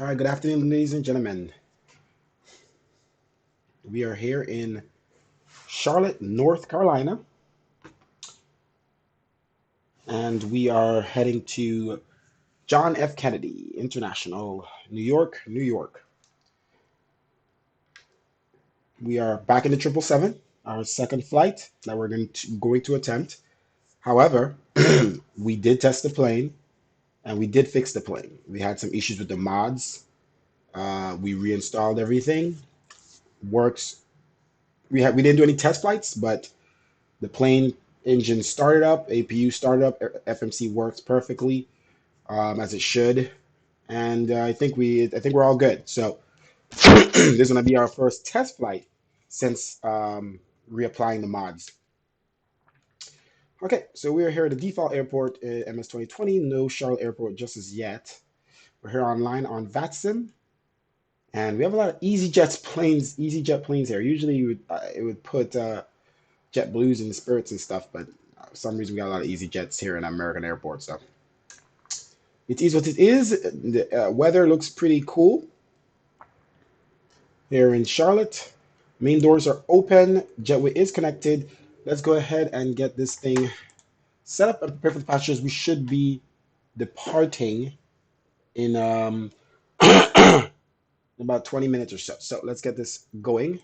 All right, good afternoon, ladies and gentlemen. We are here in Charlotte, North Carolina, and we are heading to John F. Kennedy International, New York, New York. We are back in the 777, our second flight that we're going to attempt. However, we did test the plane and we did fix the plane. We had some issues with the mods. We reinstalled everything. Works. We didn't do any test flights, but the plane engine started up, APU started up, FMC works perfectly as it should, and I think we're all good. So this is gonna be our first test flight since reapplying the mods. Okay, so we're here at the default airport at MS 2020. No Charlotte Airport just as yet. We're here online on VATSIM, and we have a lot of EasyJet planes here. Usually it would put JetBlues and Spirits and stuff, but for some reason we got a lot of EasyJets here in American airports. So it is what it is. The weather looks pretty cool here in Charlotte. Main doors are open. Jetway is connected. Let's go ahead and get this thing set up and prepare for the passengers. We should be departing in about 20 minutes or so. So let's get this going.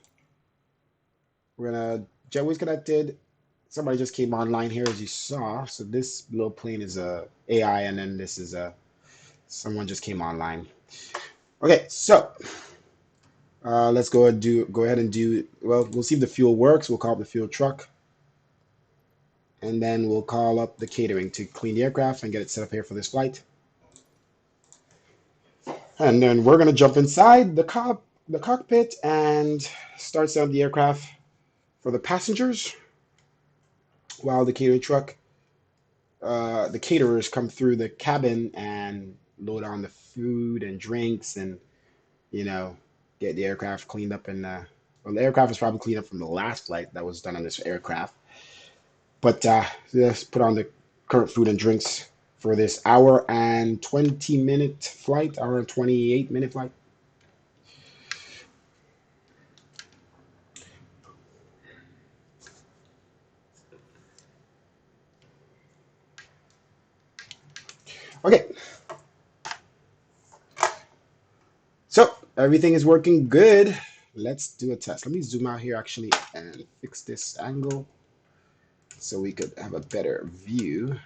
We're gonna Jetway's connected. Somebody just came online here, as you saw. So this little plane is a AI, and then this is a someone just came online. Okay, so let's go ahead and do. Well, we'll see if the fuel works. We'll call up the fuel truck, and then we'll call up the catering to clean the aircraft and get it set up here for this flight. And then we're gonna jump inside the cockpit and start setting up the aircraft for the passengers, while the caterers come through the cabin and load on the food and drinks and you know get the aircraft cleaned up. And well, the aircraft was probably cleaned up from the last flight that was done on this aircraft. But let's put on the current food and drinks for this hour and 20-minute flight, hour and 28-minute flight. Okay, so everything is working good. Let's do a test. Let me zoom out here actually and fix this angle so we could have a better view.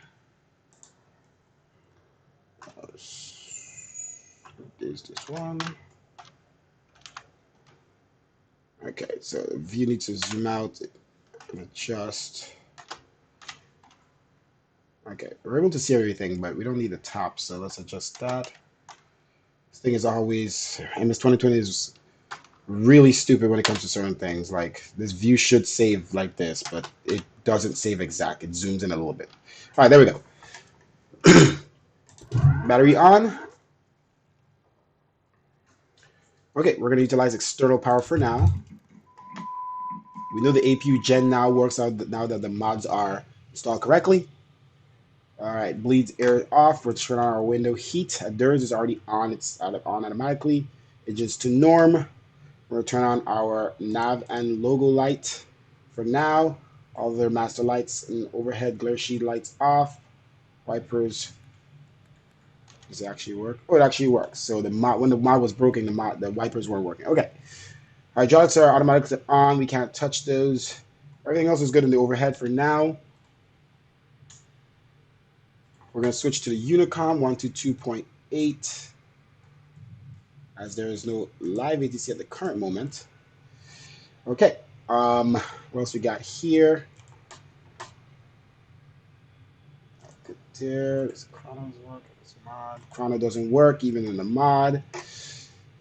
There's this one. Okay, so the view needs to zoom out and adjust. Okay, we're able to see everything, but we don't need the top, so let's adjust that. This thing is always, MS 2020 is really stupid when it comes to certain things. Like this view should save like this, but it doesn't save exact. It zooms in a little bit. All right, there we go. Battery on. Okay, we're gonna utilize external power for now. We know the APU gen now works out now that the mods are installed correctly. All right, bleeds air off. We're turning on our window heat. Theirs is already on. It's on automatically. Engines to norm. We're gonna turn on our nav and logo light for now. All their master lights and overhead glare sheet lights off. Wipers. Does it actually work? Oh, it actually works. So the mod, when the mod was broken, the wipers weren't working. Okay. Hydraulics are automatically on. We can't touch those. Everything else is good in the overhead for now. We're going to switch to the Unicom 122.8 as there is no live ATC at the current moment. Okay. What else we got here? Good there. This chrono's working. This mod. Chrono doesn't work even in the mod.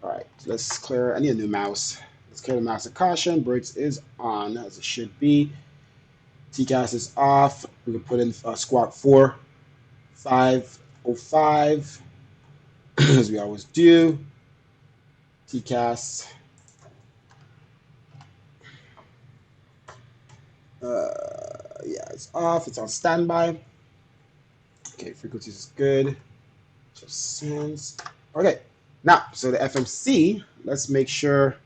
All right. Let's clear. I need a new mouse. Let's clear the mouse of caution. Brakes is on as it should be. TCAS is off. We can put in squawk 4505 as we always do. TCAS. Yeah, it's off. It's on standby. Okay, frequencies is good. Just sounds. Okay, Now, so the FMC, let's make sure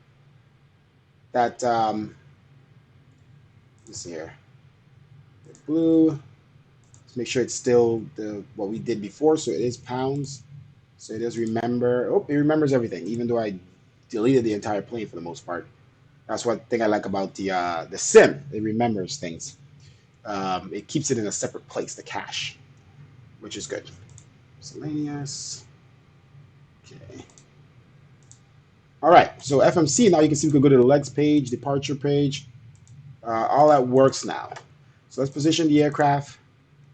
that, let's see here, the blue, let's make sure it's still what we did before, so it is pounds. So it does remember, oh, it remembers everything, even though I deleted the entire plane for the most part. That's one thing I like about the sim. It remembers things. It keeps it in a separate place, the cache, which is good. Miscellaneous. Okay. All right. So FMC, now you can see we can go to the legs page, departure page. All that works now. So let's position the aircraft.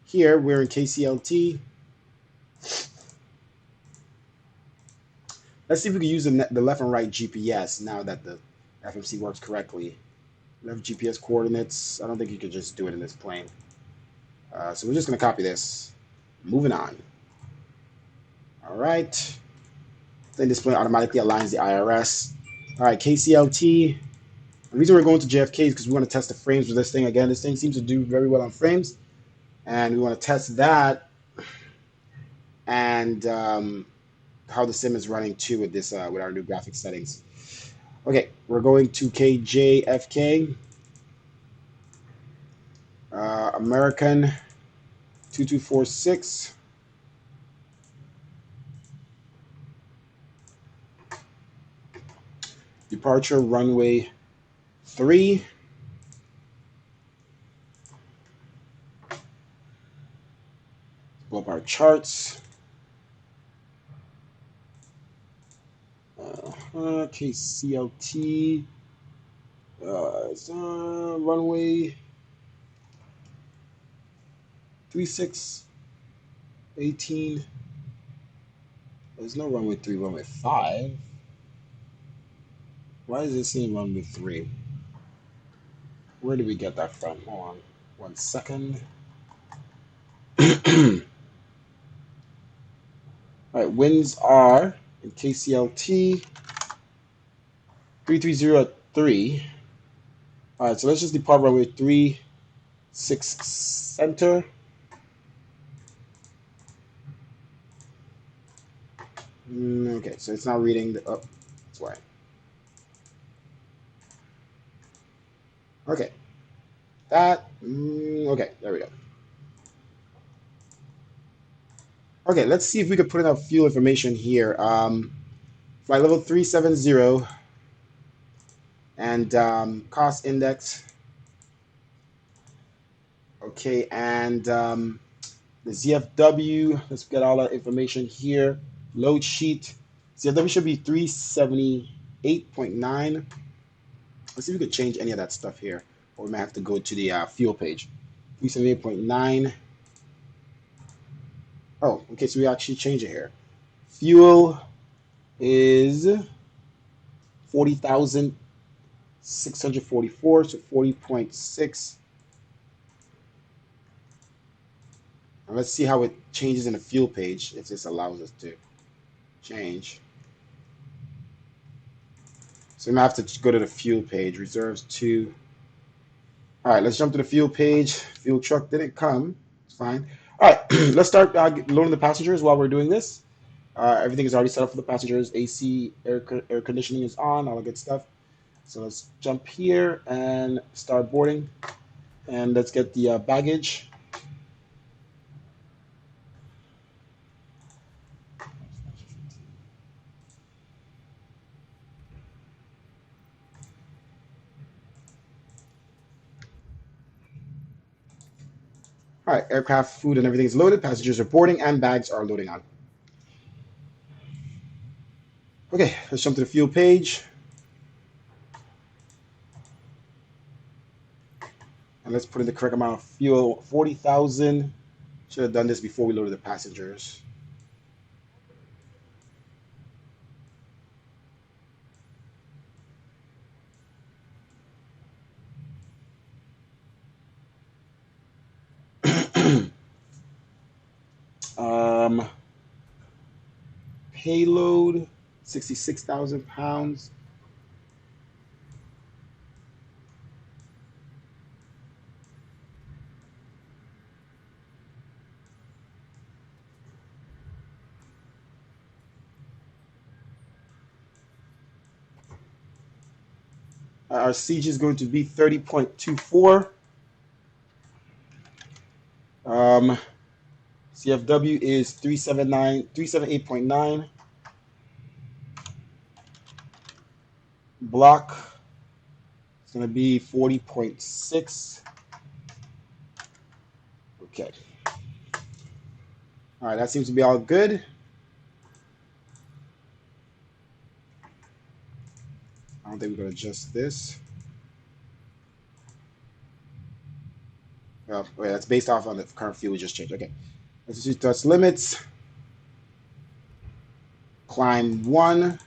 Here, we're in KCLT. Let's see if we can use the left and right GPS now that the FMC works correctly. Left GPS coordinates. I don't think you could just do it in this plane. So we're just going to copy this. Moving on. All right. Then display automatically aligns the IRS. All right, KCLT. The reason we're going to JFK is because we want to test the frames with this thing. Again, this thing seems to do very well on frames. And we want to test that and how the sim is running too with this with our new graphics settings. Okay, we're going to KJFK. American 2246. Departure runway 3. Pull up our charts. KCLT. Runway 3618. There's no runway 3, runway 5. Why is it saying runway 3? Where did we get that from? Hold on 1 second. All right, winds are in KCLT 3303. All right, so let's just depart runway 36 center. Okay, so it's not reading the, oh, that's why. Okay, okay, there we go. Okay, let's see if we could put in our fuel information here. Flight level 370 and cost index. Okay, and the ZFW, let's get all that information here. Load sheet. ZFW should be 378.9. Let's see if we could change any of that stuff here. Or we might have to go to the fuel page. 378.9. Oh, okay, so we actually change it here. Fuel is 40,644, so 40.6. Now let's see how it changes in the fuel page, if this allows us to change. So we might have to go to the fuel page, reserves 2. All right, let's jump to the fuel page. Fuel truck didn't come. It's fine. All right, let's start loading the passengers while we're doing this. Everything is already set up for the passengers. AC, air conditioning is on, all the good stuff. So let's jump here and start boarding. And let's get the baggage. All right, aircraft, food, and everything is loaded. Passengers are boarding, and bags are loading on. Okay, let's jump to the fuel page. And let's put in the correct amount of fuel, 40,000. Should have done this before we loaded the passengers. Payload, 66,000 pounds. Our CG is going to be 30.24. CFW is 378.9. Block is going to be 40.6. Okay. All right, that seems to be all good. I don't think we're going to adjust this. Oh, wait, that's based off on the current field we just changed. Okay. Let's just touch limits. Climb 1.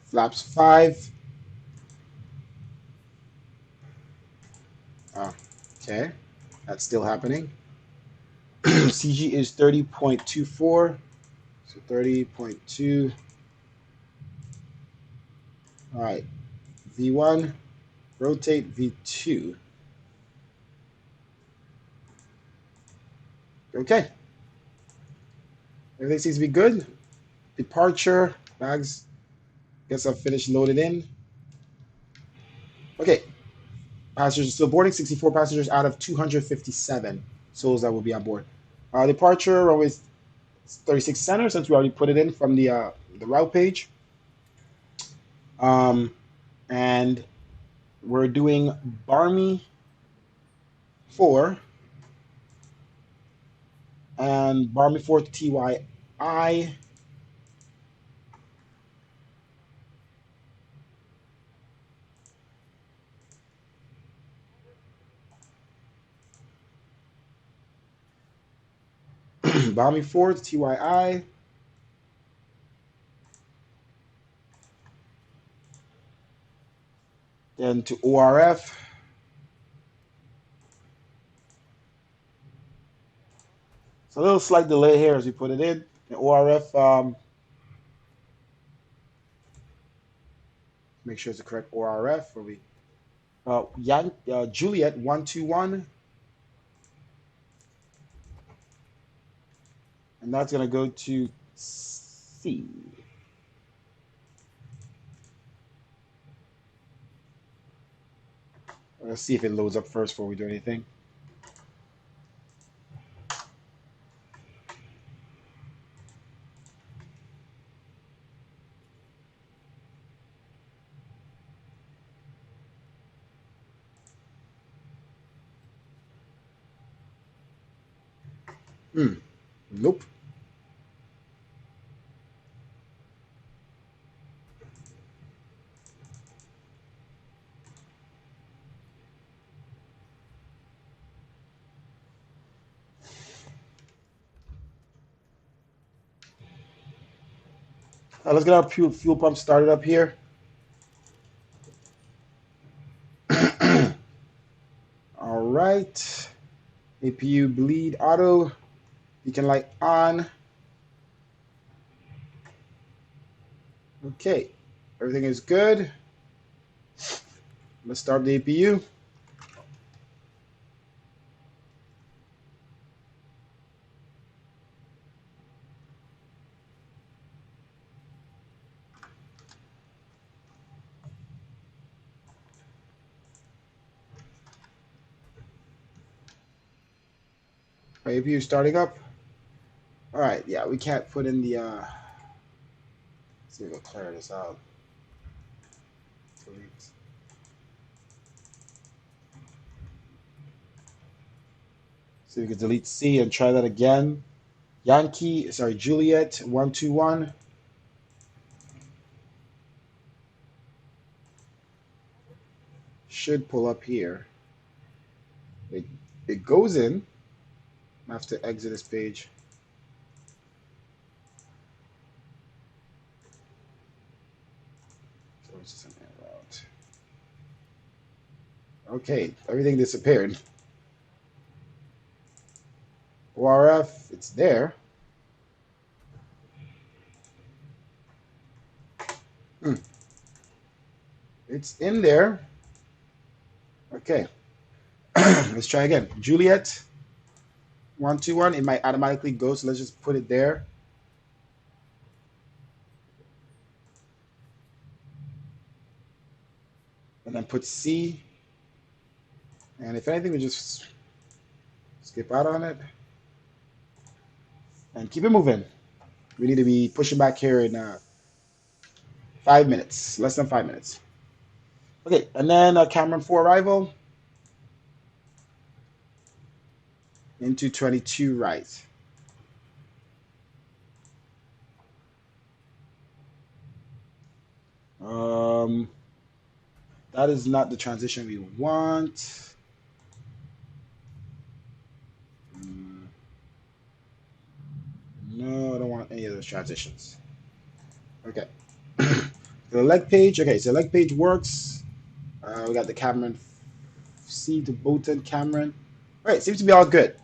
Flaps 5. Oh, okay. That's still happening. CG is 30.24. So 30.2. All right. V1. Rotate V2. Okay. Everything seems to be good. Departure. Bags. Guess I've finished loaded in. Okay. Passengers still boarding. 64 passengers out of 257 souls that will be on board. Departure runway 36 center, since we already put it in from the route page. And we're doing Barmy 4 and Barmy 4 to TYI. Barmy 4 to TYI. Then to ORF. So a little slight delay here as we put it in. And ORF, make sure it's the correct ORF. Where we Juliet 121. And that's going to go to C. Let's see if it loads up first before we do anything. Nope. Let's get our fuel pump started up here. All right. APU bleed auto. Beacon light on. Okay. Everything is good. Let's start the APU. Our APU starting up. All right. Yeah, we can't put in the. Let's see if we can clear this out. Delete. So we can delete C and try that again. Juliet 121. Should pull up here. It goes in. I have to exit this page. So it's just an error out. Okay, everything disappeared. ORF, it's there. It's in there. Okay. Let's try again. Juliet 121. It might automatically go, so let's just put it there. and then put C. And if anything, we just skip out on it and keep it moving. We need to be pushing back here in 5 minutes, less than 5 minutes. Okay, and then Cameron for arrival into 22 right. Um, that is not the transition we want. No, I don't want any of those transitions. Okay. The leg page. Okay, so leg page works. We got the Cameron C to Bolton Cameron. All right, seems to be all good.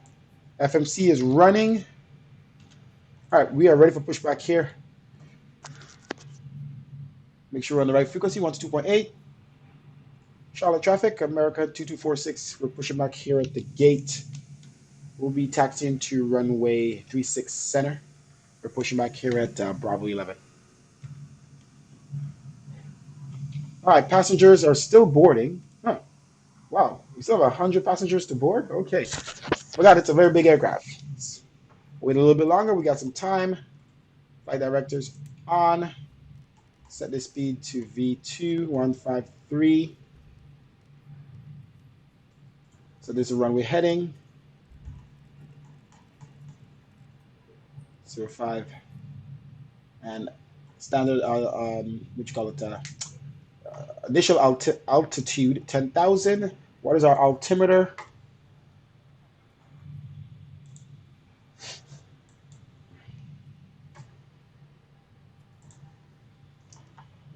FMC is running. All right, we are ready for pushback here. Make sure we're on the right frequency, 122.8. Charlotte traffic, America 2246. We're pushing back here at the gate. We'll be taxiing to runway 36 center. We're pushing back here at Bravo 11. All right, passengers are still boarding. Huh. Wow, we still have 100 passengers to board? Okay. Forgot it's a very big aircraft. Let's wait a little bit longer. We got some time. Flight directors on. Set the speed to V2153. So this is runway heading. 05. And standard, what you call it, initial altitude, 10,000. What is our altimeter?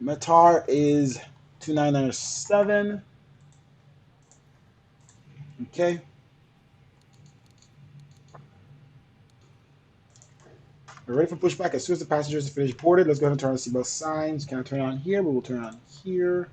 METAR is 2997. Okay. We're ready for pushback as soon as the passengers have finished boarded. Let's go ahead and turn on the seatbelt signs. Can I turn it on here? We will turn it on here.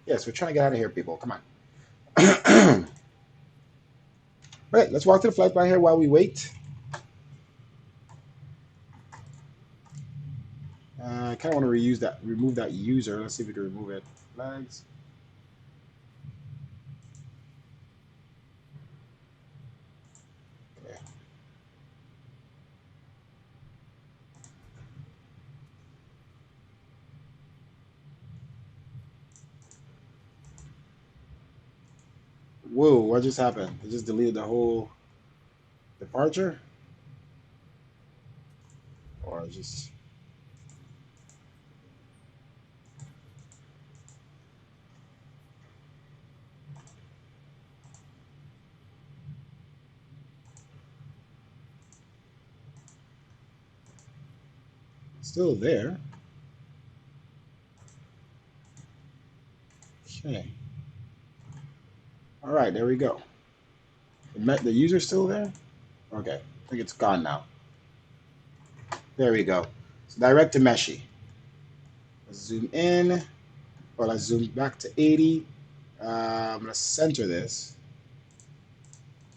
Yes, we're trying to get out of here, people. Come on. All right, let's walk to the flight plan here while we wait. I kind of want to remove that user. Let's see if we can remove it. Flags. Okay. Whoa, what just happened? It just deleted the whole departure? Or just... Still there. Okay. All right, there we go. The user's still there? Okay, I think it's gone now. There we go. So direct to Meshi. Let's zoom in. Or let's zoom back to 80. Let's center this.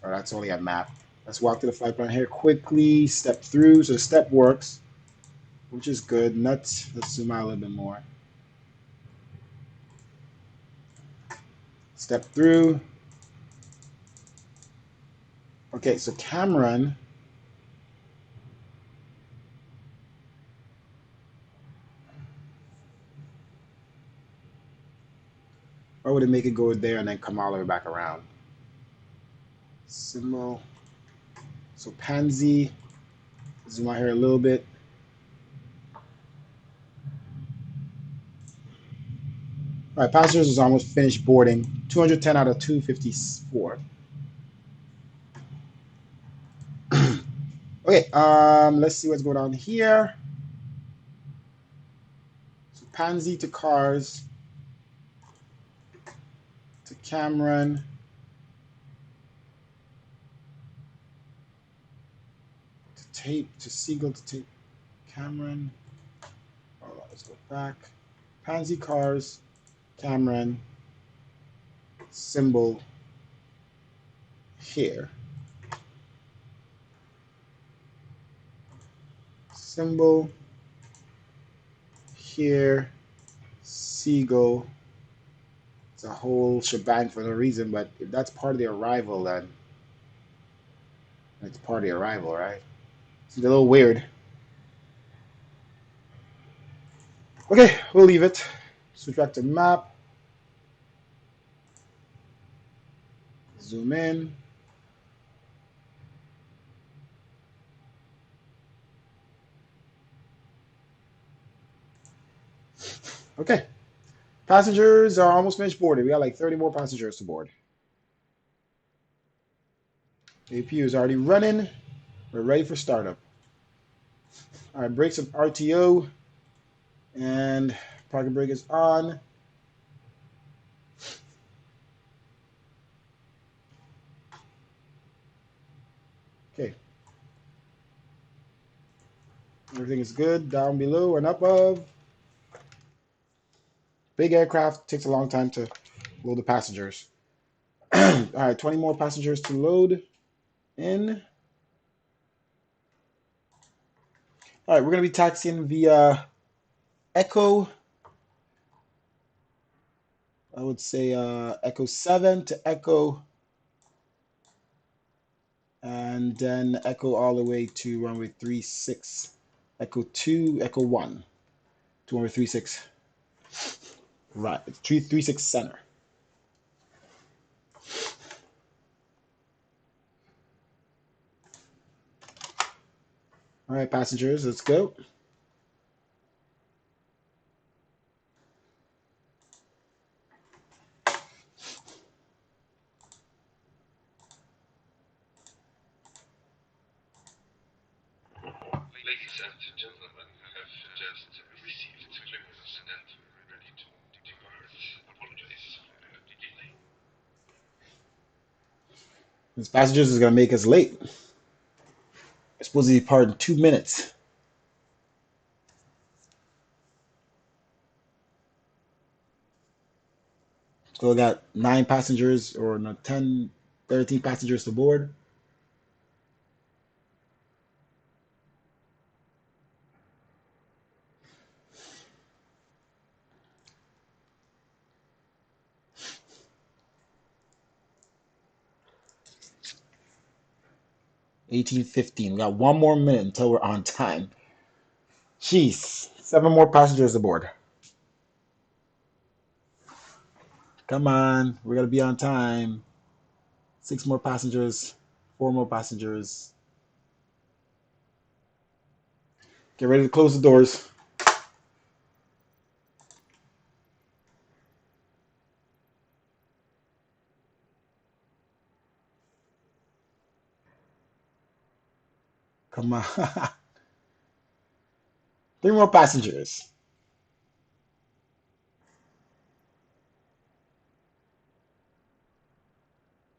Or that's only a map. Let's walk to the flight plan here quickly. Step through. So the step works, which is good. Let's zoom out a little bit more. Step through. Okay, so Cameron. Why would it make it go there and then come all the way back around? Symbol. So Pansy. Zoom out here a little bit. All right, passengers is almost finished boarding. 210 out of 254. Okay, let's see what's going on here. So Pansy to cars. To Cameron. To tape to Siegel to tape Cameron. Hold on, let's go back. Pansy Cars, Cameron, symbol here. Symbol here, Siegel. It's a whole shebang for no reason, but if that's part of the arrival, then it's part of the arrival, right? It's a little weird. Okay, we'll leave it. Switch back to map. Zoom in. Okay. Passengers are almost finished boarding. We got like 30 more passengers to board. APU is already running. We're ready for startup. All right, brakes of RTO. And parking brake is on. Okay. Everything is good down below and above. Big aircraft takes a long time to load the passengers. All right, 20 more passengers to load in. All right, we're going to be taxiing via Echo. I would say Echo 7 to Echo. And then Echo all the way to runway 36. Echo 2, Echo 1 to runway 36. Right, 336 center. All right, passengers, let's go. Ladies and gentlemen, I have just received clearance and ready to depart. Apologize for the delay. This passengers is going to make us late. We're supposed to depart in 2 minutes. So we got 9 passengers, or no, 10, 13 passengers to board. $18.15. We got 1 more minute until we're on time. Jeez, 7 more passengers aboard. Come on, we're gonna be on time. 6 more passengers, 4 more passengers. Get ready to close the doors. Come on. 3 more passengers.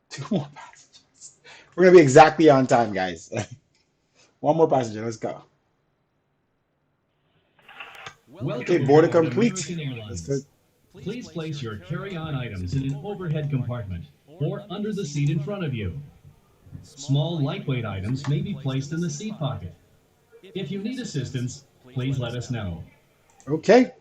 2 more passengers. We're gonna be exactly on time, guys. 1 more passenger. Let's go. Okay, Welcome border aboard complete. American Let's go. Airlines. Please place your carry-on items in an overhead compartment or under the seat in front of you. Small, lightweight items may be placed in the seat pocket. If you need assistance, please let us know. Okay.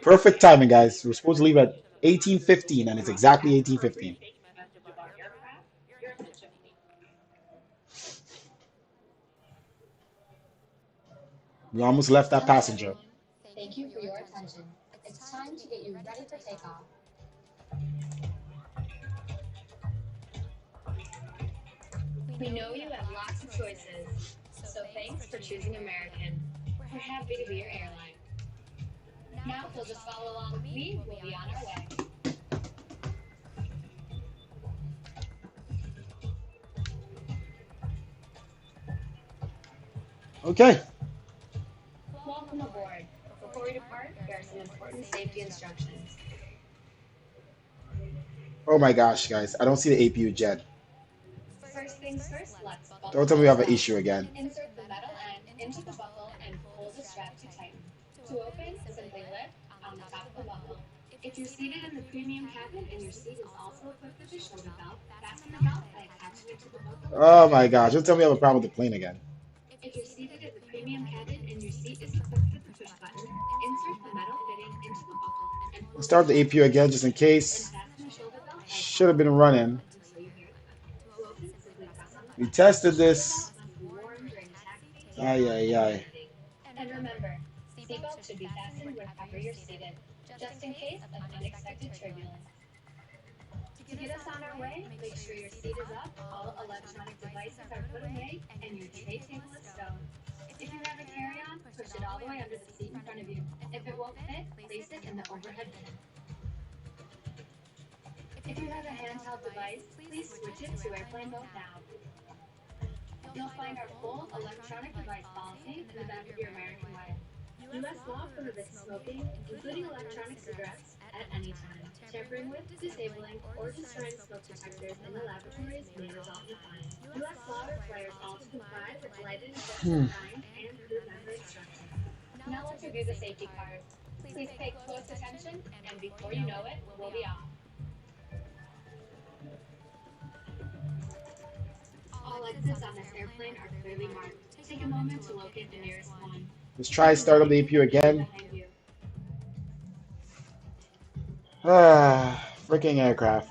Perfect timing, guys. We're supposed to leave at 18:15, and it's exactly 18:15. We almost left that Hello passenger. everyone. Thank you for your attention. It's time to get you ready for takeoff. We know you have lots of choices, so thanks for choosing American. We're happy to be your airline. Now, if you'll just follow along with me, we'll be on our way. Okay. Welcome aboard. Before we depart, there are some important safety instructions. Oh my gosh, guys, I don't see the APU gen. First things first, let's Don't buckle tell me the we have an strap. issue again. Insert the metal end into the buckle and pull the strap to tighten. To open, simply lift on the top of the buckle. If you're seated in the premium cabin and your seat is also equipped with a shoulder belt, fasten the belt by attaching it to the buckle and Oh pull my it gosh, tight. don't tell me I have a problem with the plane again. If you're seated in the premium cabin and your seat is equipped with a push button, insert the metal fitting into the buckle and Let's pull the start the strap APU tight. again just in Then case. fasten the shoulder belt by Should have attaching been it to the running. buckle until you hear it click. To open, simply press on the We button. The tested shoulder this. belt must be worn during taxi, Ay, takeoff, ay, and ay. landing. And remember, seatbelts should be fastened wherever you're seated, just in case of unexpected turbulence. To get us on our way, make sure your seat is up, all electronic devices are put away, and your tray table is stowed. If you have a carry-on, push it all the way under the seat in front of you. If it won't fit, place it in the overhead bin. If you have a handheld device, please switch it to airplane mode now. You'll find our full electronic device policy in the back of your American Way. U.S. law prohibits smoking, including electronic cigarettes, at any time. Tampering with, disabling, or destroying smoke detectors in the laboratories may result in a fine. U.S. law requires all to comply with lighted adjustment signs and crew member instructions. Now let's review the safety card. Please pay close attention, and before you know it, we'll be off. All exits on this airplane are clearly marked. Take a moment to locate the nearest one. Let's Check try the start up the signs APU and view again. behind you. Ah, freaking aircraft.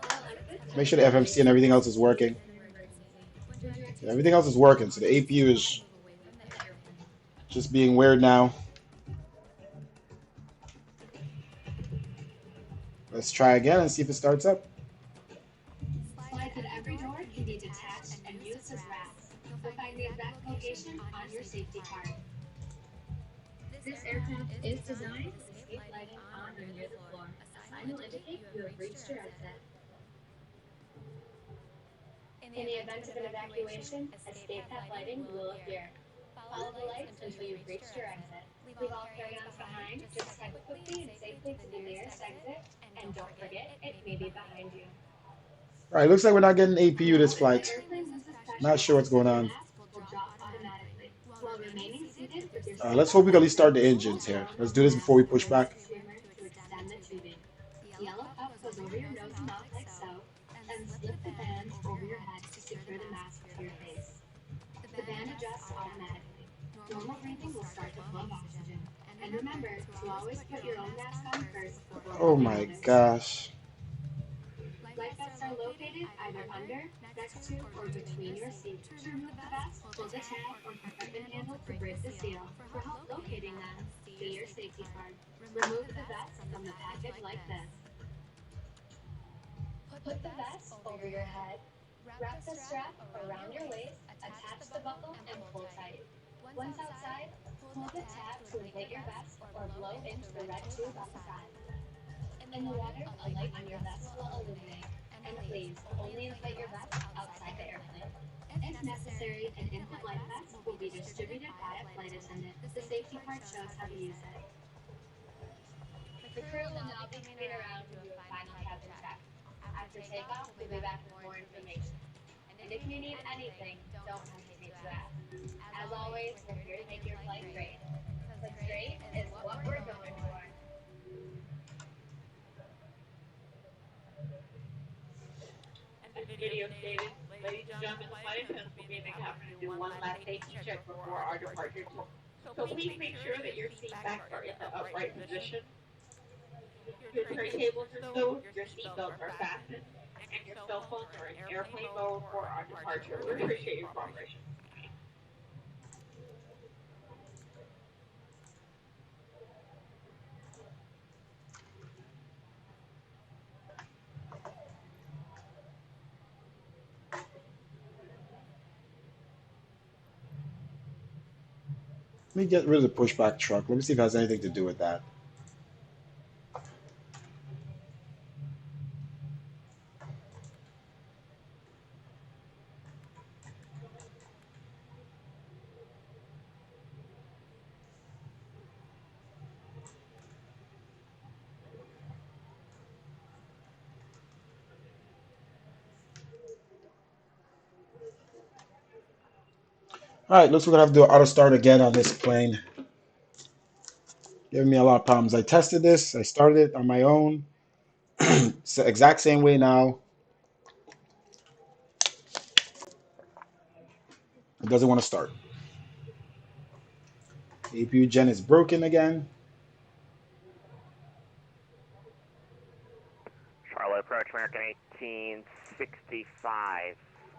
All exits Make have sure the been FMC and everything evacuated else is in case working. of an emergency. When you're Yeah, everything else is taking working, off, so the please APU slowly is move away from the airplane. just being weird now. Let's try again and see if it starts up. Slides at every door can be detached and used as racks. You'll find the exact location on your safety card. This aircraft is designed with escape lighting on or near the floor. A sign will indicate you have reached your exit. In the event of an evacuation, escape path lighting will appear. Follow the lights until you've reached your exit. Leave all carry-ons behind, just head quickly and safely to the nearest exit, and don't forget, it may be behind you. All right, looks like we're not getting APU this Now, if the flight. airplane loses Not pressure, sure what's going your on. mask will drop automatically. While remaining seated with your Let's hope seatbelt we can at least start fastened, the pull engines here. down Let's on the do this before we mask push and release back. the streamer to extend the tubing. The yellow cup goes over your nose and mouth like so, then slip the band over your head to secure the mask to your face. The band adjusts automatically. Normal breathing will start to flow of oxygen. And remember to always put your own mask on first before Oh helping my others. gosh. Life vests are located either under, next to, or between your seats. To remove the vest, pull the tab or compartment handle to break the seal. For help locating them, see your safety card. Remove the vest from the package like this. Put the vest over your head. Wrap the strap around your waist, attach the buckle, and pull tight. Once outside, pull the tab to inflate your vest or blow into the red tube on the side. In the water, a light on your vest will illuminate. And please, only inflate your vest outside the airplane. If necessary, an infant life vest will be distributed by a flight attendant. The safety card shows how to use it. The crew will now be coming around to do a final cabin check. After takeoff, we'll be back with more information. And if you need anything, don't hesitate to ask. As always, we're here to make your flight great. Because great is what we're going for. This video stated, ladies and gentlemen, flight attendants will be in the cabin to do one last safety check before our departure. So please make sure that your seat backs are in the upright position, your tray tables are stowed, your seat belts are fastened, and your cell phones are in airplane mode for our departure. We appreciate your cooperation. Let me get rid of the pushback truck. Let me see if it has anything to do with that. All right, looks like we're gonna have to do auto start again on this plane. Giving me a lot of problems. I tested this. I started it on my own. So exact same way now. It doesn't want to start. APU gen is broken again. Charlotte approach American 1865,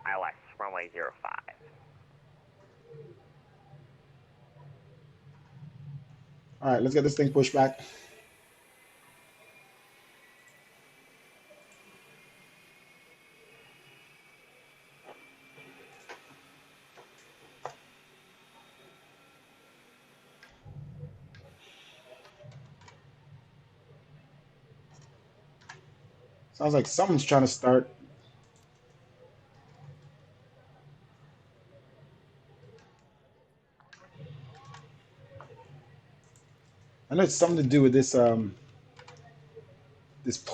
ILS, runway 05. All right, let's get this thing pushed back. Sounds like someone's trying to start. I know it's something to do with this. Look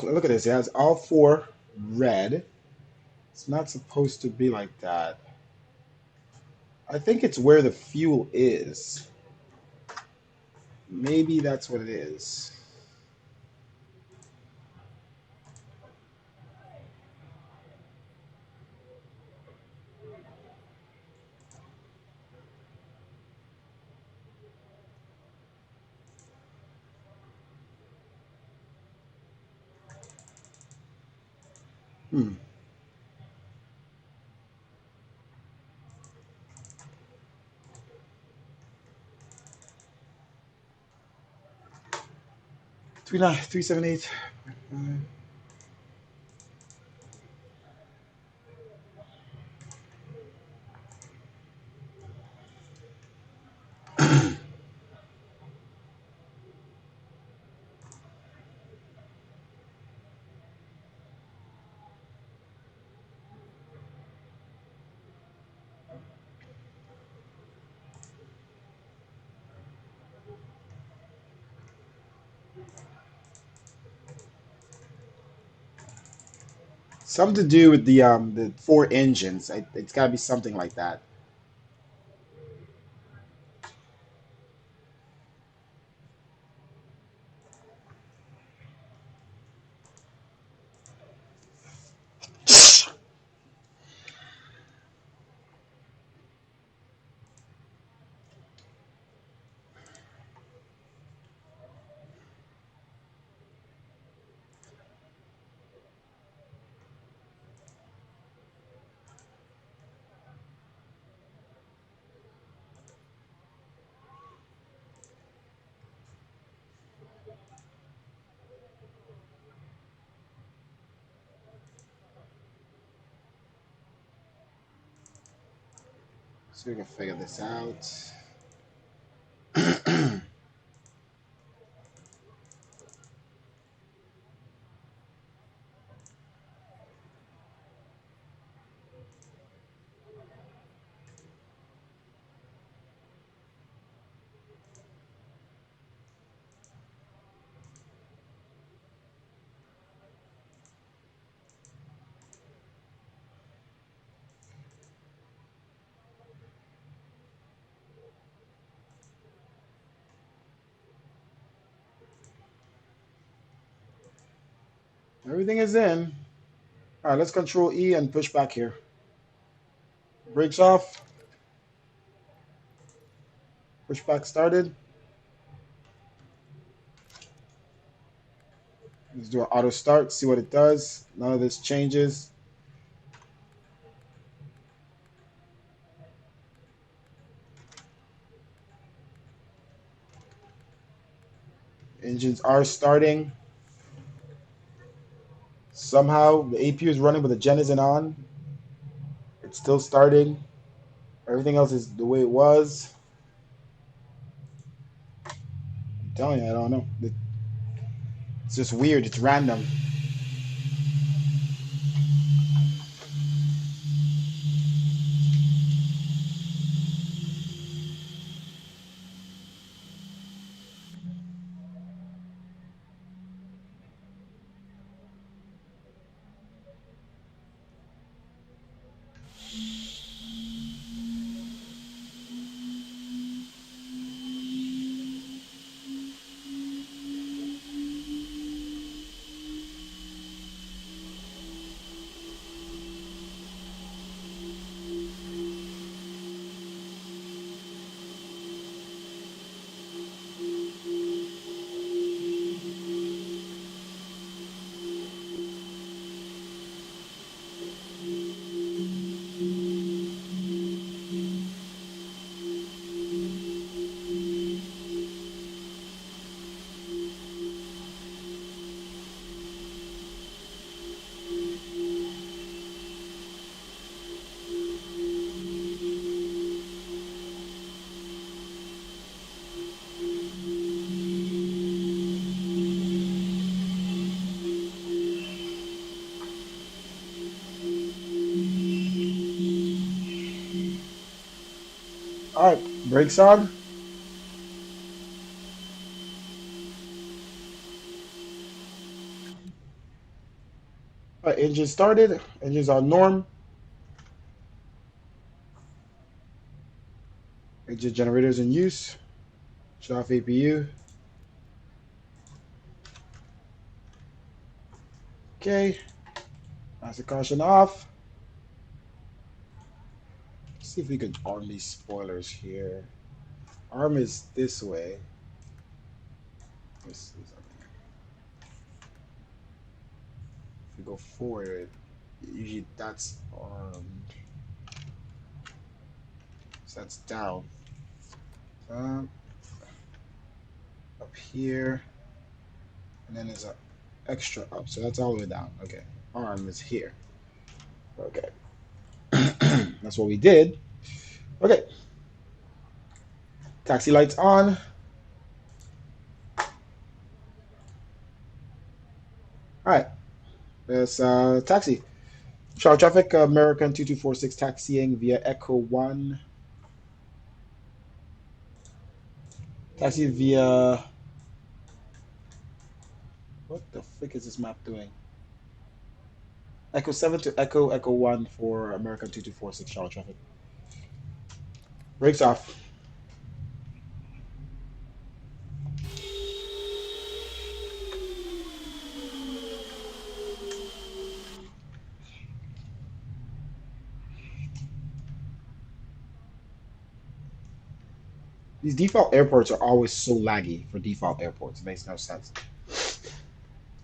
at this. It has all four red. It's not supposed to be like that. I think it's where the fuel is. Maybe that's what it is. Hmm. Three nine 378. Something to do with the four engines. It's got to be something like that. So we can figure this out. Everything is in. All right, let's control E and push back here. Brakes off. Push back started. Let's do an auto start, see what it does. None of this changes. Engines are starting. Somehow the APU is running, but the gen isn't on. It's still starting. Everything else is the way it was. I'm telling you, I don't know. It's just weird. It's random. All right, brakes on. All right, engine started. Engines on norm. Engine generators in use. Shut off APU. Okay. Master caution off. Let's see if we can arm these spoilers here. Arm is this way. Let's see something. If we go forward, usually that's armed. So that's down. Um, Up here, and then there's an extra up. So that's all the way down. Okay. Arm is here. Okay. That's what we did. Okay. Taxi lights on. All right. There's taxi. Charlotte traffic, American 2246 taxiing via Echo 1. Taxi via. What the frick is this map doing? Echo 7 to Echo 1 for American 2246 Charlotte traffic. Brakes off. These default airports are always so laggy for default airports. It makes no sense.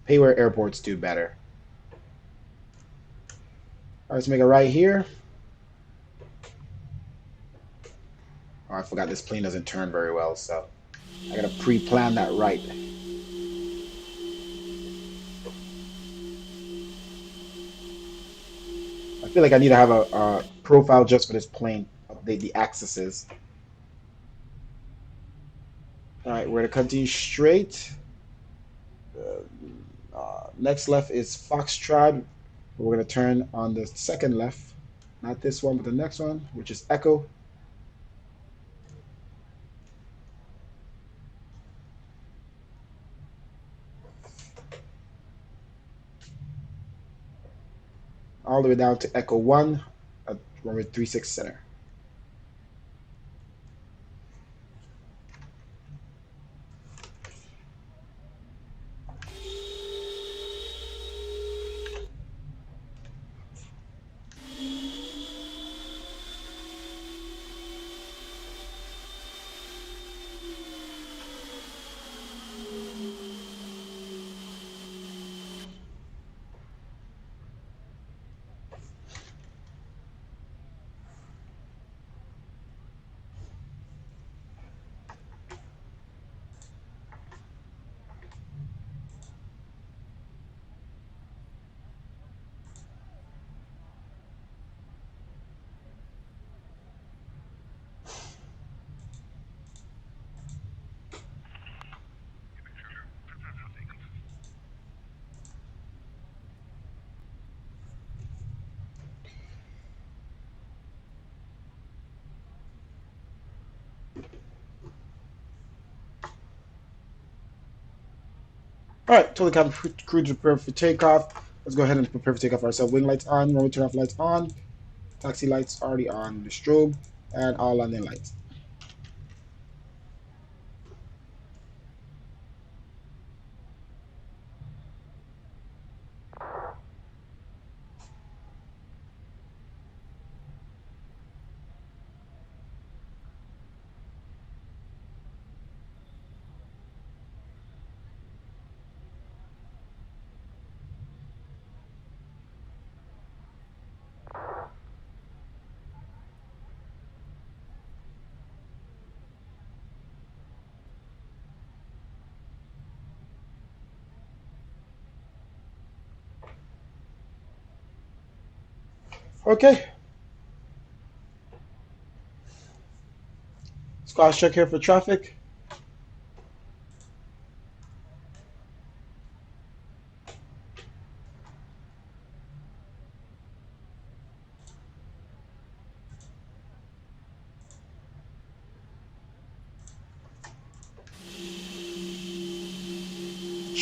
Payware airports do better. All right, let's make a right here. Oh, I forgot this plane doesn't turn very well, so I gotta pre-plan that right. I feel like I need to have a profile just for this plane. Update the axes. All right, we're gonna continue straight. Next left is Foxtrot. We're gonna turn on the second left, not this one, but the next one, which is Echo. All the way down to Echo 1 at runway 36 center. All right, totally cabin crew to prepare for takeoff. Let's go ahead and prepare for takeoff ourselves. Wing lights on, runway turn off lights on, taxi lights already on, the strobe, and all landing lights. Okay, let's cross check here for traffic.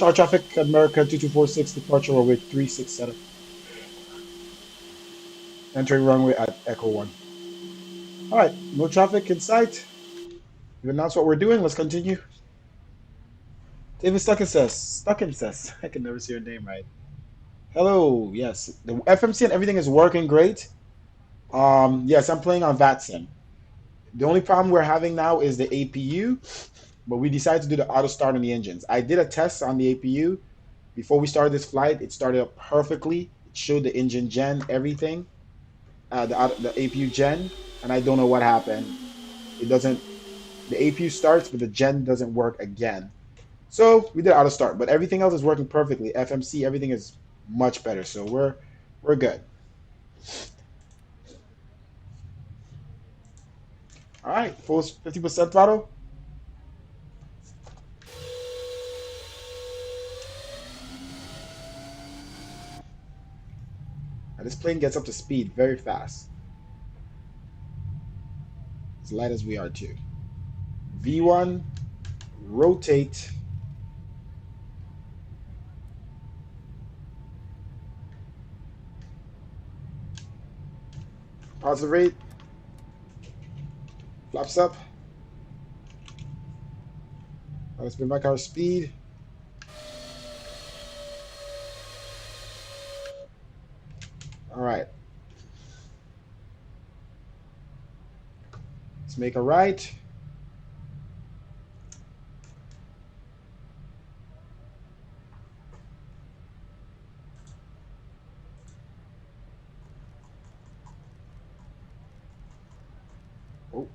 Char traffic, America 2246, departure runway 367. Entering runway at Echo 1. All right, no traffic in sight. You've announced what we're doing. Let's continue. David Stucken says, I can never say your name right. Hello, yes. The FMC and everything is working great. Yes, I'm playing on VATSIM. The only problem we're having now is the APU, but we decided to do the auto start on the engines. I did a test on the APU before we started this flight. It started up perfectly. It showed the engine gen, everything, the APU gen, and I don't know what happened. It doesn't. The APU starts, but the gen doesn't work again. So we did auto start, but everything else is working perfectly. FMC, everything is much better. So we're good. All right, full 50% throttle. And this plane gets up to speed very fast. As light as we are too. V1, rotate. Positive rate. Flaps up. Let's bring back our speed. All right. Let's make a right. Oh.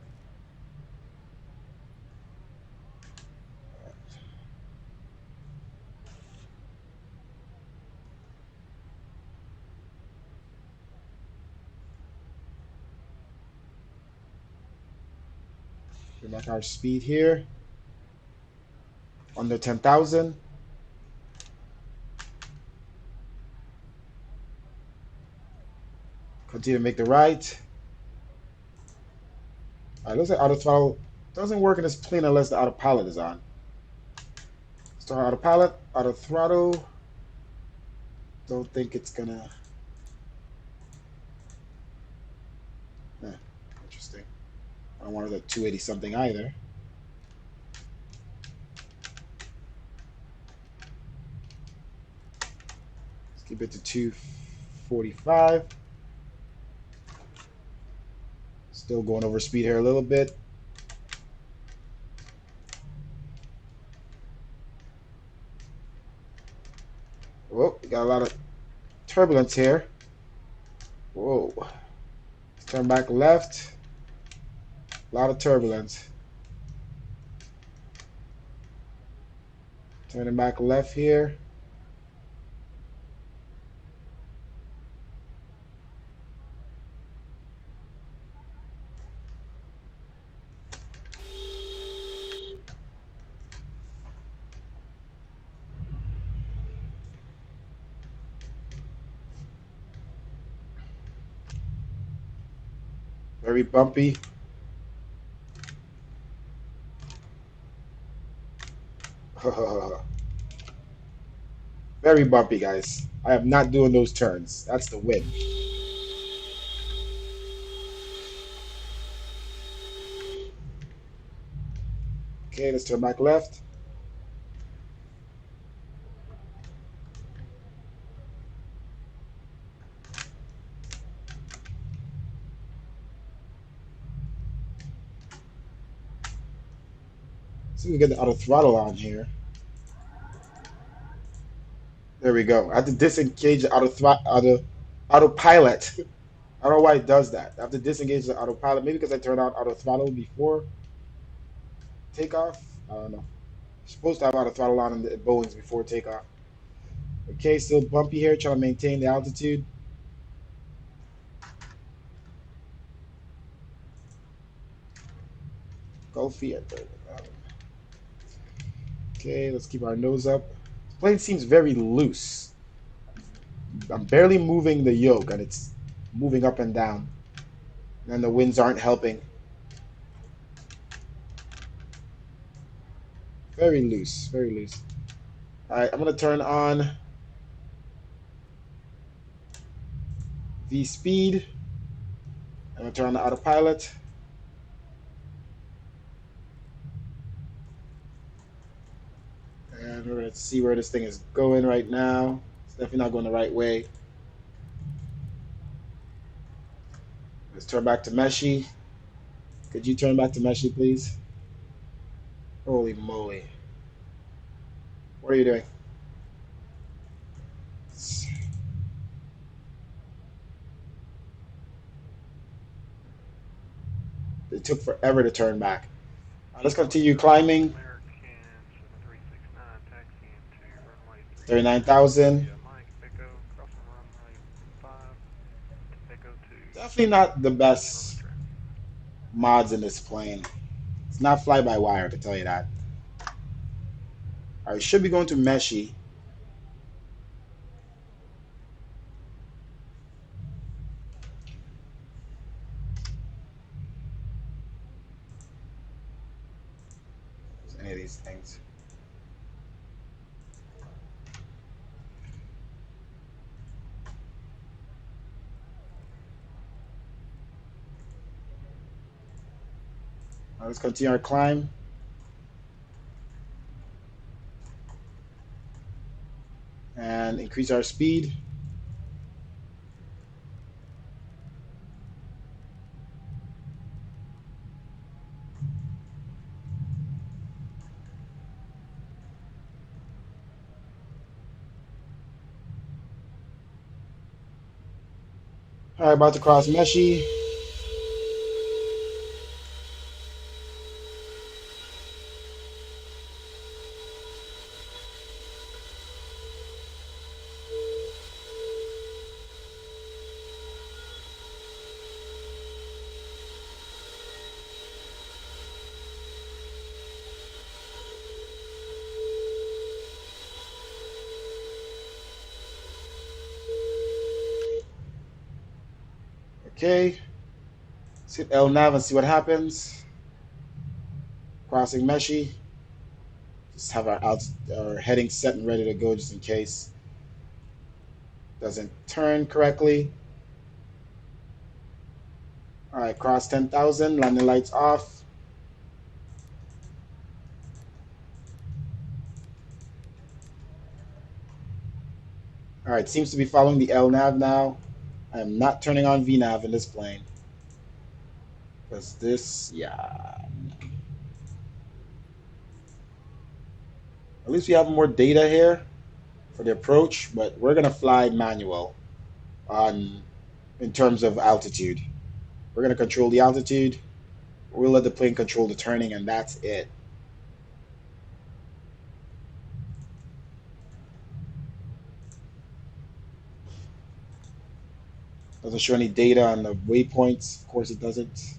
Bring back our speed here. Under 10,000. Continue to make the right. All right, looks like auto throttle doesn't work in this plane unless the autopilot is on. Start autopilot, auto throttle. Don't think it's gonna. Interesting. I don't want it at 280 something either. Let's keep it to 245. Still going over speed here a little bit. Whoa, we got a lot of turbulence here. Whoa. Let's turn back left. A lot of turbulence. Turning back left here. Very bumpy. Very bumpy, guys. I am not doing those turns. That's the win. Okay, let's turn back left. See if we get the auto throttle on here. There we go. I have to disengage the autopilot. I don't know why it does that. I have to disengage the autopilot. Maybe because I turned on auto throttle before takeoff. I don't know. You're supposed to have auto throttle on in the Boeings before takeoff. Okay, still bumpy here. Trying to maintain the altitude. Go Fiat. Okay, let's keep our nose up. This plane seems very loose. I'm barely moving the yoke, and it's moving up and down. And the winds aren't helping. Very loose, very loose. All right, I'm gonna turn on V speed. I'm gonna turn on the autopilot. And we're gonna see where this thing is going right now. It's definitely not going the right way. Let's turn back to Meshy. Could you turn back to Meshy, please? Holy moly. What are you doing? It took forever to turn back. Let's continue climbing. American 7369, taxiing to runway 39,000. Mike, Echo, crossing runway 5, Echo 2, Definitely not the best affirmative. mods in this plane. It's not fly by wire, to tell you that. All right, should be going to Meshy. Any of these things. All right, let's continue our climb. And increase our speed. All right, about to cross Meshy. Okay. Let's hit L nav and see what happens. Crossing Meshy. Just have our heading set and ready to go just in case. Doesn't turn correctly. All right, cross 10,000. Landing lights off. All right, seems to be following the L nav now. I am not turning on V nav in this plane. Because this, yeah. At least we have more data here for the approach, but we're gonna fly manual on in terms of altitude. We're gonna control the altitude. We'll let the plane control the turning, and that's it. Doesn't show any data on the waypoints. Of course, it doesn't.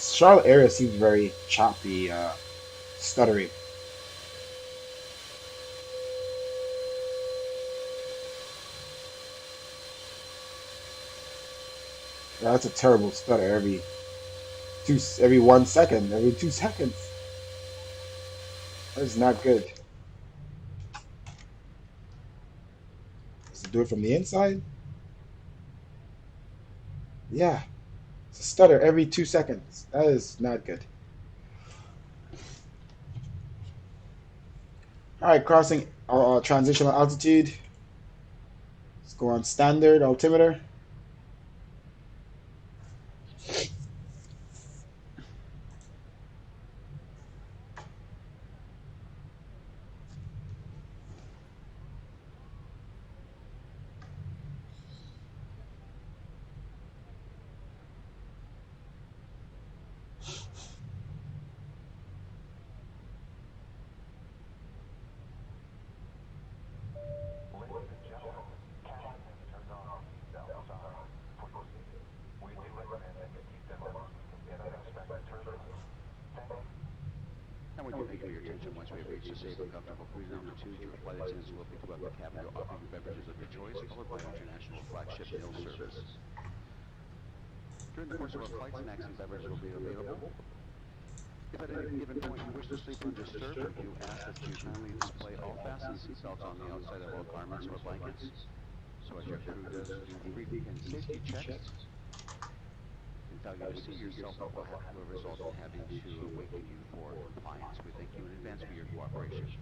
Charlotte area seems very choppy, stuttery. Yeah, that's a terrible stutter every 1 second, every 2 seconds. That is not good. Does it do it from the inside? Yeah, it's a stutter every 2 seconds. That is not good. All right, crossing transitional altitude. Let's go on standard altimeter. attention once we have reached a safe and comfortable cruise altitude. Your flight attendants will pick you up in the cabin to offer you beverages of your choice, followed by our international flagship meal service. During the course of our flight, snacks and beverages will be available. If at any given point you wish to sleep undisturbed, we do ask that you kindly display all fastened seatbelts on the outside of all garments or blankets, so as your crew does do frequent safety checks and failure to see yourself will result in having to awaken you for compliance. We thank you in advance for your cooperation.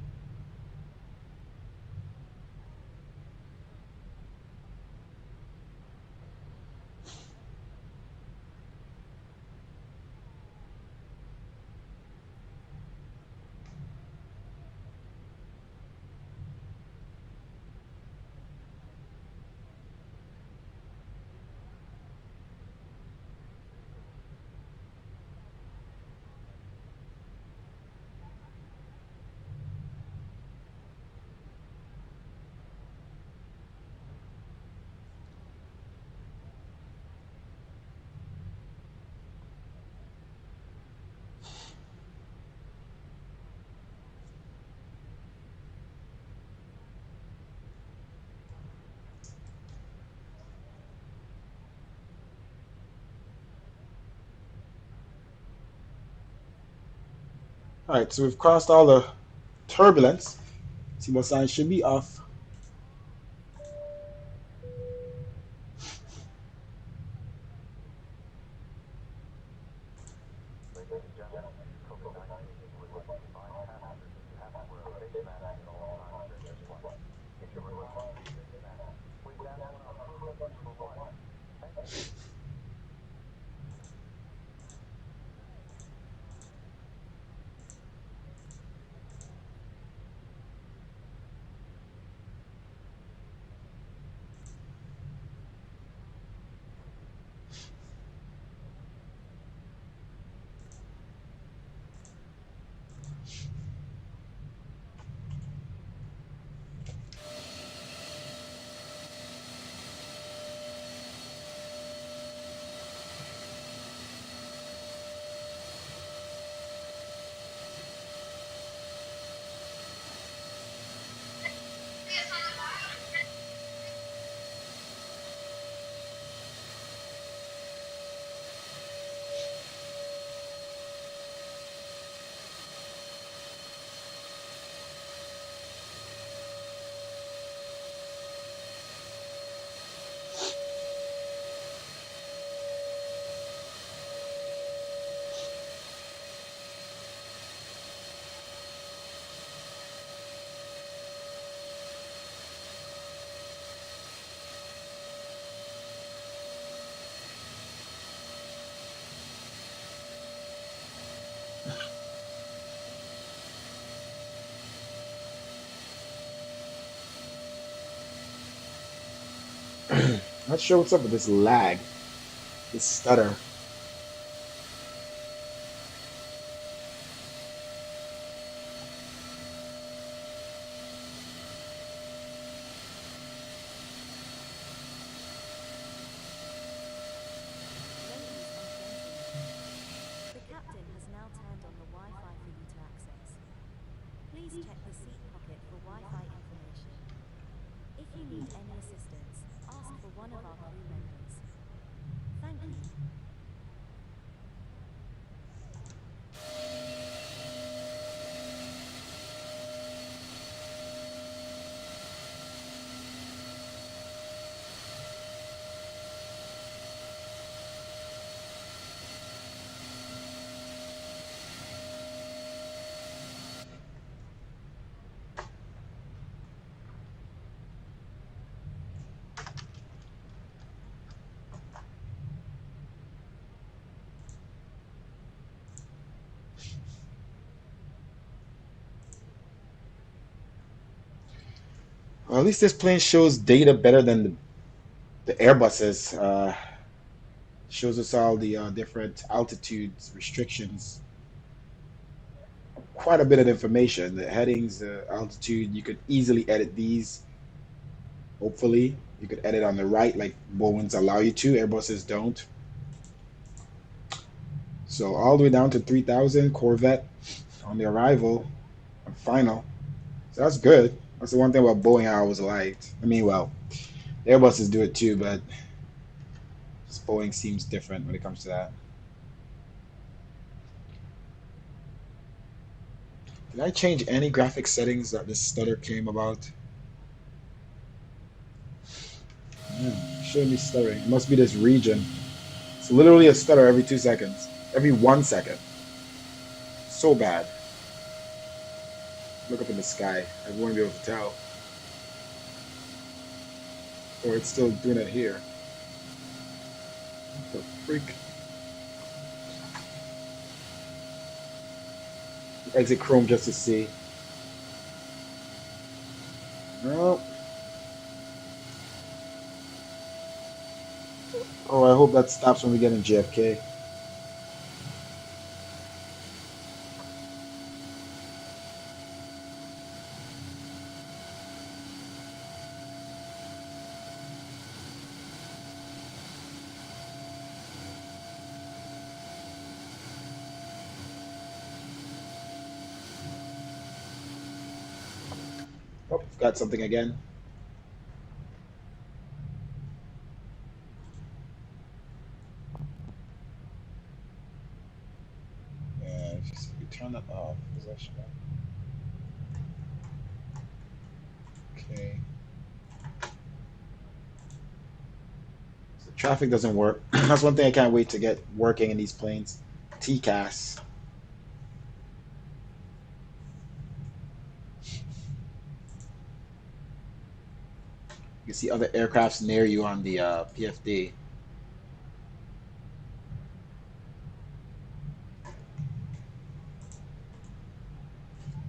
All right, so we've crossed all the turbulence. Seatbelt signs should be off. Not sure what's up with this lag, this stutter. The captain has now turned on the Wi-Fi for you to access. Please check the seat pocket for Wi-Fi information. If you need any assistance, ask for one of our crew members. Thank you. Well, at least this plane shows data better than the Airbuses. Shows us all the different altitudes, restrictions, quite a bit of information. The headings, the altitude, you could easily edit these. Hopefully, you could edit on the right, like Boeing's allow you to. Airbuses don't. So all the way down to 3,000 Corvette on the arrival. Final. So that's good. That's the one thing about Boeing I always liked. I mean, well, the Airbuses do it too, but just Boeing seems different when it comes to that. Did I change any graphic settings that this stutter came about? Yeah, shouldn't be stuttering. It must be this region. It's literally a stutter every 2 seconds. Every 1 second. So bad. Look up in the sky. I won't be able to tell. Or it's still doing it here. What the freak? Exit Chrome just to see. No. Oh, I hope that stops when we get in JFK. Oh, got something again. Yeah, if you turn that off, possession. Okay. So traffic doesn't work. That's one thing I can't wait to get working in these planes. TCAS. You can see other aircrafts near you on the PFD.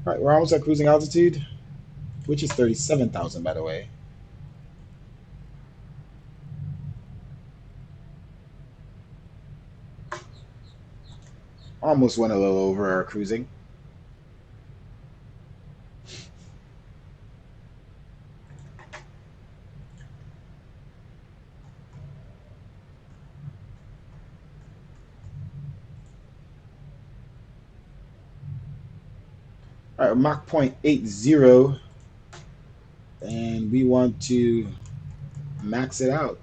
All right, we're almost at cruising altitude, which is 37,000, by the way. Almost went a little over our cruising. All right, Mach point 80, and we want to max it out.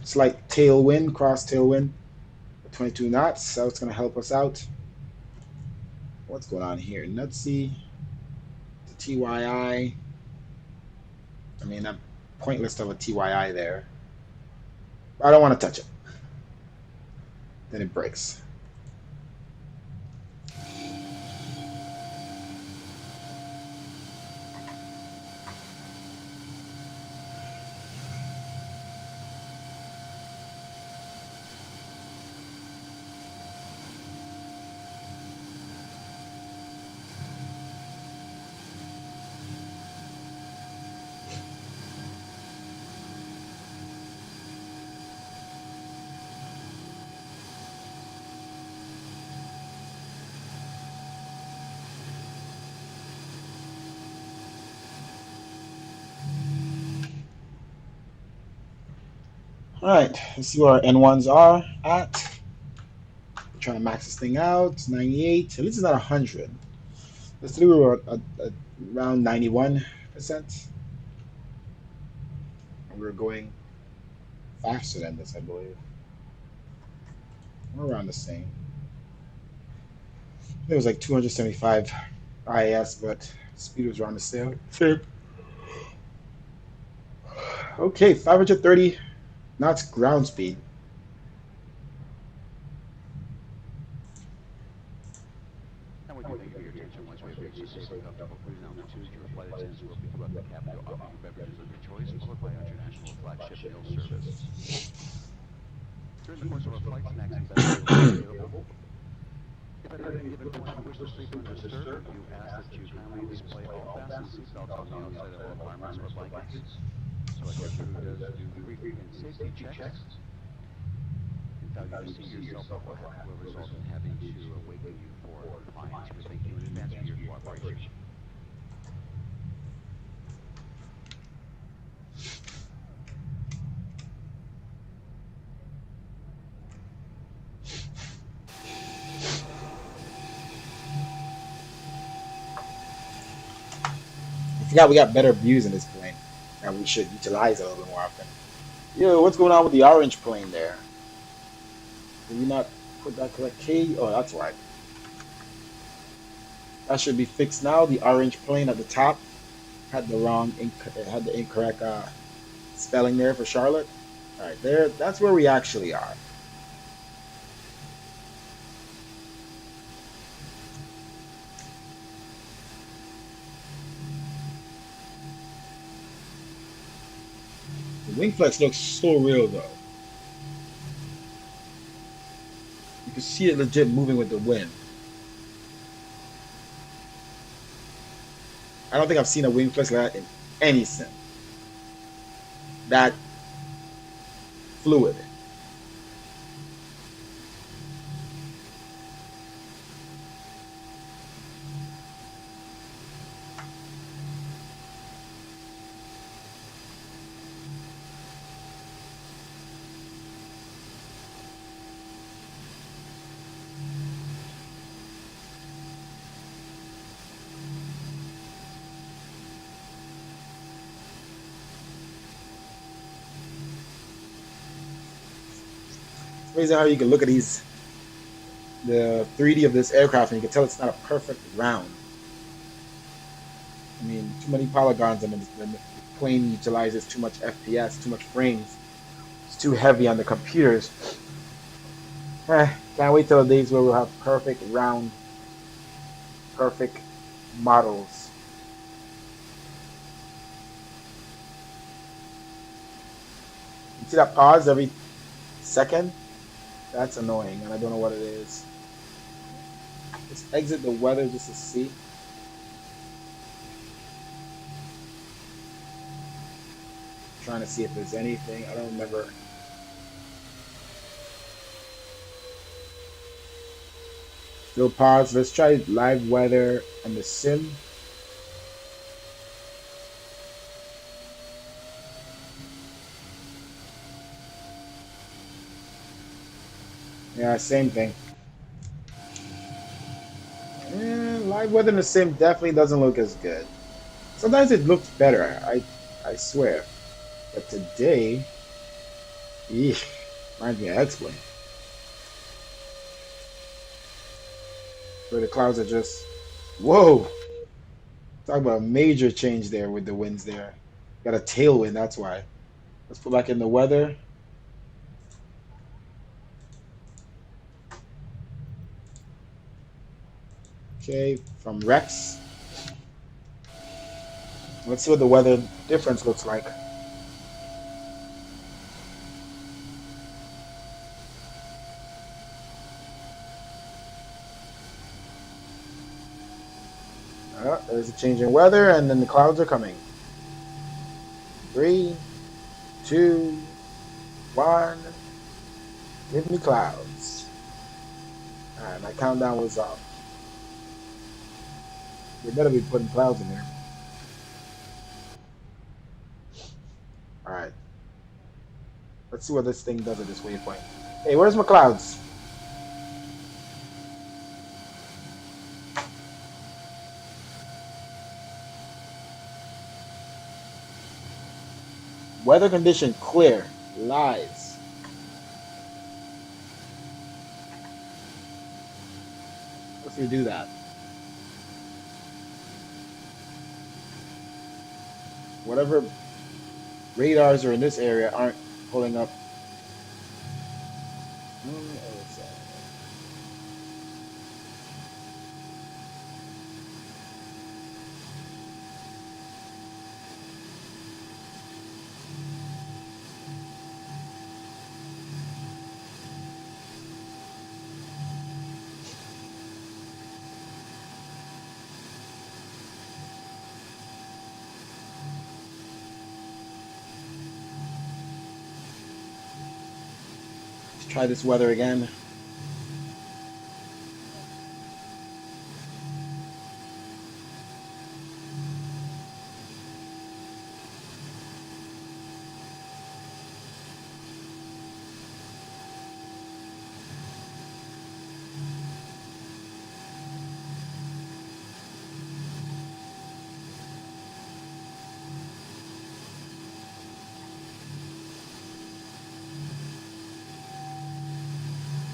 Slight tailwind, cross tailwind, 22 knots. So it's going to help us out. What's going on here? Nutsy, the TYI. I mean, I'm pointless to have a TYI there. I don't want to touch it. Then it breaks. All right, let's see where our N1s are at. We're trying to max this thing out. It's 98. At least it's not 100. Yesterday we were at around 91%. And we were going faster than this, I believe. We're around the same. It was like 275 IAS, but speed was around the same. Okay, 530 knots ground speed. And we do thank you for your attention. Once we reach the safe and comfortable cruising altitude, your flight attendants will pick you up at the cabin to offer you beverages of your choice, followed by our international flagship meal service. During the course of our flight, snacks and beverages will be available. If at any given point you wish to sleep undisturbed, you ask that you kindly display all fastened seatbelts on the outside of all garments or blankets. So as your crew does do brief and safety checks, and failure to see yourself will result in having to awaken you for compliance. We thank you in advance for your cooperation. forgot we got better views in this plane that we should utilize it a little bit more often. Yo, what's going on with the orange plane there? Did we not put that correct key? Oh, that's why. That should be fixed now. The orange plane at the top had the it had the incorrect spelling there for Charlotte. All right, there. That's where we actually are. The wing flex looks so real though. You can see it legit moving with the wind. I don't think I've seen a wing flex like that in any sim. That fluid. It's amazing how you can look at the 3D of this aircraft, and you can tell it's not a perfect round. I mean, too many polygons, and the plane utilizes too much FPS, too much frames. It's too heavy on the computers. Can't wait till the days where we'll have perfect round, perfect models. You see that pause every second? That's annoying, and I don't know what it is. Let's exit the weather just to see. Trying to see if there's anything. I don't remember. Still pause. Let's try live weather and the sim. Yeah, same thing. Live weather in the sim definitely doesn't look as good. Sometimes it looks better, I swear. But today, eesh, reminds me of X-Plane. Where the clouds are just, whoa! Talk about a major change there with the winds there. Got a tailwind, that's why. Let's put back in the weather. Okay, from Rex. Let's see what the weather difference looks like. There's a change in weather, and then the clouds are coming. 3, 2, 1. Give me clouds. Alright, my countdown was off. They better be putting clouds in there. Alright. Let's see what this thing does at this waypoint. Hey, where's my clouds? Weather condition clear. Lies. Let's redo that. Whatever radars are in this area aren't pulling up. Let's try this weather again.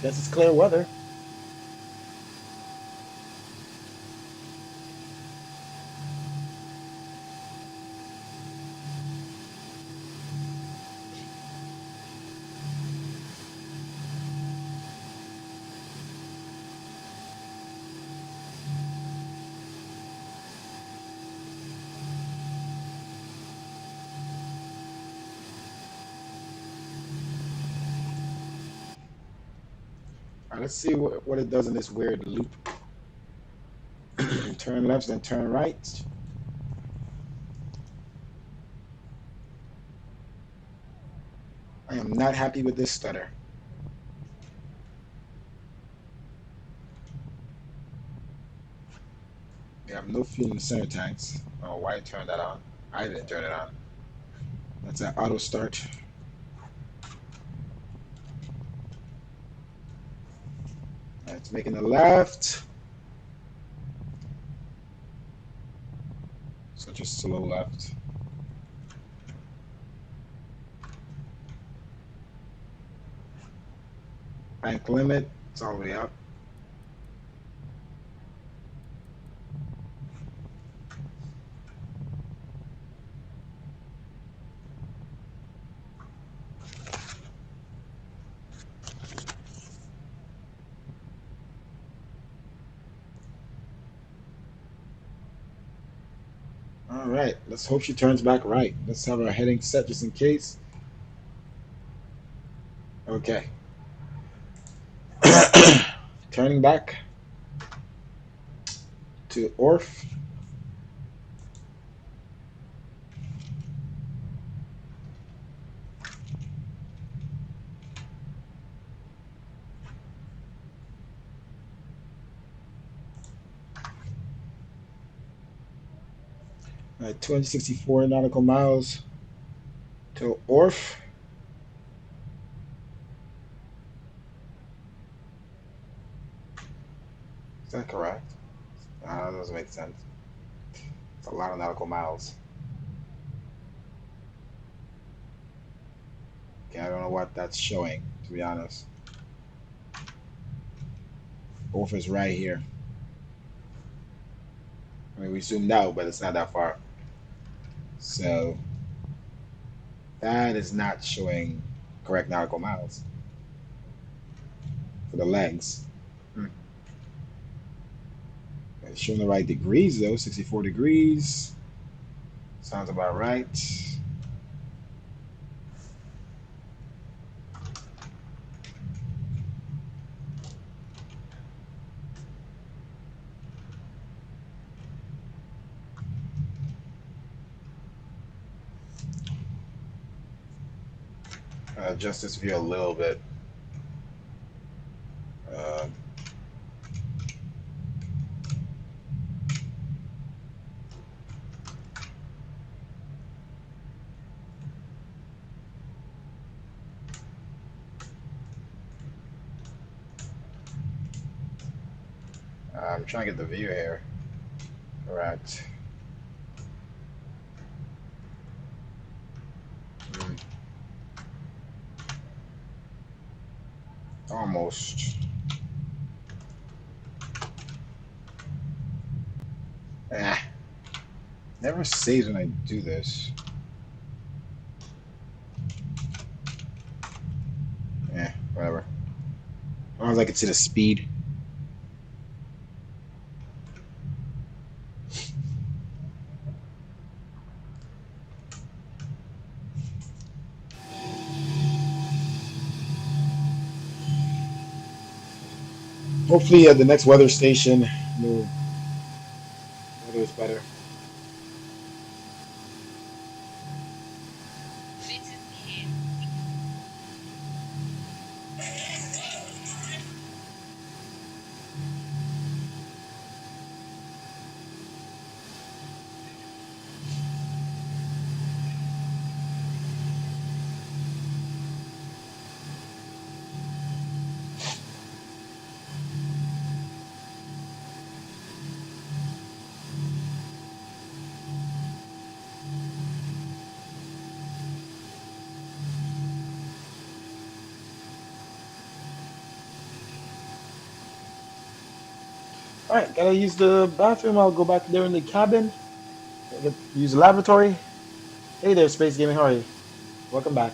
Guess it's clear weather. All right, let's see what it does in this weird loop. Turn left, then turn right. I am not happy with this stutter. We have no fuel in the center tanks. Oh, why turn that on? I didn't turn it on. That's an auto start. It's making a left. Such a slow left. Bank limit. It's all the way up. All right, let's hope she turns back right. Let's have our heading set just in case. Okay. Turning back to ORF. All right, 264 nautical miles to ORF. Is that correct? That doesn't make sense. It's a lot of nautical miles. Okay, I don't know what that's showing, to be honest. ORF is right here. I mean, we zoomed out, but it's not that far. So that is not showing correct nautical miles for the legs. It's showing the right degrees though, 64 degrees. Sounds about right. Adjust this view a little bit. I'm trying to get the view here. Correct. Almost. Never saves when I do this. Whatever. As long as I can see the speed. Hopefully at the next weather station, the weather is better. All right, gotta use the bathroom. I'll go back there in the cabin. Use the laboratory. Hey there, Space Gaming. How are you? Welcome back.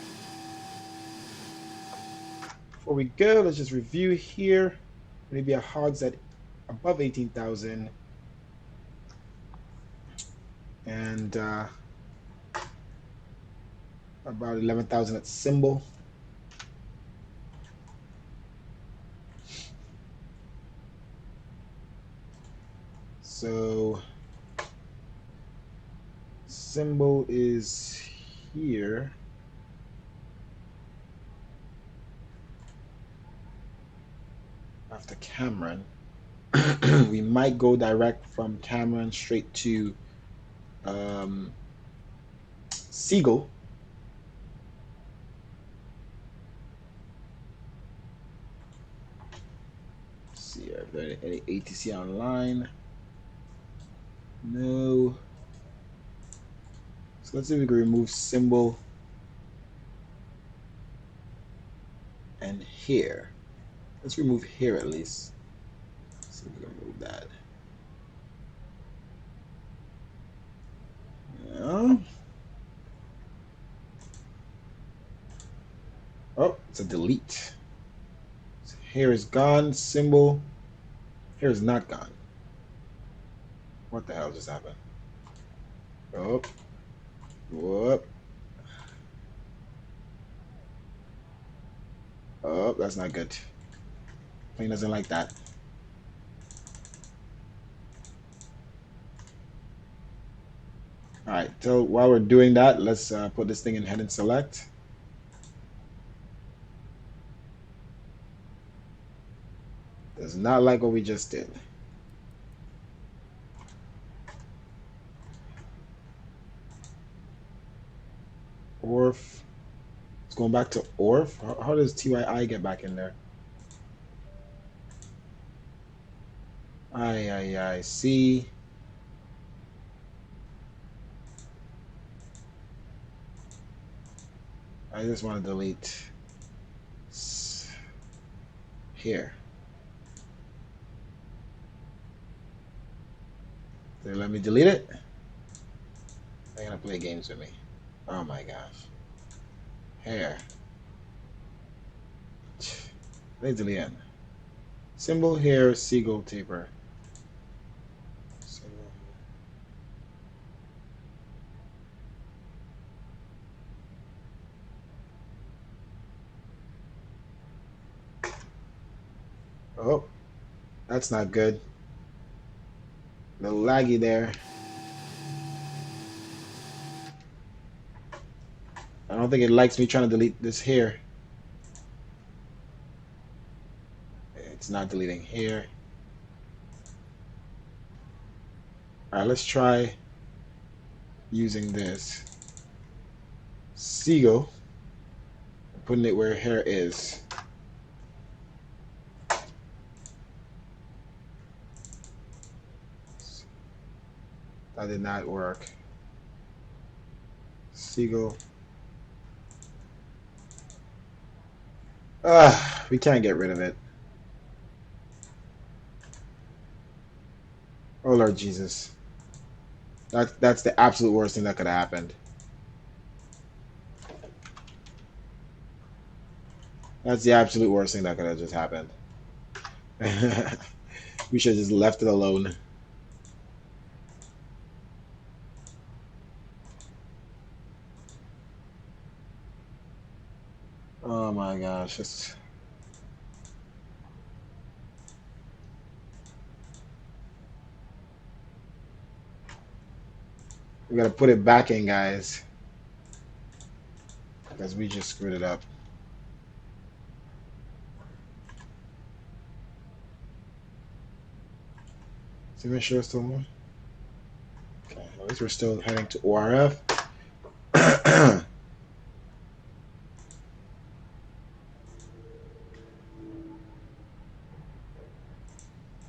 Before we go, let's just review here. Maybe a hogs at above 18,000 and about 11,000 at symbol. So symbol is here. After Cameron. We might go direct from Cameron straight to Siegel. Let's see if there any ATC online. No. So let's see if we can remove symbol and here. Let's remove here at least. Let's see if we can remove that. No. Oh, it's a delete. So here is gone. Symbol. Here is not gone. What the hell just happened? Oh. Whoop. Oh, that's not good. Plane doesn't like that. All right, so while we're doing that, let's put this thing in head and select. Does not like what we just did. ORF. It's going back to ORF. How does TYI get back in there? I see. I just want to delete here. Did it let me delete it? They're gonna play games with me. Oh my gosh. Here. They delete it. Symbol here, seagull taper. Symbol. Oh, that's not good. A little laggy there. I don't think it likes me trying to delete this here. It's not deleting here. All right, let's try using this seagull, putting it where hair is. That did not work. Seagull. We can't get rid of it. Oh Lord Jesus. That's the absolute worst thing that could have happened. That's the absolute worst thing that could have just happened. We should have just left it alone. Oh my gosh. We gotta put it back in, guys. Because we just screwed it up. So make sure it's still on. Okay, at least we're still heading to ORF.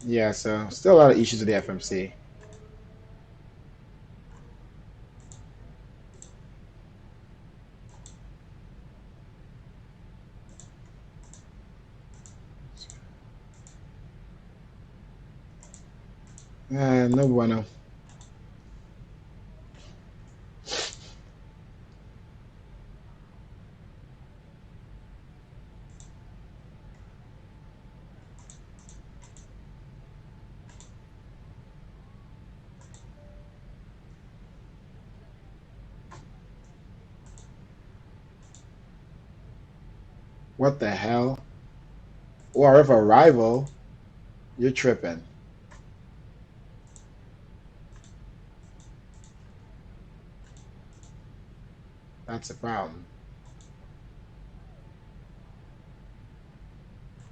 Yeah, so still a lot of issues with the FMC. No bueno. What the hell? ORF arrival? You're tripping. That's a problem.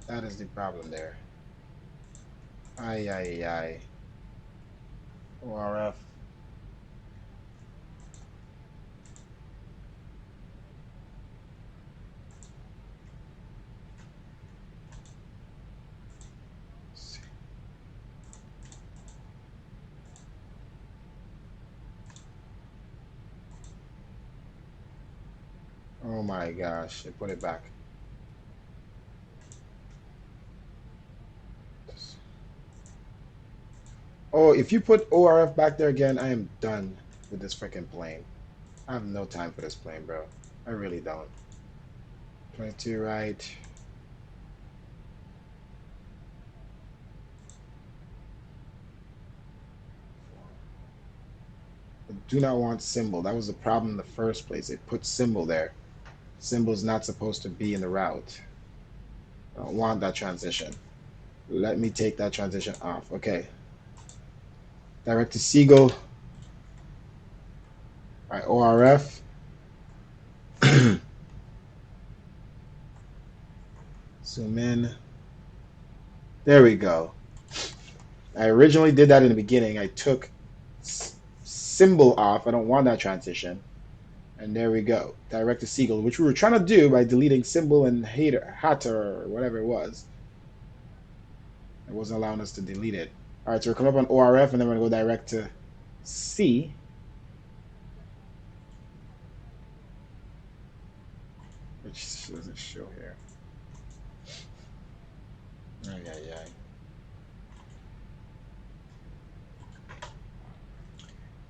That is the problem there. Ay, ay, ay. ORF. Oh my gosh, they put it back. Oh, if you put ORF back there again, I am done with this freaking plane. I have no time for this plane, bro. I really don't. 22 right. I do not want symbol. That was the problem in the first place. They put symbol there. Symbol is not supposed to be in the route. I don't want that transition. Let me take that transition off. Okay. Direct to Seagull. All right, ORF. Zoom in. There we go. I originally did that in the beginning. I took symbol off. I don't want that transition. And there we go. Direct to Seagull, which we were trying to do by deleting symbol and hatter or whatever it was. It wasn't allowing us to delete it. All right, so we're coming up on ORF, and then we're going to go direct to C. Which doesn't show here. Ay, ay, ay.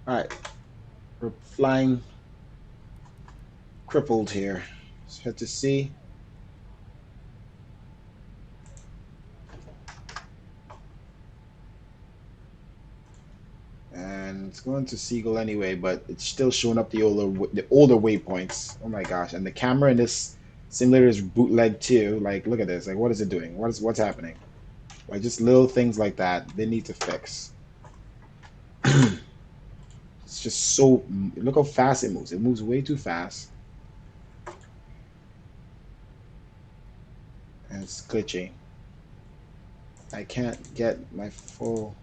All right, we're flying crippled here. Let's head to C. And it's going to Seagull anyway, but it's still showing up the older waypoints. Oh my gosh! And the camera in this simulator is bootleg too. Like, look at this. Like, what is it doing? What's happening? Like, just little things like that they need to fix. It's just so. Look how fast it moves. It moves way too fast, and it's glitchy. I can't get my full.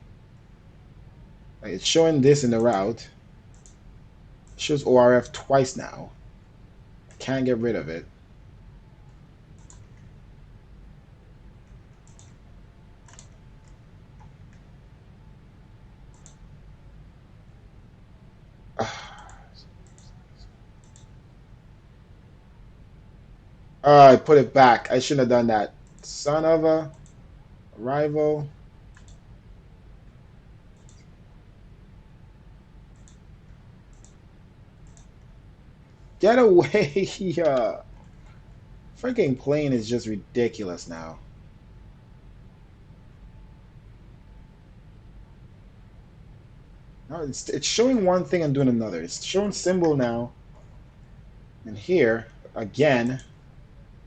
Like, it's showing this in the route. It shows ORF twice now. I can't get rid of it. I put it back. I shouldn't have done that. Son of a rival. Get away. Freaking plane is just ridiculous now. No, it's showing one thing and doing another. It's showing symbol now. And here, again,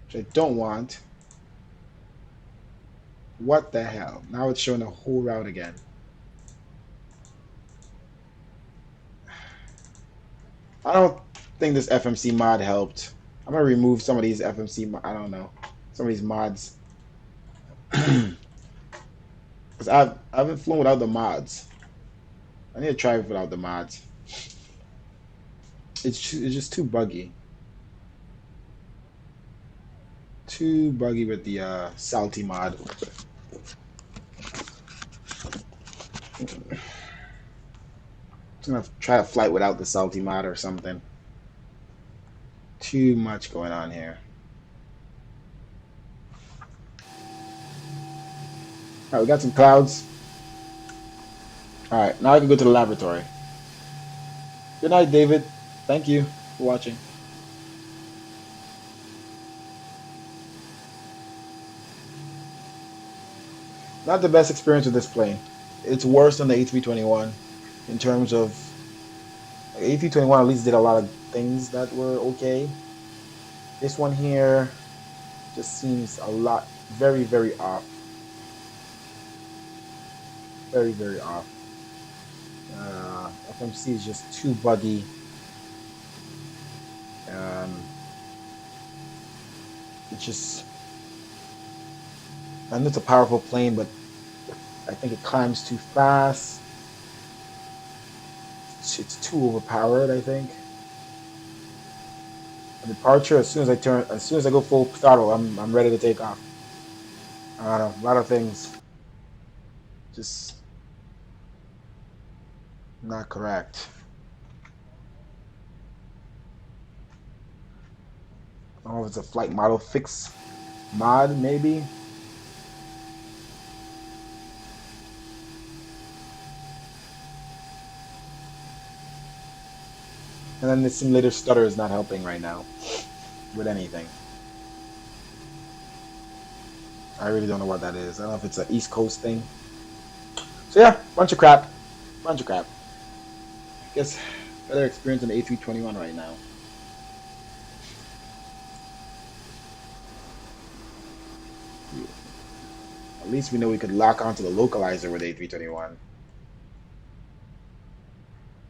which I don't want. What the hell? Now it's showing the whole route again. I don't think this FMC mod helped. I'm gonna remove some of these FMC. I don't know, some of these mods, because I haven't flown without the mods. I need to try it without the mods. It's just too buggy. Too buggy with the salty mod. I'm gonna try a flight without the salty mod or something. Too much going on here. All right, we got some clouds. All right, now I can go to the laboratory. Good night, David. Thank you for watching. Not the best experience with this plane. It's worse than the A321 in terms of A321 at least did a lot of things that were okay. This one here just seems a lot very, very off. Very, very off. FMC is just too buggy. It's just, I know it's a powerful plane, but I think it climbs too fast. It's too overpowered, I think. A departure, as soon as I go full throttle, I'm ready to take off. I don't know, a lot of things just not correct. I don't know if it's a flight model fix mod, maybe. And then the simulator stutter is not helping right now with anything. I really don't know what that is. I don't know if it's an East Coast thing. So yeah, bunch of crap. Bunch of crap. I guess better experience than the A321 right now. At least we know we could lock onto the localizer with A321.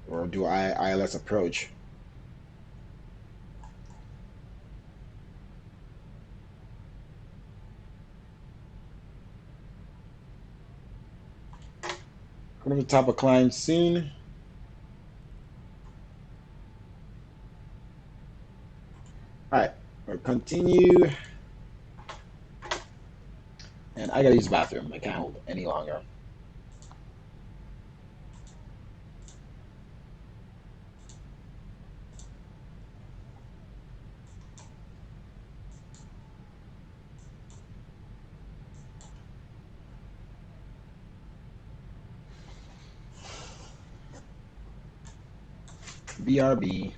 Or do ILS approach. Coming to the top of climb soon. Alright, we'll continue. And I gotta use the bathroom. I can't hold it any longer. BRB.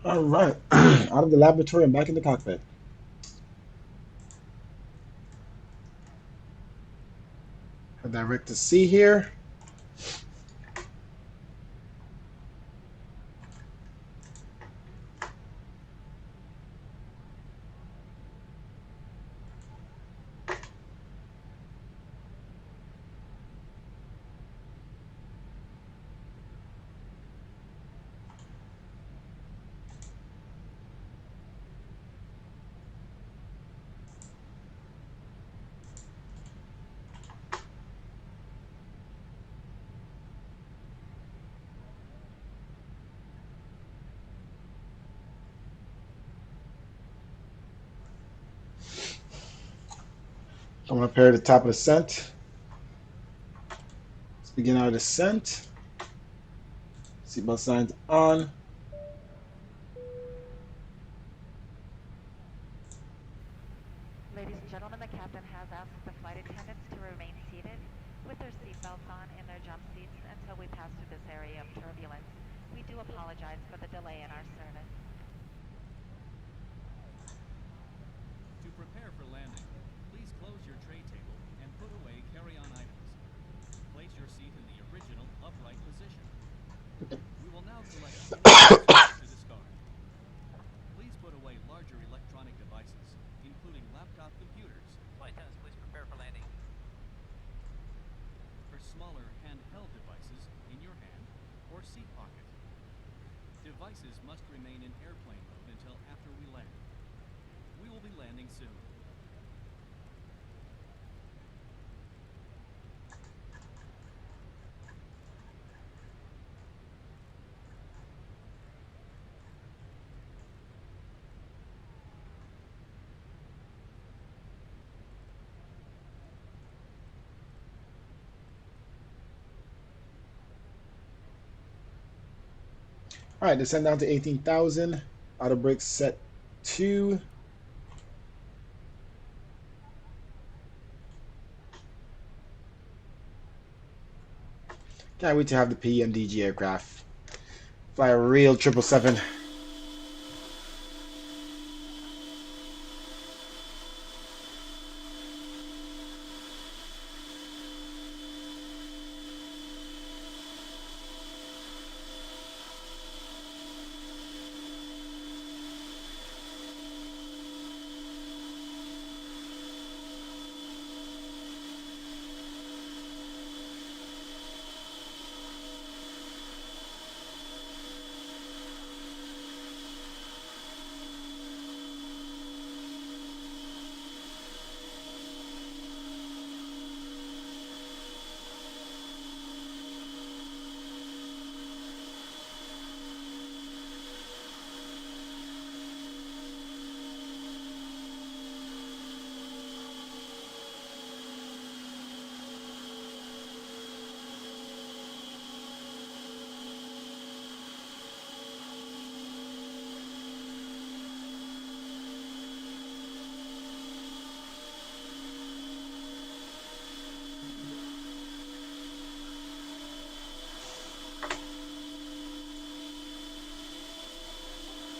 All right, out of the laboratory and back in the cockpit. Head direct to C here. Coming up here at the top of the descent. Let's begin our descent. Seatbelt signs on. Ladies and gentlemen, the captain has asked the flight attendants to remain seated with their seatbelts on in their jump seats until we pass through this area of turbulence. We do apologize for the delay in our service. To prepare for landing, please close your tray table and put away carry-on items. Place your seat in the original upright position. We will now select to discard. Please put away larger electronic devices, including laptop computers. Flight attendants, please prepare for landing. For smaller handheld devices in your hand or seat pocket. Devices must remain in airplane mode until after we land. We will be landing soon. All right, descend down to 18,000. Auto brakes set 2. Can't wait to have the PMDG aircraft. Fly a real 777.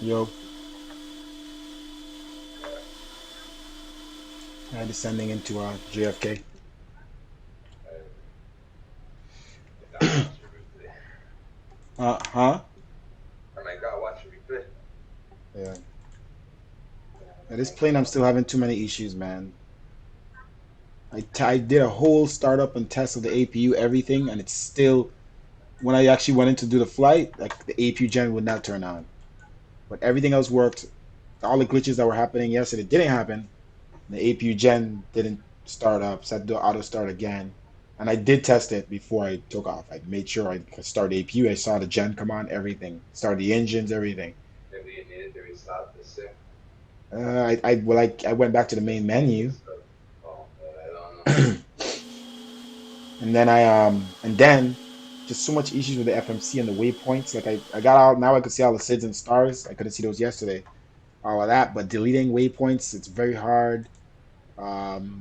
Yo. Descending into JFK. Huh? And I got watch replay. Yeah. This plane, I'm still having too many issues, man. I did a whole startup and test of the APU, everything, and it's still, when I actually went in to do the flight, like the APU gen would not turn on. But everything else worked. All the glitches that were happening yesterday didn't happen. The APU gen didn't start up, so I had to do auto start again. And I did test it before I took off. I made sure I could start the APU. I saw the gen come on, everything. Started the engines, everything. Maybe you needed to restart the sim. I went back to the main menu. Oh, I don't know. and then just so much issues with the FMC and the waypoints. Like I got out, now I could see all the SIDS and stars. I couldn't see those yesterday. All of that, but deleting waypoints, it's very hard.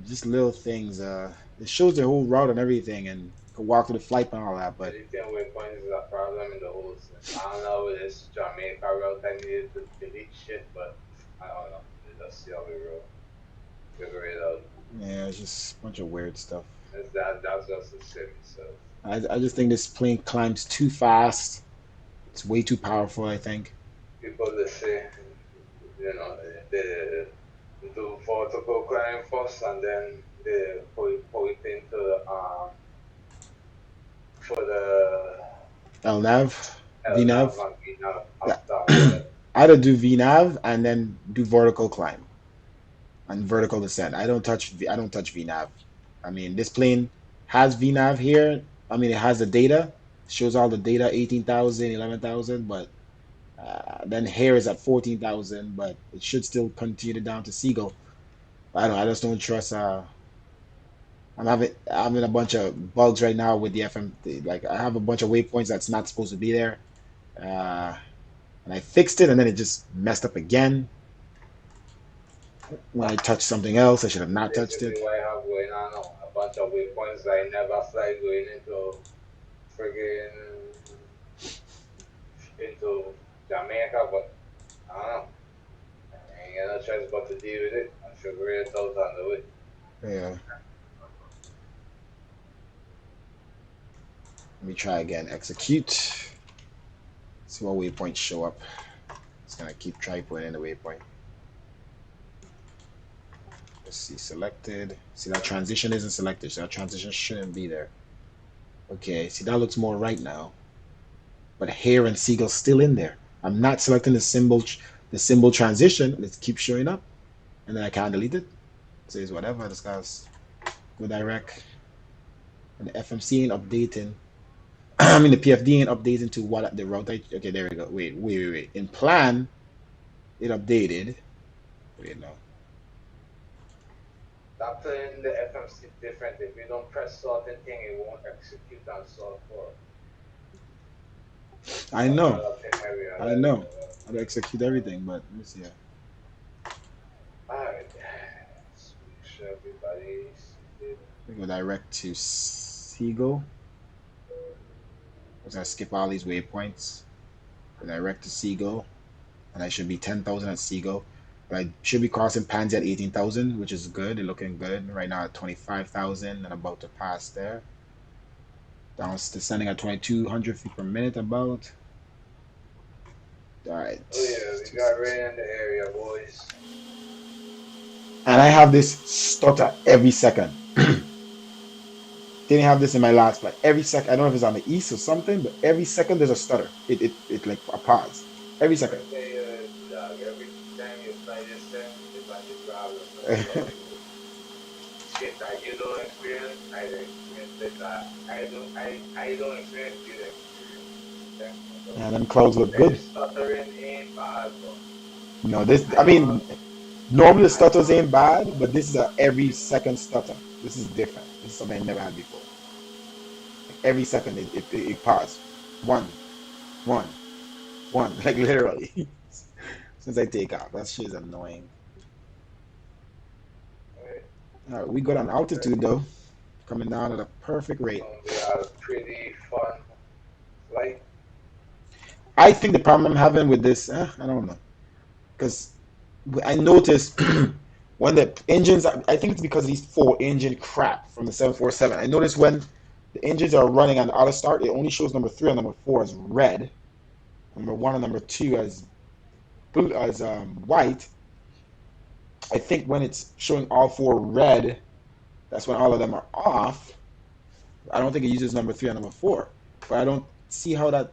Just little things. It shows the whole route and everything, and could walk through the flight and all that, but Editing waypoints is a problem in the whole thing. I don't know if it's Jamaica route I needed to delete shit, but I don't know. Let's see how we roll. Figure it out. yeah, it's just a bunch of weird stuff. That's just the sim itself. I just think this plane climbs too fast. It's way too powerful, I think. People they say, you know, they do vertical climb first and then they pull it into for the LNAV, LNAV VNAV. and VNAV Yeah. after, yeah. Either do VNAV and then do vertical climb and vertical descent. I don't touch VNAV. I mean, this plane has VNAV here. I mean, it has the data, shows all the data, 18,000, 11,000, but then here is at 14,000, but it should still continue down to Seagull. I just don't trust. I'm having a bunch of bugs right now with the FM. Like I have a bunch of waypoints that's not supposed to be there, uh, and I fixed it, and then it just messed up again when I touched something else. I should have not touched Basically, it. what I have going on now, a bunch of waypoints I never fly going friggin' into Jamaica, but I don't know. I ain't got no choice but to deal with it and figure it out on the way. Yeah. Let me try again. Execute. See what waypoints show up. It's gonna keep try putting in the waypoint. Let's see. Selected. See that transition isn't selected, so that transition shouldn't be there. Okay. See that looks more right now. But hair and seagull still in there. I'm not selecting the symbol transition. It keeps showing up, and then I can't delete it. It says whatever. This guy's go direct, and the FMC ain't updating. I mean the PFD ain't updating to what the route. Okay, there we go. Wait. In plan, it updated. Wait, no. That plane, the FMC different. If you don't press certain thing, it won't execute on sort 4. I know. I know. How to execute everything, but let me see. Alright. Let's make sure everybody's seated. We go direct to Seagull. I'm gonna skip all these waypoints. Go direct to Seagull, and I should be 10,000 at Seagull. But I should be crossing Pansy at 18,000, which is good. They're looking good right now at 25,000 and about to pass there. Down descending at 2,200 feet per minute about. All right. Oh yeah, we got rain in the area, boys. And I have this stutter every second. Didn't have this in my last flight. Every second, I don't know if it's on the east or something, but every second there's a stutter. It like a pause. Every second. I tell you, dog, every time you fly this thing, it's like the problem. Shit that you don't experience, I don't experience it. I don't experience, you don't experience. And them clouds look good. Stuttering ain't bad, bro. No, I mean, normally the stutters ain't bad, but this is a every second stutter. This is different. This is something I never had before. Like every second it pause. One, one, like literally. Since I take off, that shit is annoying. All right, we got on altitude though, coming down at a perfect rate. They are pretty fun. Like, I think the problem I'm having with this, I don't know, because I noticed when the engines, I think it's because of these four engine crap from the 747. I noticed when the engines are running on the auto start, it only shows number 3 and number 4 as red, number 1 and number 2 as blue, as white. I think when it's showing all 4 red, that's when all of them are off. I don't think it uses number 3 and number 4, but I don't see how that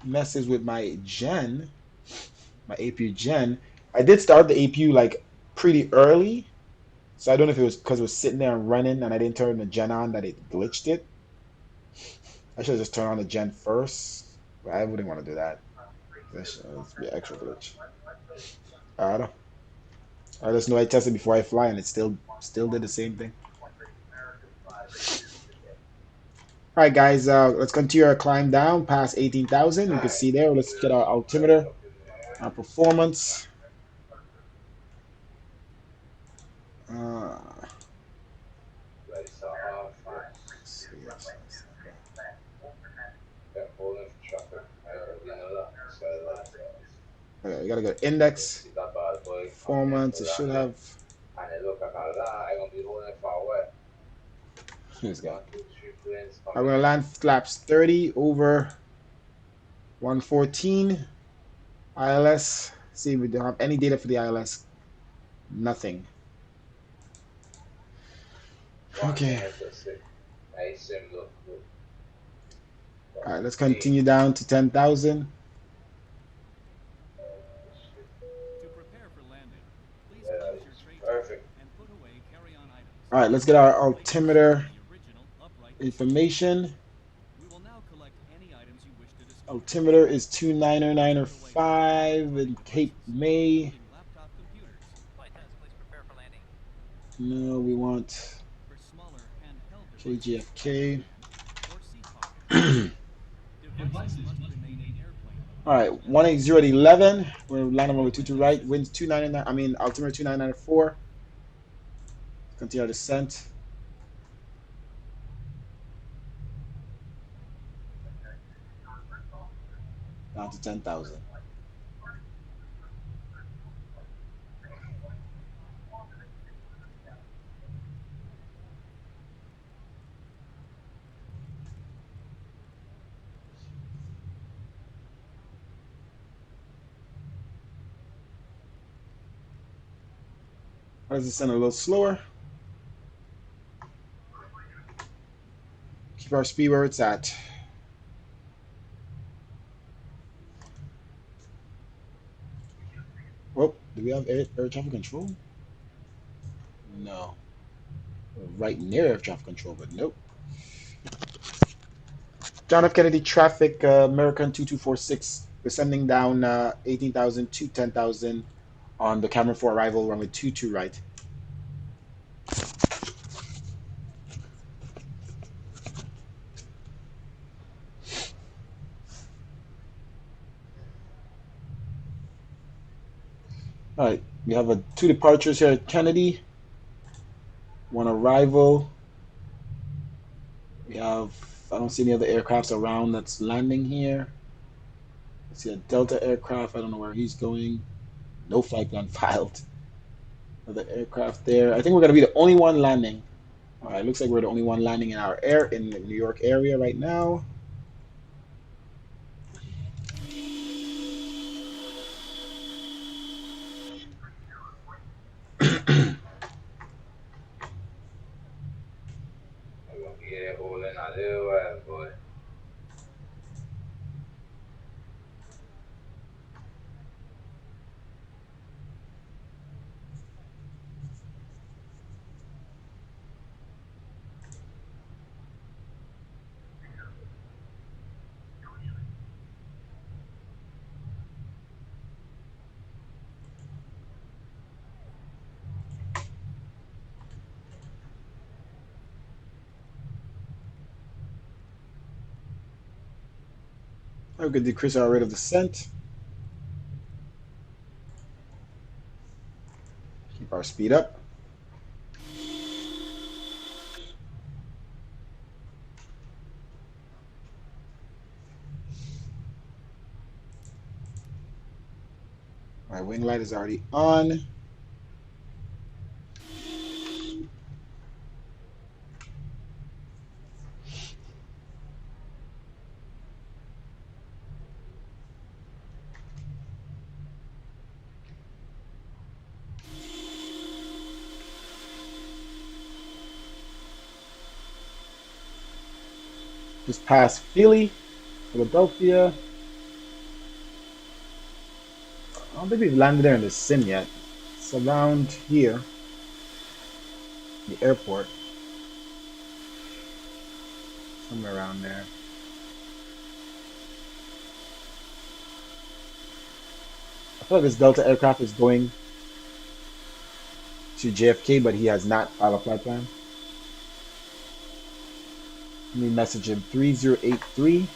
messes with my gen, my APU gen. I did start the APU like pretty early, so I don't know if it was because it was sitting there and running and I didn't turn the gen on that it glitched it. I should have just turned on the gen first, but I wouldn't want to do that. That should be an extra glitch. I don't know. I just know I tested before I fly and it still did the same thing. All right, guys, let's continue our climb down past 18,000. You can see there. Let's get our altimeter, our performance. Let's see. Okay, we gotta go to index, Necesita para poder performance. It should darle have. a network a cargar. I'm gonna be running far away. This guy. 1, 2, 3 planes I'm coming gonna in. land flaps 30 over 114 ILS. See if we don't have any data for the ILS. Nothing. Okay. 196. Ahí se me lo. All right, let's continue down to 10,000. To prepare for landing, please Yeah, close your it's tray table perfect. and put away carry-on items. All right, let's get our Place your seat altimeter in the original upright position. information. We will now collect any items you wish to dispose. Altimeter is 29905 in Cape May. including laptop computers. Flight attendants, please prepare for landing. No, we want For smaller handheld devices, KGFK. or seat pockets. Devices Devices must remain in airplane mode. All right, 180 at 11. We're landing over 22 right. Winds 299. I mean, altimeter 2994. Continue our descent. Down to 10,000. Let's descend a little slower. Keep our speed where it's at. Oh, do we have air traffic control? No. We're right near air traffic control, but nope. John F. Kennedy traffic, American 2246, descending down 18,000 to 10,000 on the Cameron 4 arrival, runway 22 right. All right, we have two departures here at Kennedy, one arrival. We have, I don't see any other aircrafts around that's landing here. I see a Delta aircraft. I don't know where he's going. No flight plan filed. Another aircraft there. I think we're going to be the only one landing. All right, looks like we're the only one landing in our air in the New York area right now. I'm gonna be there holding a little while, boy. We could decrease our rate of descent. Keep our speed up. My wing light is already on. Just past Philly, Philadelphia. I don't think we've landed there in the sim yet. It's around here, the airport. Somewhere around there. I feel like this Delta aircraft is going to JFK, but he has not filed a flight plan. Let me message him 3083.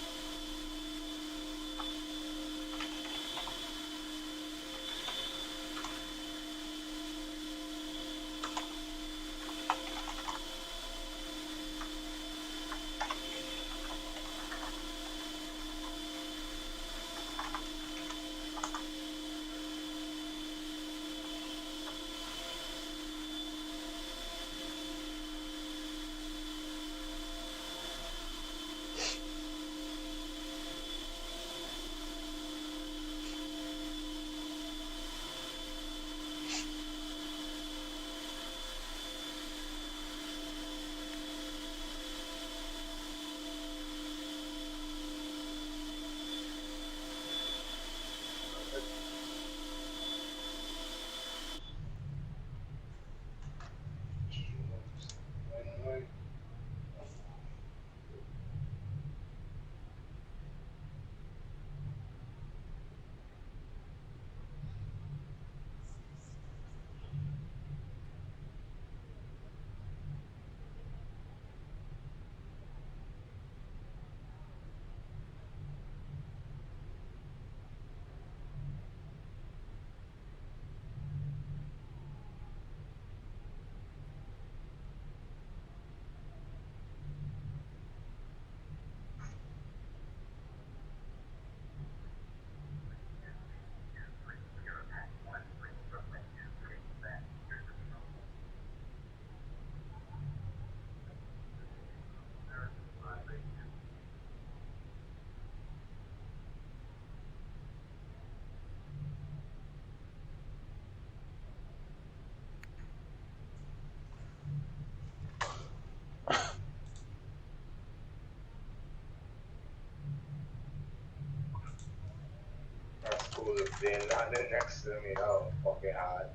with a plane landing next to me. Oh, fucking hard.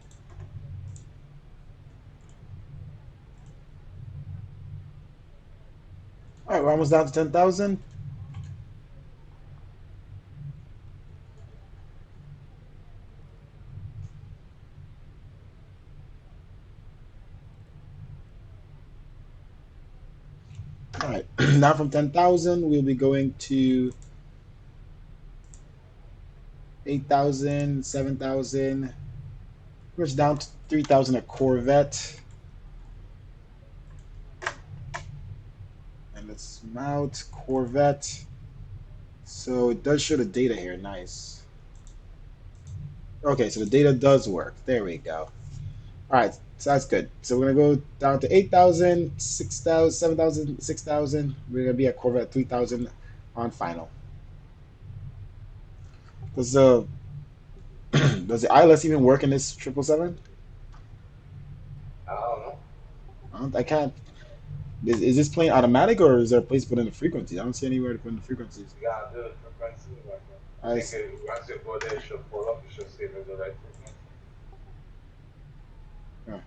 All right, we're almost down to 10,000. All right, now from 10,000, we'll be going to 8,000, 7,000. We're down to 3,000 at Corvette. And let's mount Corvette. So it does show the data here. Nice. Okay, so the data does work. There we go. All right, so that's good. So we're going to go down to 8,000, 6,000, 7,000, 6,000. We're going to be at Corvette 3,000 on final. Does the does the ILS even work in this 777? I don't know. I can't. Is this plane automatic or is there a place to put in the frequencies? I don't see anywhere to put in the frequencies. You gotta do the frequency. Like, I I think once you go there, it should pull up. It should save it the right frequency. Huh.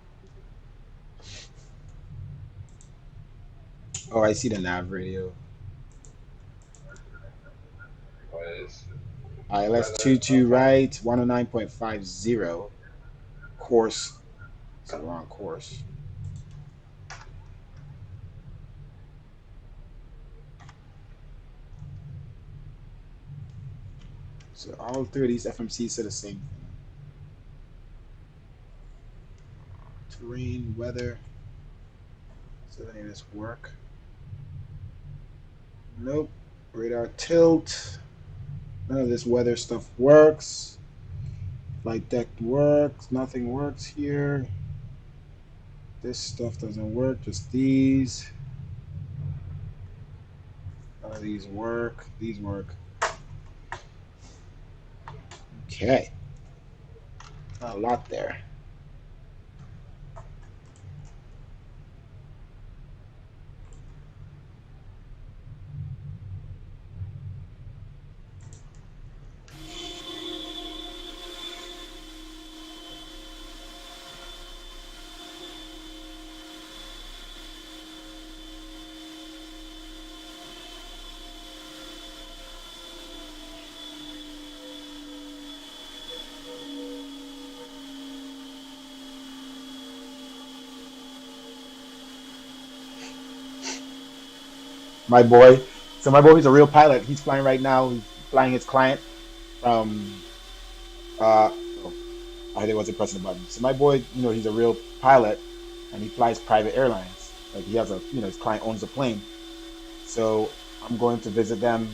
Oh, I see the nav radio. But it's ILS 22 right, 109.50. Course. It's the wrong course. So all three of these FMCs say the same thing. Terrain, weather. Does any of this work? Nope. Radar tilt. None of this weather stuff works. Flight deck works. Nothing works here. This stuff doesn't work. Just these. None of these work. These work. Okay. Not a lot there. My boy. So my boy, he's a real pilot. He's flying right now. He's flying his client from. Oh, I think I wasn't pressing the button. So my boy, he's a real pilot, and he flies private airlines. Like he has his client owns a plane. So I'm going to visit them.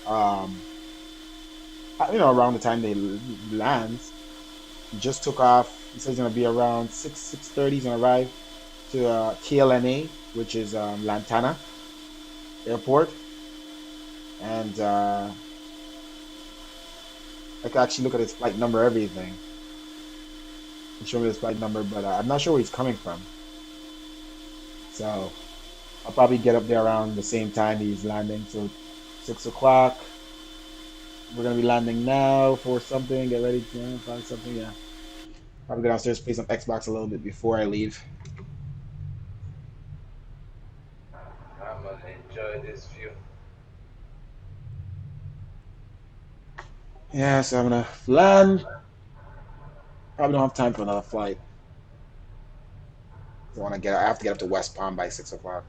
Um, around the time they land. He just took off. He says he's gonna be around 6:30. He's gonna arrive to KLNA, which is Lantana Airport, and I can actually look at his flight number, everything. He showed me his flight number, but I'm not sure where he's coming from. So I'll probably get up there around the same time he's landing. So 6 o'clock. We're gonna be landing now for something. Get ready to find something. Yeah. Probably go downstairs, play some Xbox a little bit before I leave. I'm gonna enjoy this view. Yeah, so I'm gonna land. Probably don't have time for another flight. I have to get up to West Palm by 6 o'clock.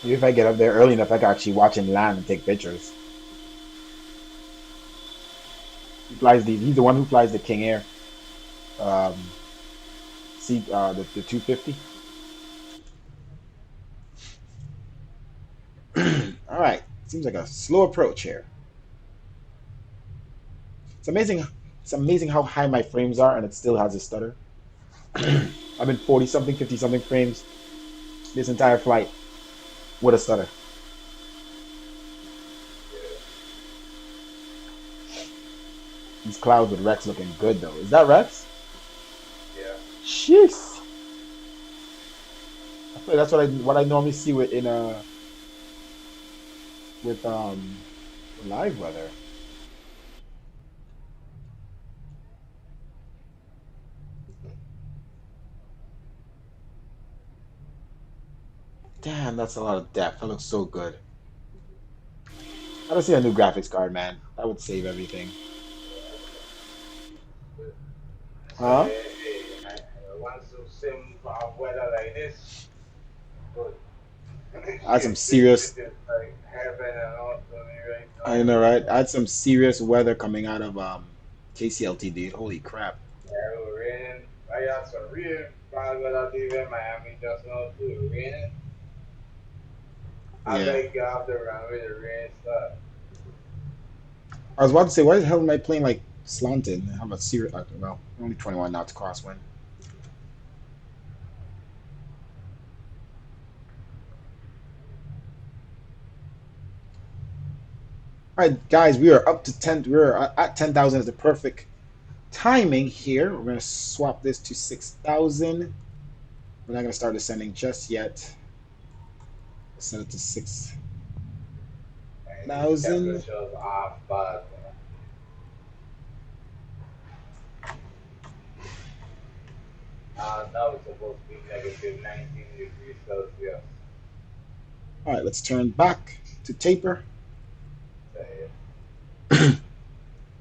Maybe if I get up there early enough, I can actually watch him land and take pictures. flies these. He's the one who flies the King Air. See the 250. All right. Seems like a slow approach here. It's amazing. It's amazing how high my frames are, and it still has a stutter. I've been 40 something, 50 something frames this entire flight with a stutter. These clouds with Rex looking good though. Is that Rex? Yeah. Jeez. I feel like that's what I normally see with live weather. Damn, that's a lot of depth. That looks so good. I don't see a new graphics card, man. That would save everything. So, Huh? I want some sim weather like this. Good. I had some This serious. is like heaven and earth for me right I now. know, right? I had some serious weather coming out of KCLT, dude. Holy crap. Yeah, it was raining. I had some real bad weather here in Miami just now too. Raining. I Yeah. better get off the runway. The rain start. I was about to say, why the hell am I playing like slanted? I have a serious. Well, only 21 knots crosswind. All right, guys, we are up to 10. We're at 10,000 is the perfect timing here. We're going to swap this to 6,000. We're not going to start descending just yet. Set it to 6,000. Temperature's off, but now it's supposed to be negative 19 degrees Celsius. All right, let's turn back to taper. So,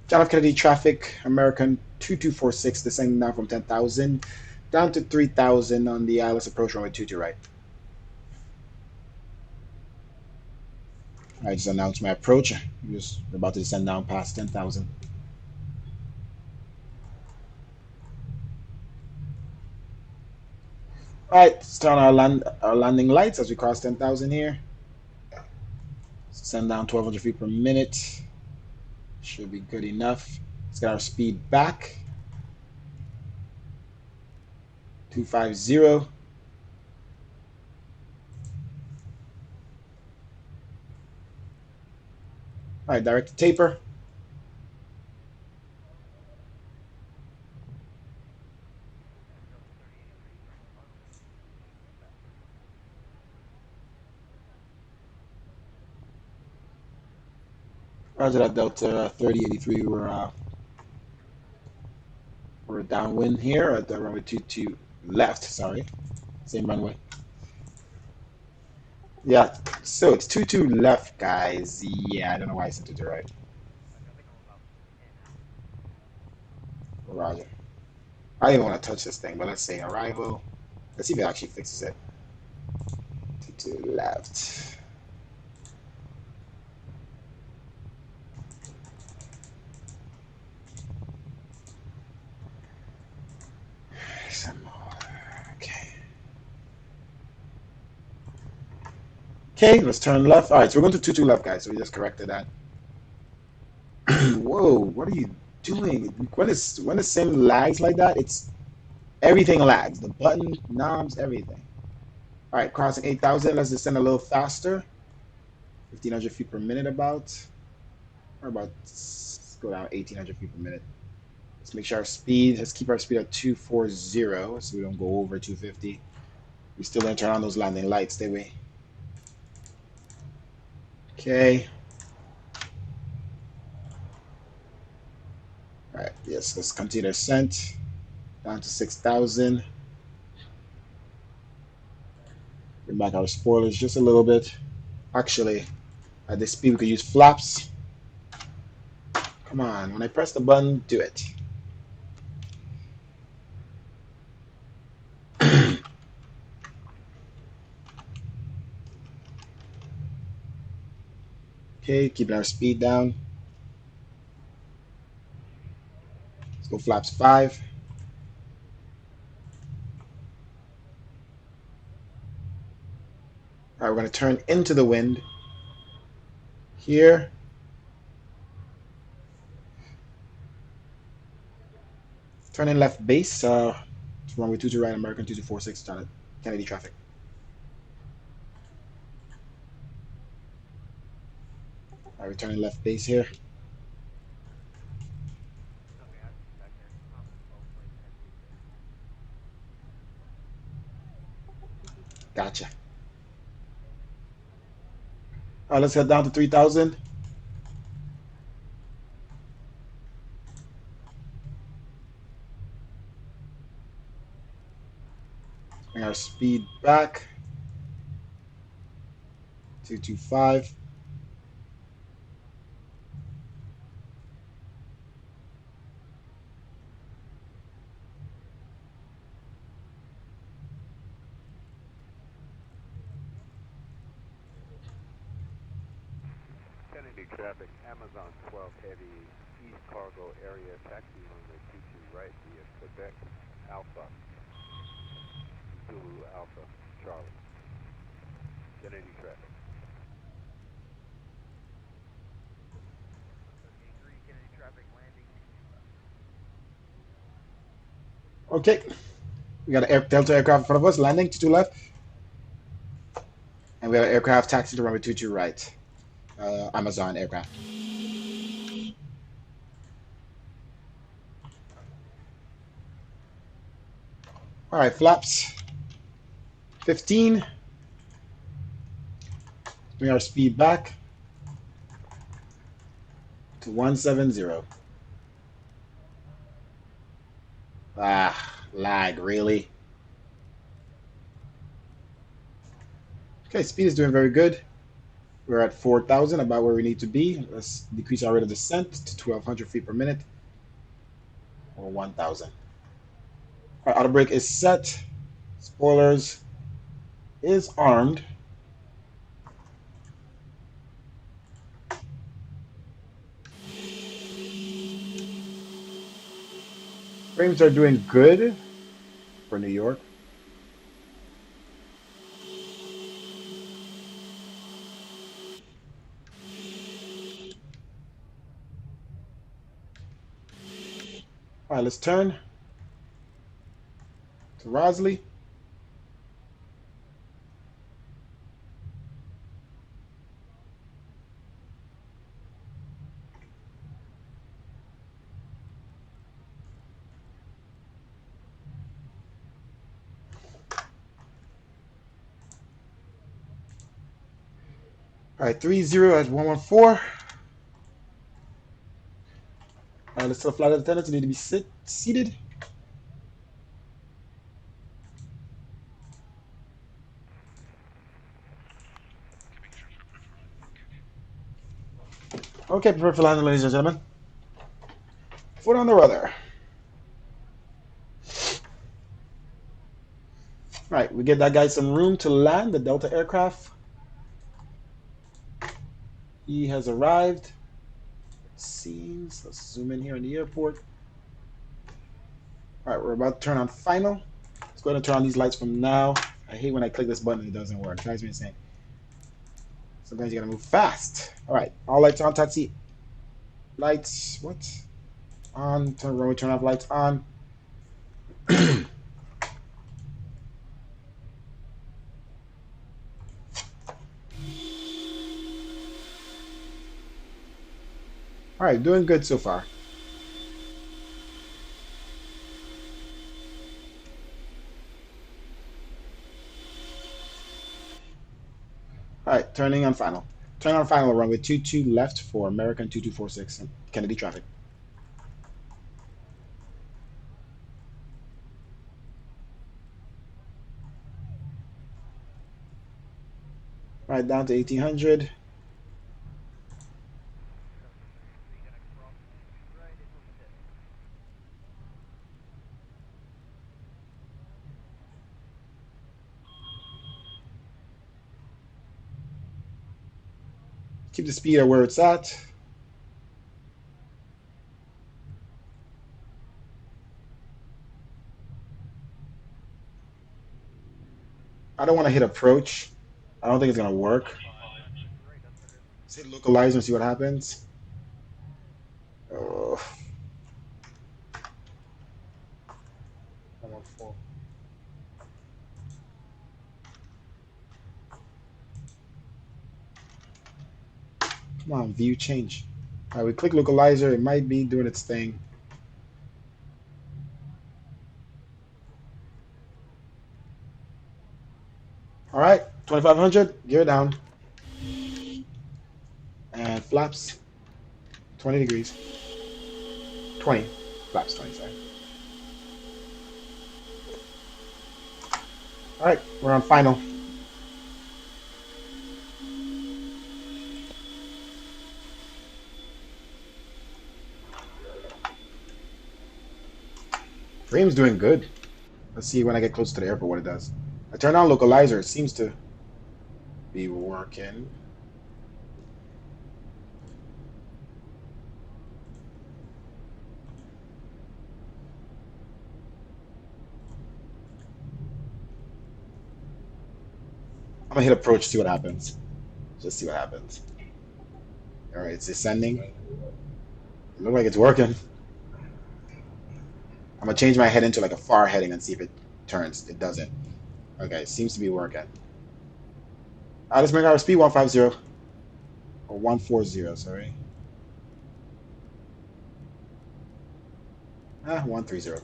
John F. Kennedy traffic, American 2246, descending down from 10,000 down to 3,000 on the ILS approach runway 22 right. I just announced my approach. We're about to descend down past 10,000. All right, let's turn our landing lights as we cross 10,000 here. Send down 1,200 feet per minute. Should be good enough. Let's get our speed back. 250. All right, direct to taper. Roger that, Delta 3083. We're downwind here at the runway 22 left. Sorry, same runway. Yeah, so it's 22 left, guys. Yeah, I don't know why I said 22 right. Roger. I don't even want to touch this thing, but let's say arrival. Let's see if it actually fixes it. 22 left. Some more. Okay. Okay, let's turn left. All right, so we're going to 22 left, guys. So we just corrected that. Whoa, what are you doing? When the sim lags like that, it's everything lags. The button, knobs, everything. All right, crossing 8,000. Let's descend a little faster. 1,500 feet per minute about. Or about, let's go down 1,800 feet per minute. Let's make sure our speed, let's keep our speed at 240 so we don't go over 250. We still didn't turn on those landing lights, did we? Okay. All right, yes, let's continue the ascent down to 6,000. Bring back our spoilers just a little bit. Actually, at this speed, we could use flaps. Come on, when I press the button, do it. Okay, keeping our speed down. full flaps 5. All right, we're going to turn into the wind here. Turn in left base. Runway 22 right, American 2246, Kennedy traffic. All right, we're turning left base here. Gotcha. All right, let's head down to 3,000. Bring our speed back. 225. Kennedy traffic, Amazon 12 heavy, East Cargo area, taxi runway 22 right via Quebec Alpha, Zulu Alpha, Charlie. Kennedy traffic. Okay. We got an Delta aircraft in front of us, landing 22 left. And we have an aircraft taxi to runway 22 right. Amazon aircraft. All right, flaps 15. Bring our speed back to 170. Lag, really? Okay, speed is doing very good. We're at 4,000, about where we need to be. Let's decrease our rate of descent to 1,200 feet per minute, or 1,000. All right, auto brake is set. Spoilers is armed. Frames are doing good for New York. All right, let's turn to Rosley. All right, 30 at 114. All right, let's tell flight attendants need to be seated. Okay, prepare for landing, ladies and gentlemen. Foot on the rudder. All right, we give that guy some room to land the Delta aircraft. He has arrived. It seems. Let's zoom in here in the airport. All right, we're about to turn on final. Let's go ahead and turn on these lights from now. I hate when I click this button and it doesn't work. It drives me insane. Sometimes you gotta move fast. All right, all lights on, taxi. Lights, what? On, turn off lights on. All right, doing good so far. All right, turning on final. Turn on final runway 22 left for American 2246 and Kennedy traffic. All right, down to 1800. Keep the speed at where it's at. I don't want to hit approach. I don't think it's gonna work. Let's hit localizer and see what happens. Oh, 114. Come on, view change. All right, we click localizer. It might be doing its thing. All right, 2500. Gear down and flaps 20 degrees. 20 flaps 20. Sorry. All right, we're on final. Frame's doing good. Let's see when I get close to the airport what it does. I turn on localizer. It seems to be working. I'm gonna hit approach, see what happens. Just see what happens. All right, it's descending. It looks like it's working. I'm gonna change my head into like a far heading and see if it turns. It doesn't. Okay, it seems to be working. Let's bring our speed 150 or 140. Sorry. 130.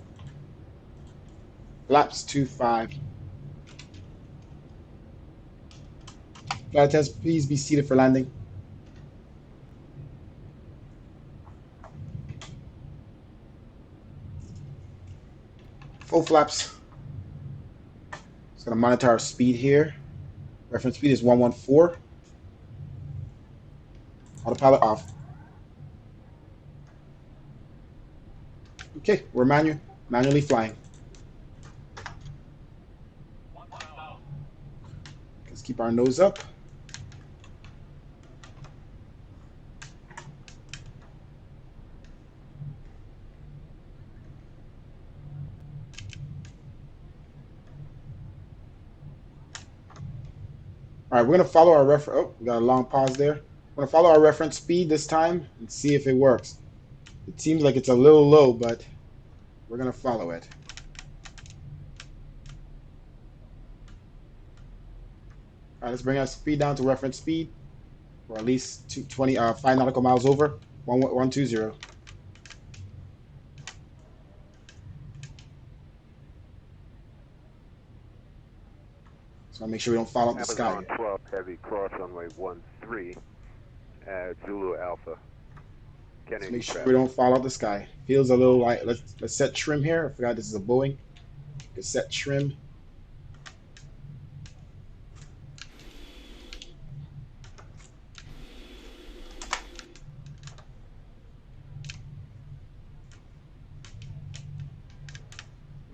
Flaps 25. Flight test, please be seated for landing. Full flaps. Just gonna monitor our speed here. Reference speed is 114. Autopilot off. Okay, we're manually flying. Let's keep our nose up. All right, we're gonna follow our reference. Oh, we got a long pause there. We're gonna follow our reference speed this time and see if it works. It seems like it's a little low, but we're gonna follow it. All right, let's bring our speed down to reference speed, or at least 5 nautical miles over. 120. So make sure we don't fall out the sky. Amazon 12 heavy cross runway 13 at Zulu Alpha. Let's make sure we don't fall out the sky. Feels a little light. Let's set trim here. I forgot this is a Boeing. Let's set trim.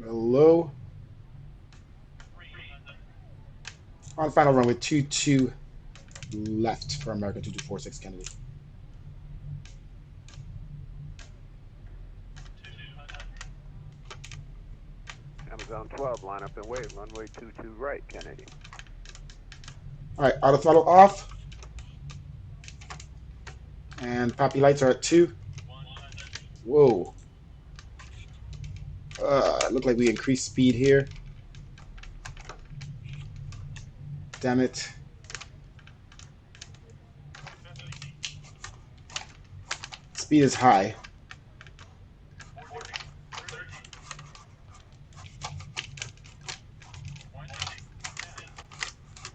Low. On final run with 22 left for American 2246 Kennedy. Amazon 12, line up and wait. Runway 22 right, Kennedy. All right, auto throttle off. And poppy lights are at 2. Whoa. Look like we increased speed here. Damn it. Speed is high.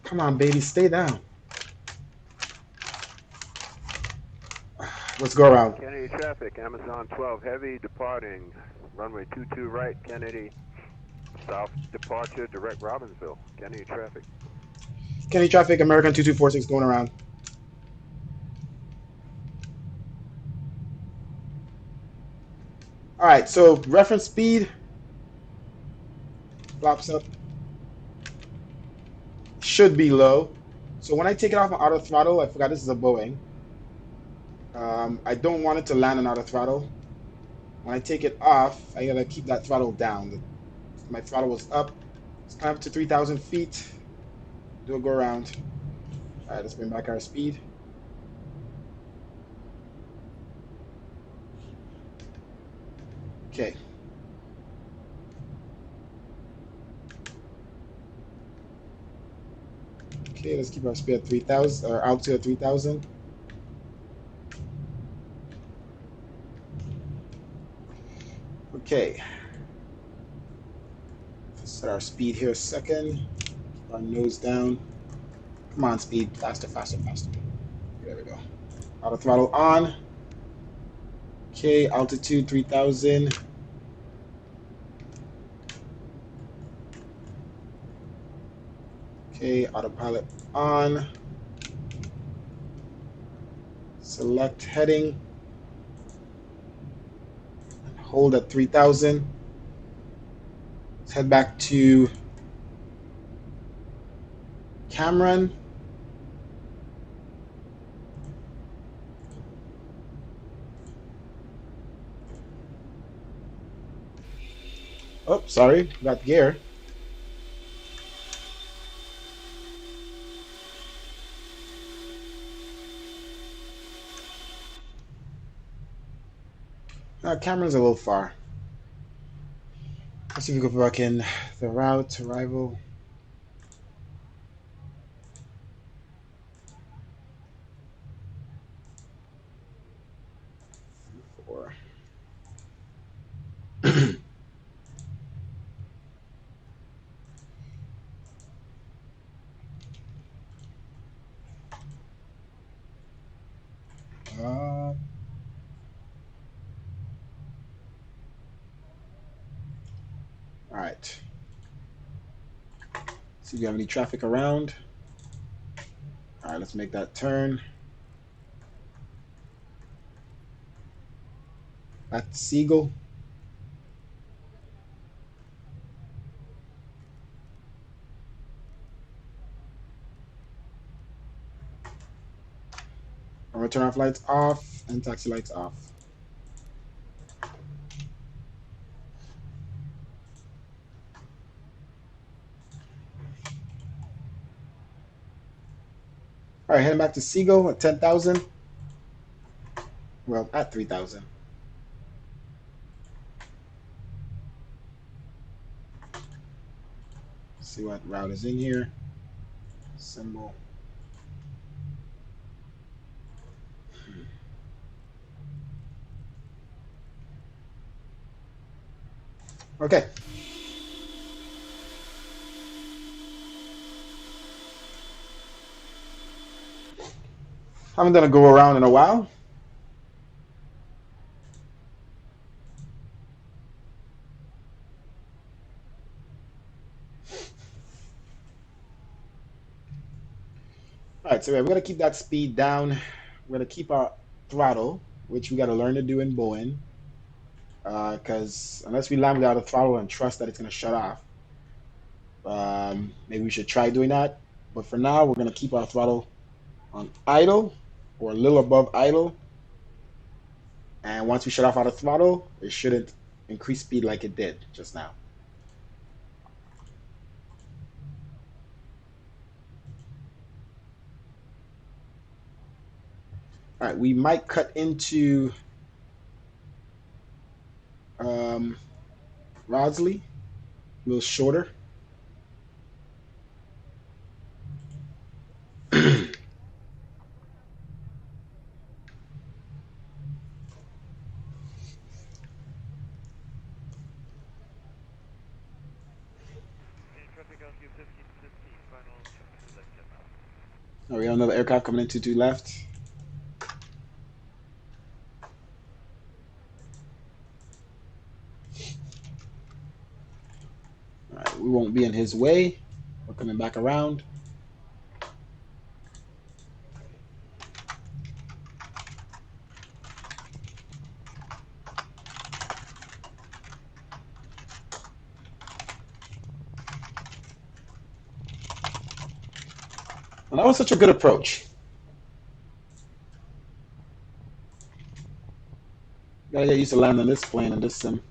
Come on, baby, stay down. Let's go around. Kennedy traffic, Amazon 12 heavy departing. Runway 22 right, Kennedy. South departure, direct Robbinsville. Kennedy traffic. Kennedy traffic, American 2246 going around. All right, so reference speed flops up. Should be low. So when I take it off on auto throttle, I forgot this is a Boeing. I don't want it to land on auto throttle. When I take it off, I gotta keep that throttle down. My throttle was up. It's climbed up to 3,000 feet. Do a go around. All right, let's bring back our speed. Okay. Okay, let's keep our speed at 3,000 or altitude at 3,000. Okay. Let's set our speed here a second. Keep our nose down. Come on, speed. Faster, faster, faster. There we go. Auto throttle on. Okay, altitude 3,000. Okay, autopilot on. Select heading. Hold at 3,000. Let's head back to Cameron. Oh, sorry, got gear. Cameron's a little far. Let's see if we go back in the route, arrival. Four. All right. See if you have any traffic around. All right, let's make that turn. Back to Siegel. I'm gonna turn off lights off and taxi lights off. All right, heading back to Siegel at 10,000. Well, at 3,000. See what route is in here. Symbol. Okay. Haven't done a go around in a while. All right, so we're going to keep that speed down. We're going to keep our throttle, which we got to learn to do in Boeing. Because unless we land without a throttle and trust that it's going to shut off, maybe we should try doing that. But for now, we're going to keep our throttle on idle or a little above idle. And once we shut off our throttle, it shouldn't increase speed like it did just now. All right, we might cut into Rodsley, a little shorter. Oh, we have another aircraft coming in 22 left. All right, we won't be in his way. We're coming back around. And that was such a good approach. Gotta get used to landing this plane in this sim.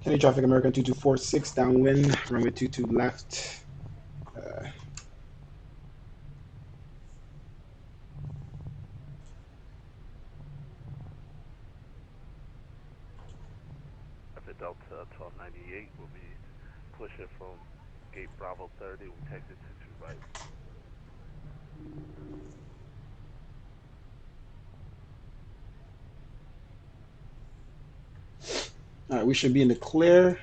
Heavy traffic, American 2246, downwind, runway 22 left. Delta 1298 will be pushing from gate Bravo 30 with exit 22 right. All right, we should be in the clear.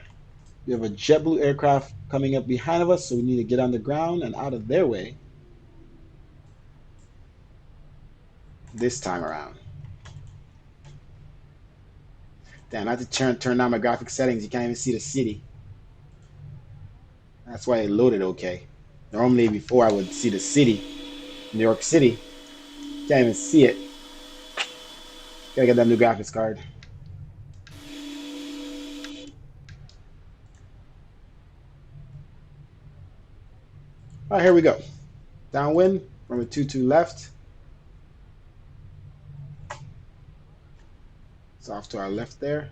We have a JetBlue aircraft coming up behind of us, so we need to get on the ground and out of their way this time around. Damn, I have to turn down my graphic settings. You can't even see the city. That's why it loaded okay. Normally before I would see the city, New York City. Can't even see it. Gotta get that new graphics card. All right, here we go. Downwind, runway 22 left. It's off to our left there.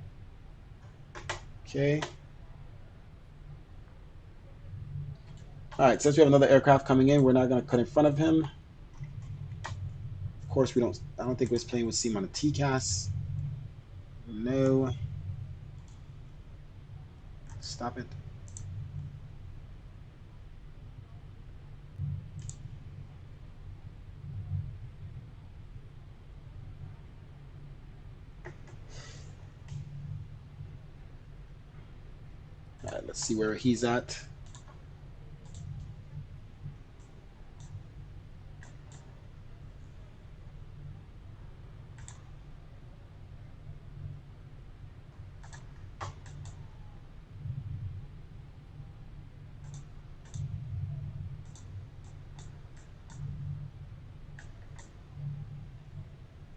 Okay. All right, since we have another aircraft coming in, we're not going to cut in front of him. Of course, I don't think we're playing with SEAM on the TCAS. No. Stop it. All right, let's see where he's at.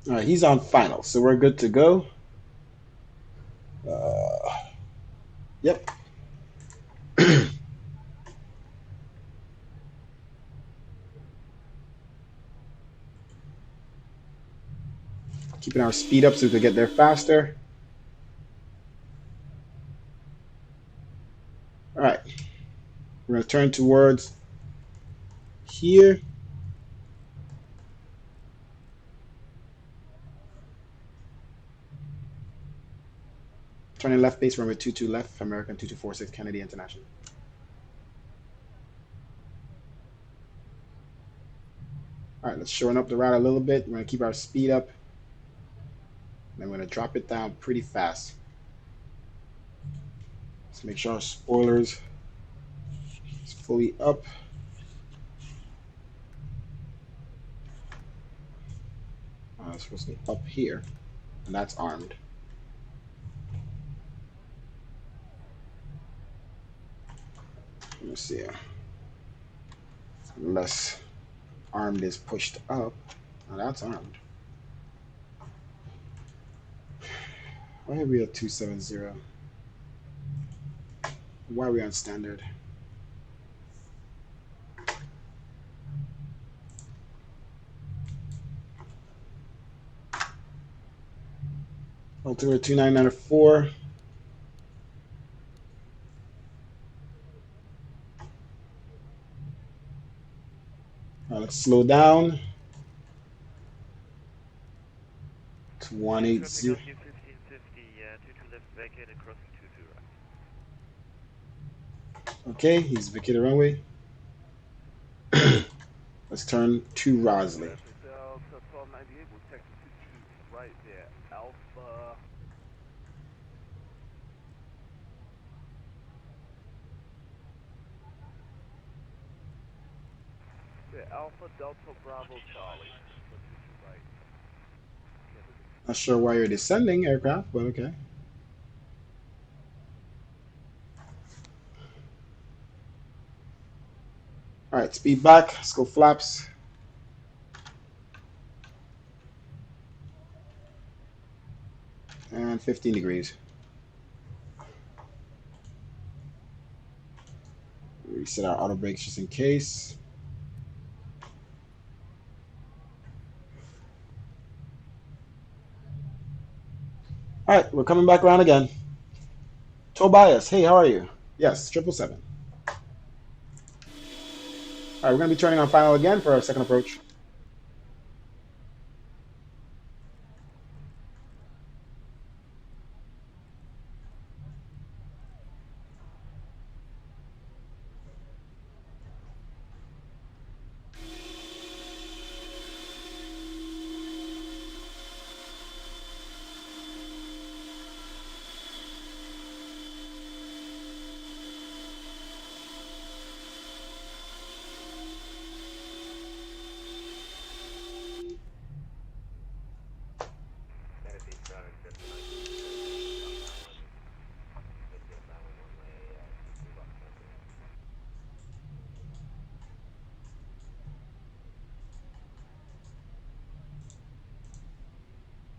All right, he's on final, so we're good to go. Yep. Keeping our speed up so we can get there faster. All right. We're going to turn towards here. Turning left base, runway 22 left, American 2246, Kennedy International. All right, let's shorten up the route a little bit. We're going to keep our speed up. And we're going to drop it down pretty fast. Let's make sure our spoilers is fully up. It's supposed to be up here, and that's armed. Let me see. Unless armed is pushed up. Now that's armed. Why are we at 270? Why are we on standard? Altimeter 2994. All right, let's slow down to 180. 1550, 22 left vacated, crossing 22 right. Okay, he's vacated runway. Let's turn to Rosley. Delta 1298 will text 22 right there. Alpha. Alpha Delta Bravo Charlie. Right. Not sure why you're descending aircraft, but okay. All right, speed back. Let's go flaps. And 15 degrees. Reset our auto brakes just in case. All right, we're coming back around again. Tobias, hey, how are you? Yes, 777. All right, we're going to be turning on final again for our second approach.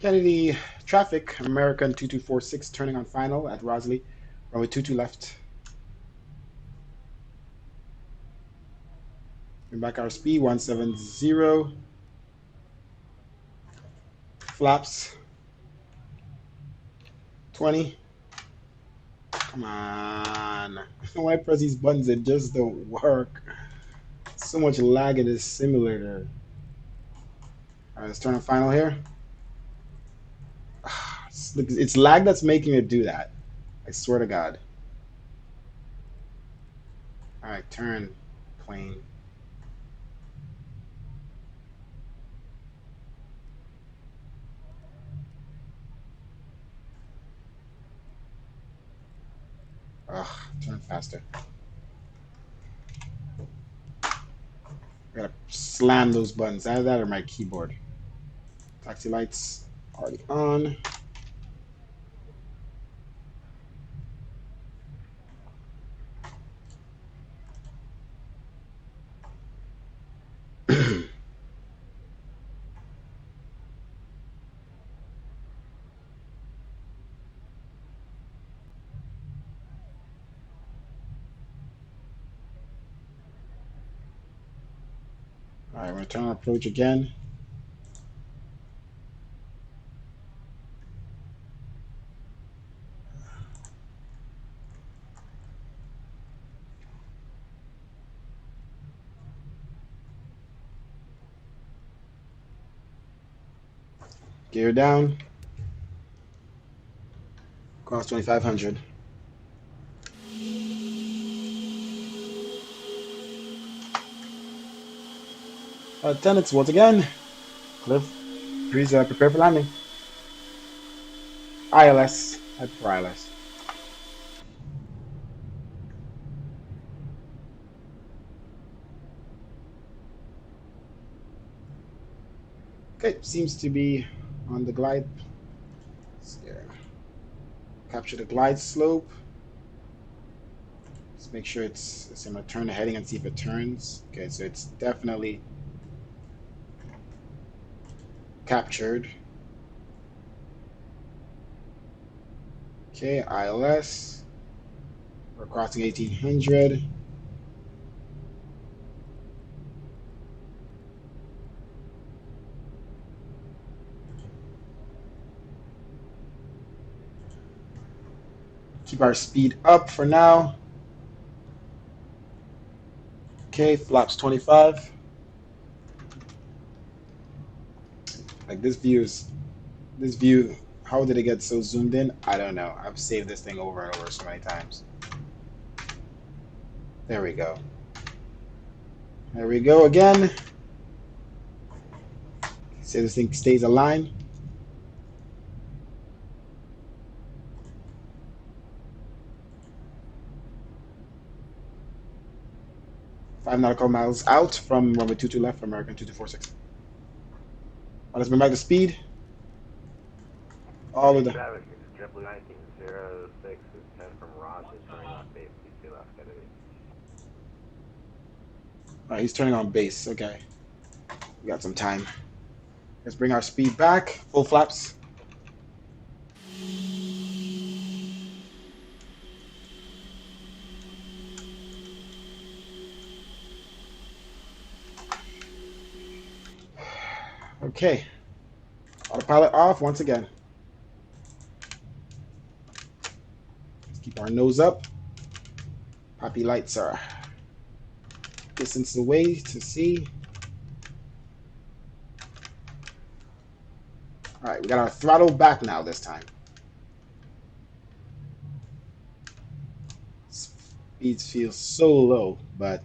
Kennedy traffic, American 2246 turning on final at Rosley. Runway 22 left. Bring back our speed, 170. Flaps, 20. Come on. When I press these buttons, it just don't work. So much lag in this simulator. All right, let's turn on final here. It's lag that's making it do that. I swear to God. All right, turn plane. Ugh, turn faster. I gotta slam those buttons. Either that or my keyboard. Taxi lights already on. All right, we're gonna turn on approach again. Gear down. Cross 2500. Attendants, once again. Cliff, please prepare for landing. ILS. I prefer ILS. Okay, seems to be on the glide. Capture the glide slope. Let's make sure I'm gonna turn the heading and see if it turns. Okay, so it's definitely captured. Okay, ILS. We're crossing 1800. Keep our speed up for now. Okay, flaps 25. Like this view, how did it get so zoomed in? I don't know. I've saved this thing over and over so many times. There we go. There we go again. See this thing stays aligned. Five nautical miles out from runway 22 left for American 2246. Let's bring back the speed. All of the. Traffic is JetBlue 1906 is 10 from Rogers, turning on base, please left Kennedy. All right, he's turning on base. Okay, we got some time. Let's bring our speed back. Full flaps. Okay. Autopilot off once again. Let's keep Keep our nose up. Poppy lights are distance away to see. All right, we got our throttle back now this time. Speeds feel so low, but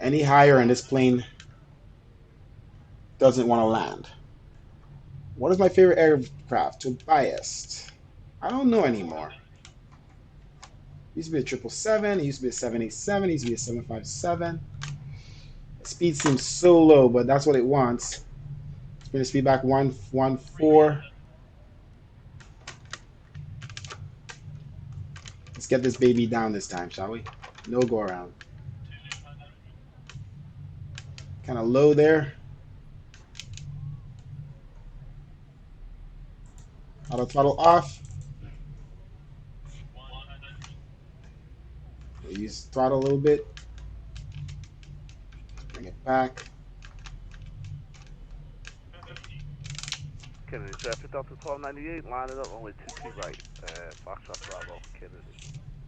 any higher and this plane doesn't want to land. What is my favorite aircraft? Tobias. I don't know anymore. It used to be a 777. It used to be a 787. It used to be a 757. The speed seems so low, but that's what it wants. Bring the speed back 114. Let's get this baby down this time, shall we? No go around. Kind of low there. Auto throttle off. We'll use throttle a little bit. Bring it back. Kennedy traffic Delta 1298, line it up, only 22 right. Foxtrot Bravo, Kennedy.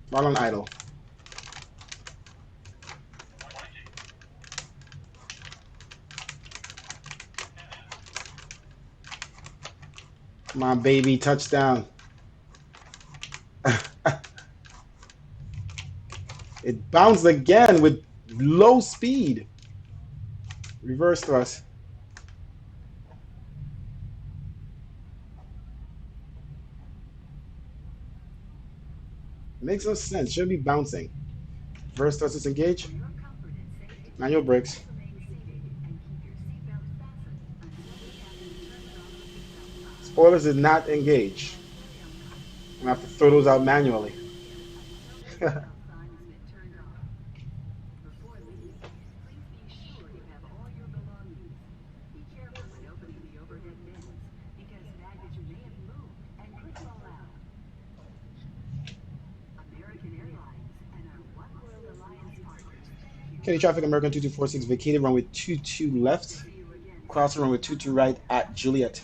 Throttle on idle. Come on, baby, touchdown. It bounced again with low speed. Reverse thrust. Makes no sense. Should be bouncing. Reverse thrust is engaged. Manual brakes. Spoilers did not engage. I'm gonna have to throw those out manually. Kenny traffic American 2246 vacated runway 22 left. Crossing runway 22 right at Juliet.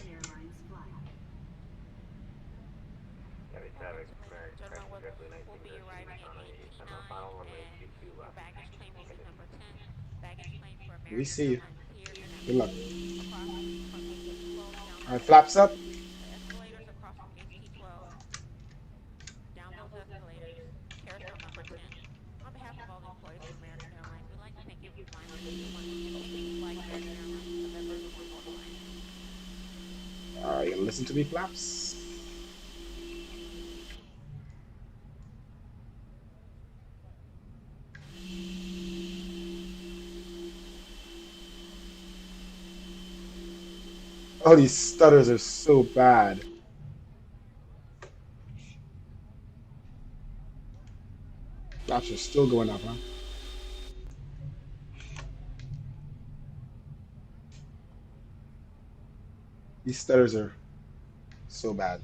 We see you. Good luck. All right, flaps up. All right, you gonna listen to me, flaps? Oh, these stutters are so bad. Flaps are still going up, huh? These stutters are so bad.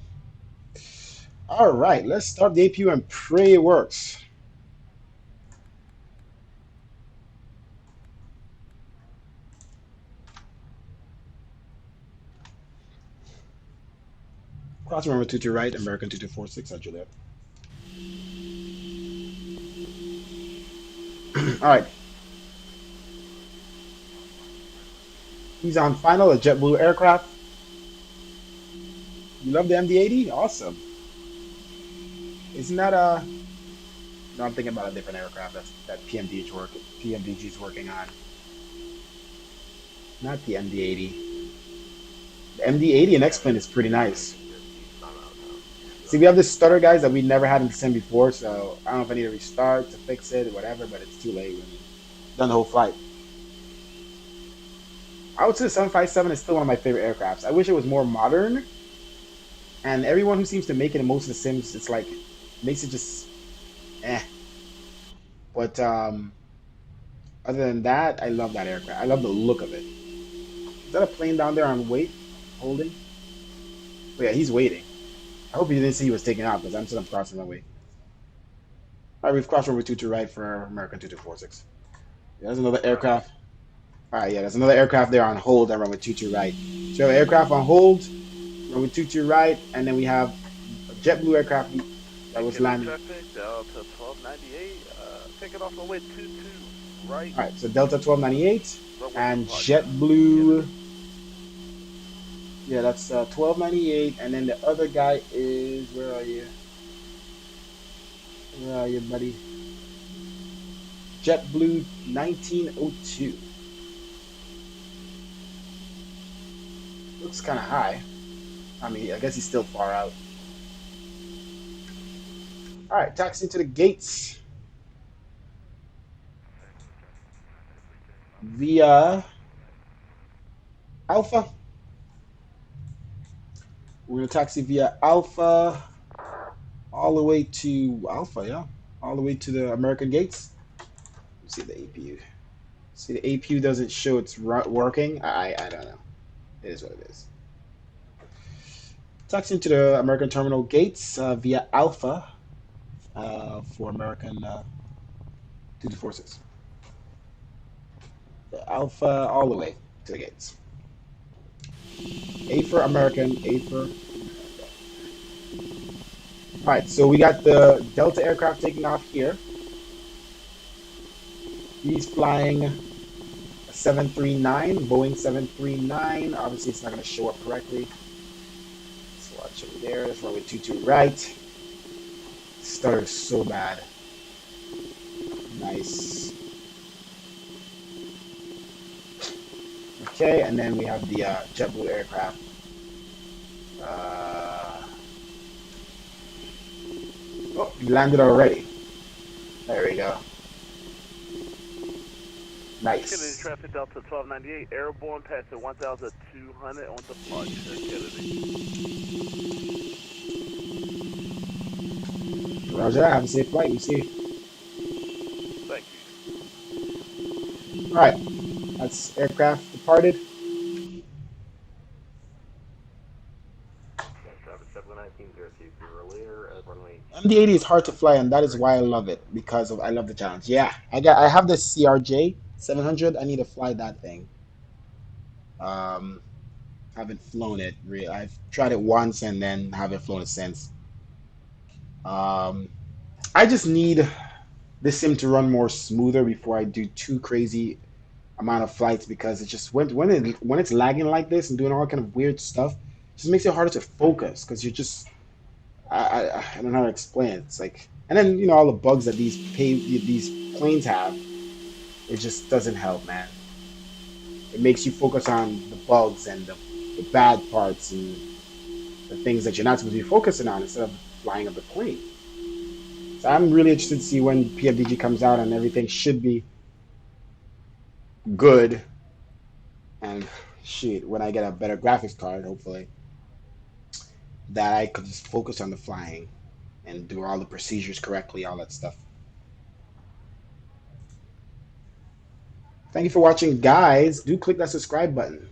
All right, let's start the APU and pray it works. Crossing runway 22 right, American 2246 at Juliet. All right. He's on final, a JetBlue aircraft. You love the MD-80? Awesome. Isn't that a... No, I'm thinking about a different aircraft that PMDG is working on. Not the MD-80. The MD-80 and X-Plane is pretty nice. See, we have this stutter, guys, that we never had in the sim before, so I don't know if I need to restart to fix it or whatever, but it's too late. We've done the whole flight. I would say the 757 is still one of my favorite aircrafts. I wish it was more modern, and everyone who seems to make it in most of the sims, it's like, makes it just, eh. But other than that, I love that aircraft. I love the look of it. Is that a plane down there on wait, holding? Oh yeah, he's waiting. I hope you didn't see he was taking out because I'm still crossing the way. All right, we've crossed over 22 right for American 2246. Yeah, there's another aircraft. All right, yeah, there's another aircraft there on hold at runway 22 right. So we have an aircraft on hold, runway 22 right, and then we have a JetBlue aircraft that was Beginning landing. traffic, Delta 1298, take it off runway 22, right. All right, so Delta 1298 Runway and departure, JetBlue. Kennedy. Yeah, that's 1298, and then the other guy is, where are you? Where are you, buddy? JetBlue 1902. Looks kind of high. I mean, I guess he's still far out. All right, taxi to the gates via Alpha. We're gonna taxi via Alpha all the way to Alpha, yeah, all the way to the American gates. Let's see the APU. See, the APU doesn't show it's working. I don't know. It is what it is. Taxi into the American terminal gates via Alpha for American to the forces. The Alpha all the way to the gates. A for American, A for America. All right, so we got the Delta aircraft taking off here. He's flying a 739, Boeing 739. Obviously, it's not going to show up correctly. Let's watch over there. That's runway 22 right. Stutter is so bad. Nice. Okay, and then we have the JetBlue aircraft. Oh, he landed already. There we go. Kennedy Nice. traffic, Delta 1298, airborne passing 1,200 on departure, Kennedy. Roger that. Have a safe flight. We see you. Thank you. All right. That's aircraft departed. Traffic 719, earlier at runway. MD-80 is hard to fly, and that is why I love it, because I love the challenge. Yeah, I have the CRJ 700. I need to fly that thing. Um, haven't flown it really. I've tried it once and then haven't flown it since. Um, I just need this sim to run more smoother before I do too crazy amount of flights, because it just when it's lagging like this and doing all kind of weird stuff, it just makes it harder to focus because you're just I don't know how to explain it. It's like, and then all the bugs that these planes have, it just doesn't help, man. It makes you focus on the bugs and the bad parts and the things that you're not supposed to be focusing on instead of flying of the plane. So I'm really interested to see when PFDG comes out, and everything should be good. And shit, when I get a better graphics card, hopefully, that I could just focus on the flying and do all the procedures correctly, all that stuff. Thank you for watching, guys. Do click that subscribe button.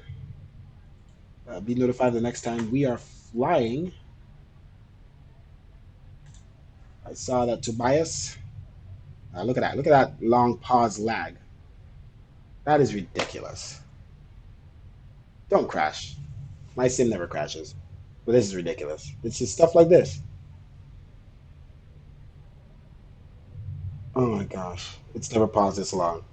Be notified the next time we are flying. I saw that Tobias. Look at that. Look at that long pause lag. That is ridiculous. Don't crash. My sim never crashes. But this is ridiculous. It's just stuff like this. Oh my gosh. It's never paused this long.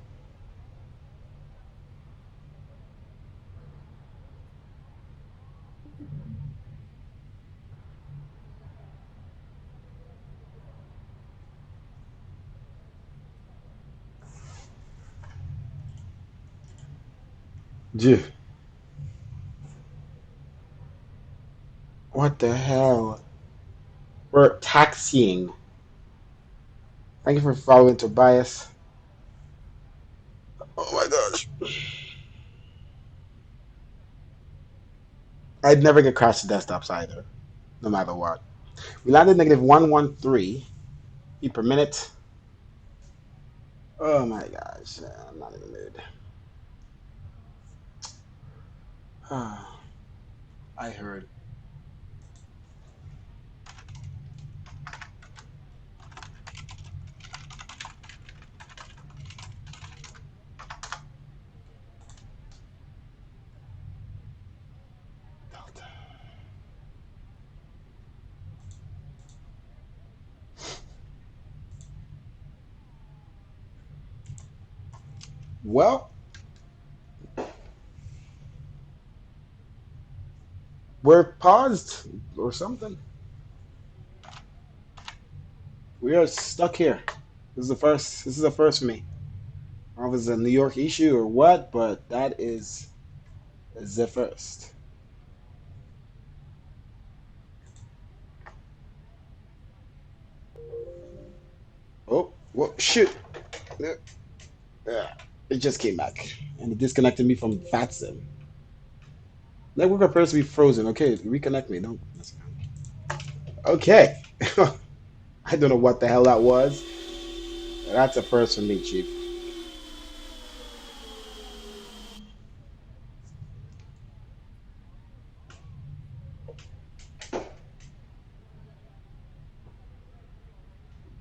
Gee. What the hell? We're taxiing. Thank you for following Tobias. Oh my gosh. I'd never get crashed to desktops either, no matter what. We landed negative 113 feet per minute. Oh my gosh. I'm not in the mood. I heard. Delta. Well, we're paused or something. We are stuck here. This is the first. This is a first for me. I don't know if it's a New York issue or what, but that is the first. Oh, well, shoot. Yeah, it just came back. And it disconnected me from VATSIM. Network appears to be frozen. Okay, reconnect me. Don't. Okay. I don't know what the hell that was. That's a first for me, Chief.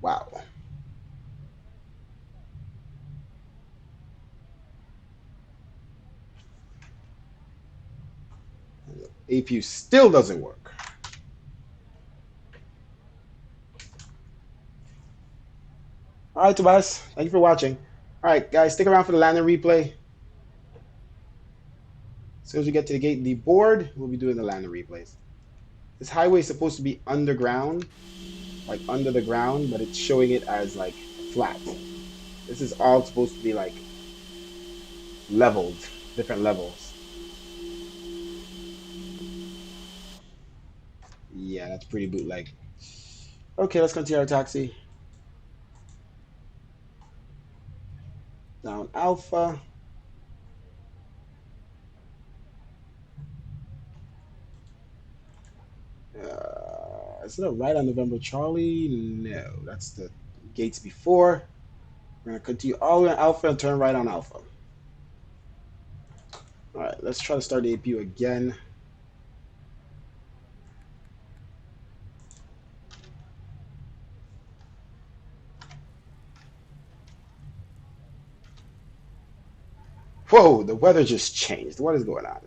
Wow. APU still doesn't work. All right, Tobias. Thank you for watching. All right, guys, stick around for the landing replay. As soon as we get to the gate and the board, we'll be doing the landing replays. This highway is supposed to be underground, like under the ground, but it's showing it as like flat. This is all supposed to be like leveled, different levels. Yeah, that's pretty bootleg. Okay, let's continue our taxi. Down Alpha. Is it a right on November Charlie? No, that's the gates before. We're gonna continue all the way on Alpha and turn right on Alpha. All right, let's try to start the APU again. Whoa, the weather just changed. What is going on?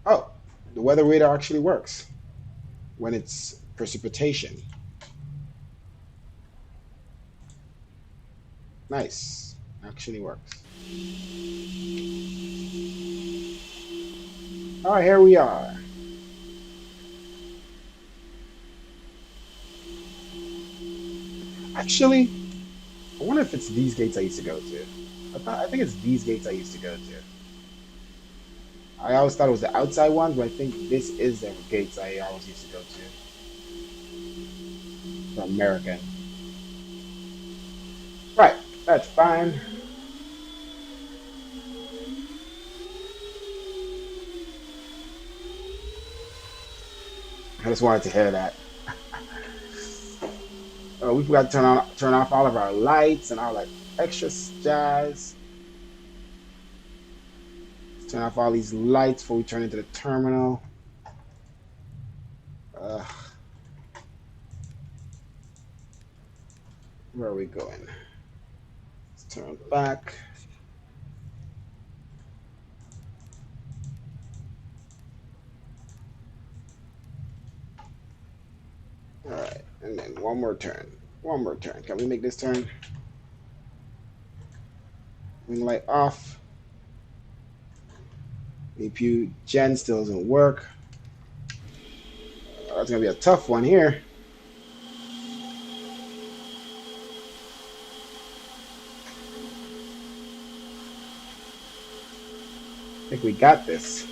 Oh, the weather radar actually works when it's precipitation. Nice. Actually works. All right, here we are. Actually, I wonder if it's these gates I used to go to. I think it's these gates I used to go to. I always thought it was the outside ones, but I think this is the gates I always used to go to. For American. Right, that's fine. I just wanted to hear that. We forgot to turn off all of our lights and all that extra jazz. Let's turn off all these lights before we turn into the terminal. Where are we going? Let's turn back. All right, and then one more turn. One more turn. Can we make this turn? Wing light off. APU gen still doesn't work. That's gonna be a tough one here. I think we got this.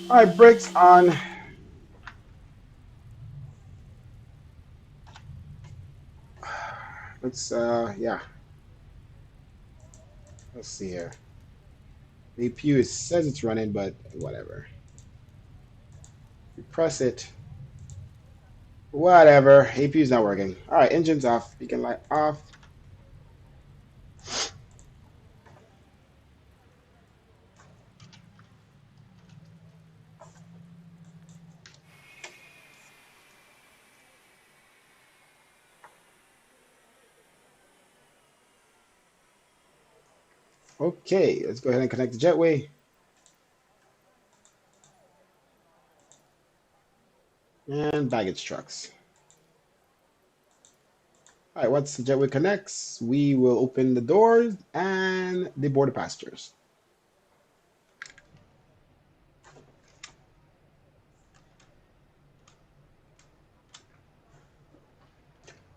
All right, brakes on. Let's yeah. Let's see here. The APU says it's running, but whatever. We press it. Whatever. APU's not working. All right, engine's off. Beacon light off. Okay, let's go ahead and connect the jetway. And baggage trucks. All right, once the jetway connects, we will open the doors and deboard the passengers.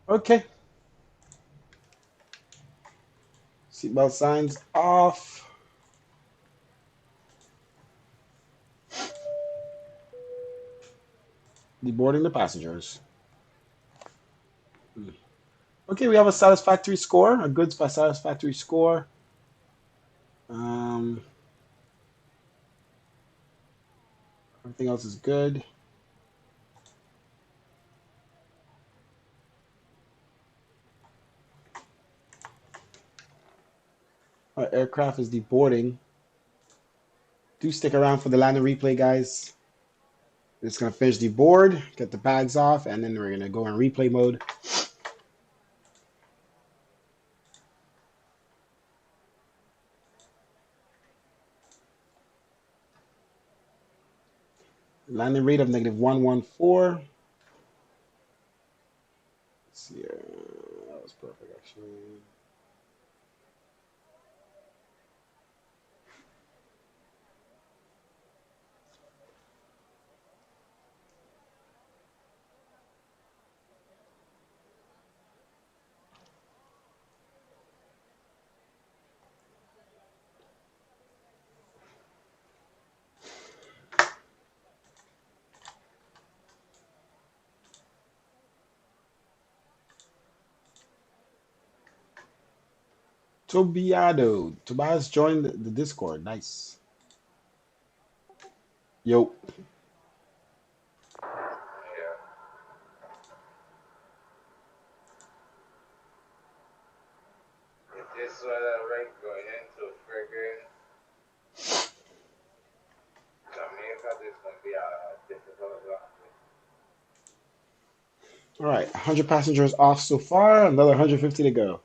Okay. Seatbelt signs off. Deboarding the passengers. Okay, we have a satisfactory score, a good satisfactory score. Everything else is good. Our aircraft is deboarding. Do stick around for the landing replay, guys. We're just gonna finish deboard, get the bags off, and then we're gonna go in replay mode. Landing rate of -114. Let's see here. That was perfect, actually. Tobias joined the Discord. Nice. Yo. Yeah. Is this weather right going into friggin' Jamaica? This is gonna be a difficult one. All right, 100 passengers off so far. Another 150 to go.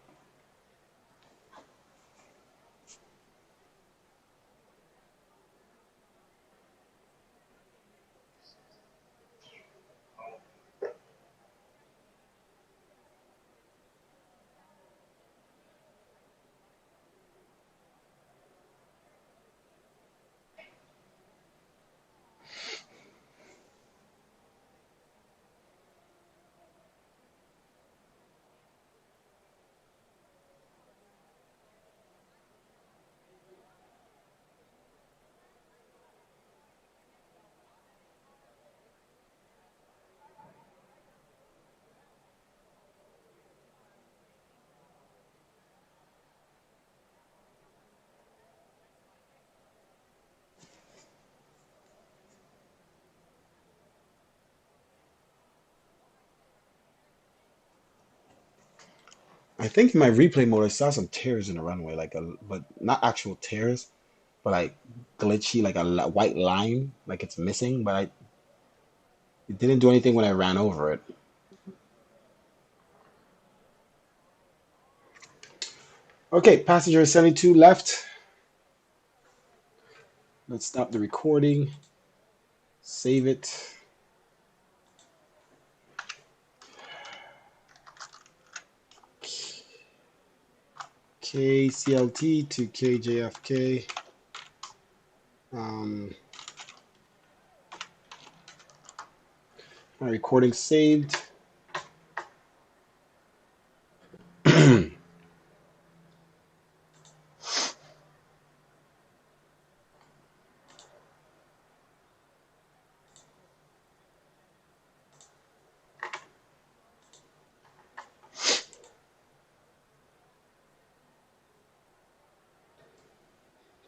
I think in my replay mode, I saw some tears in the runway, but not actual tears, but like glitchy, like a white line, like it's missing. But it didn't do anything when I ran over it. Okay, passenger 72 left. Let's stop the recording. Save it. KCLT to KJFK. My recording saved.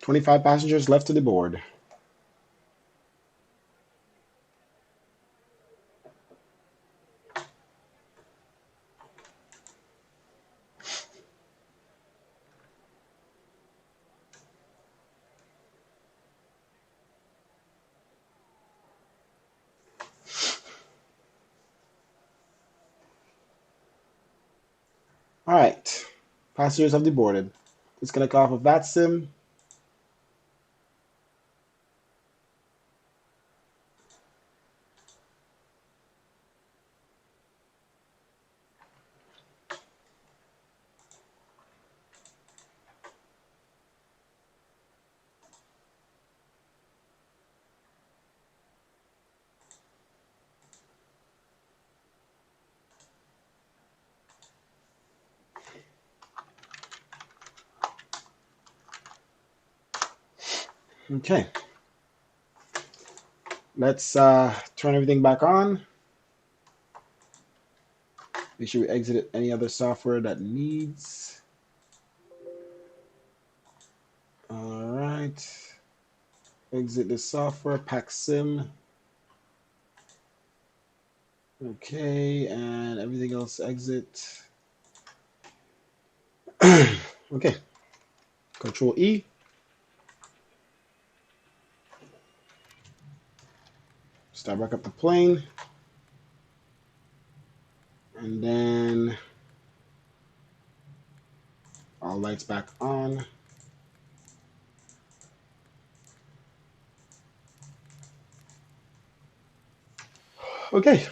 25 passengers left to the board. All right, passengers have deboarded. Disconnect off of that sim. Okay. Let's turn everything back on. Make sure we exit any other software that needs. All right. Exit the software, pack sim. Okay, and everything else exit. Okay. Control E. Start back up the plane. And then all lights back on. Okay. As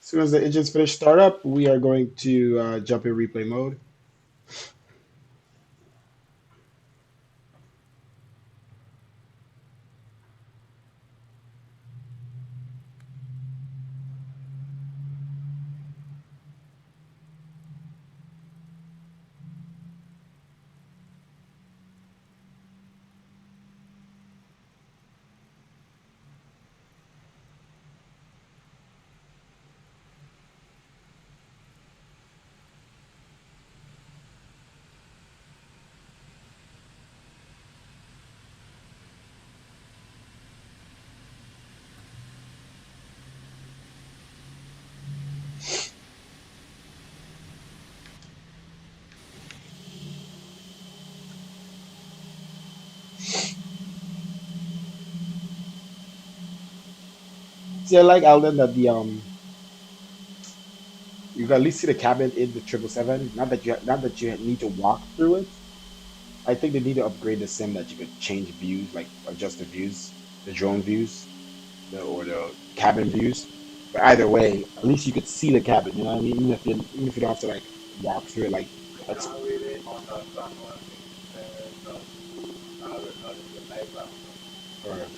soon as the engines finish startup, we are going to jump in replay mode. See, I like Alden that you can at least see the cabin in the 777. Not that you need to walk through it. I think they need to upgrade the sim that you could change views, like adjust the views, the drone views, or the cabin views. But either way, at least you could see the cabin. You know what I mean? Even if you don't have to like walk through it, like I that's don't really understand what he's saying, so I will not in the background. all right.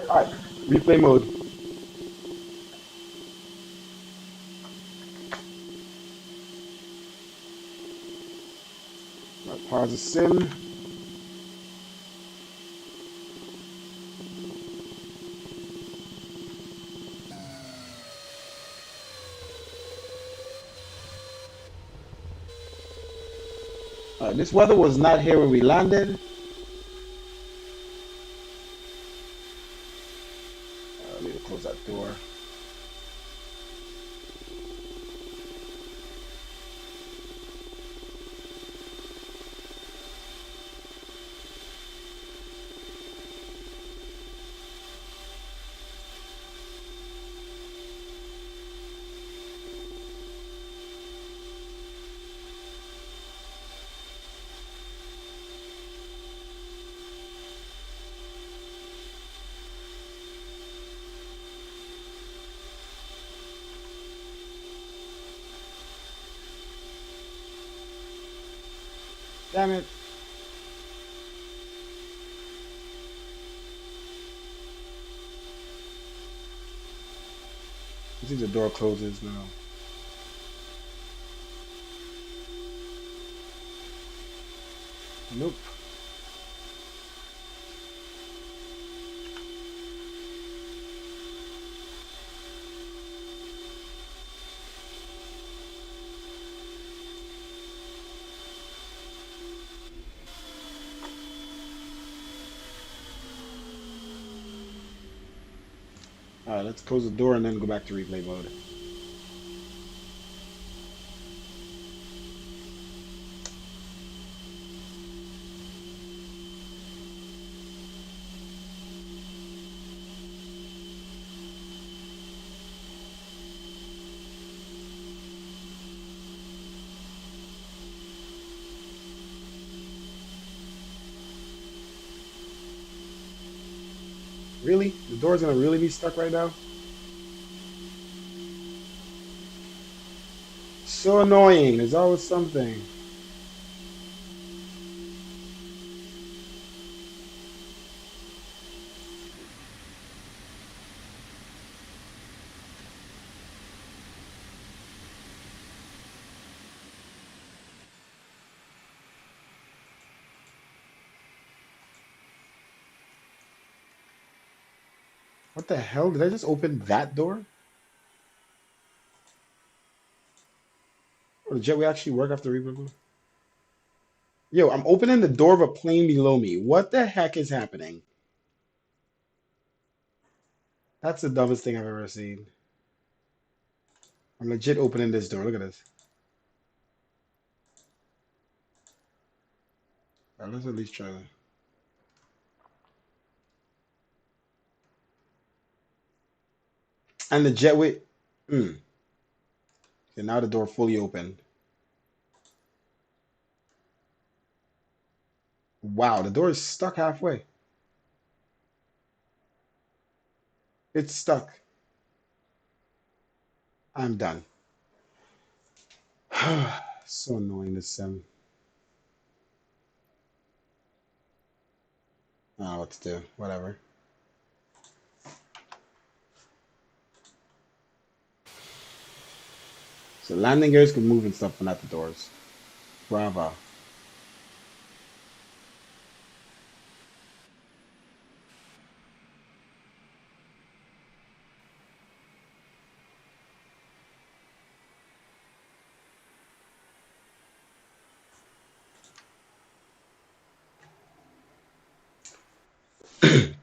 All right, replay mode. Pause the sim. This weather was not here when we landed. I need to close that door. Damn it. I think the door closes now. Nope. All right, let's close the door and then go back to replay mode. Really? The door's gonna really be stuck right now? So annoying. There's always something. What the hell? Did I just open that door? Or the jetway actually work after rebuild? Yo, I'm opening the door of a plane below me. What the heck is happening? That's the dumbest thing I've ever seen. I'm legit opening this door. Look at this. All right, let's at least try that. And the jetway. Mm. Okay, now the door fully open. Wow, the door is stuck halfway. It's stuck. I'm done. So annoying, this sim. I don't know what to do. Whatever. So landing gears can move and stuff, but not the doors. Bravo.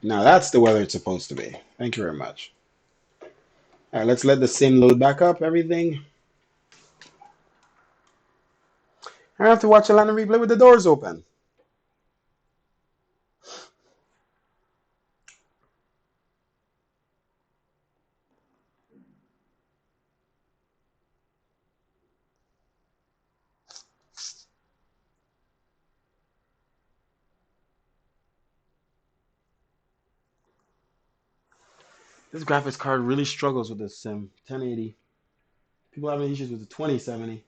Now that's the weather it's supposed to be. Thank you very much. All right, let's let the sim load back up. Everything. I have to watch a landing replay with the doors open. This graphics card really struggles with this sim. 1080. People having issues with the 2070.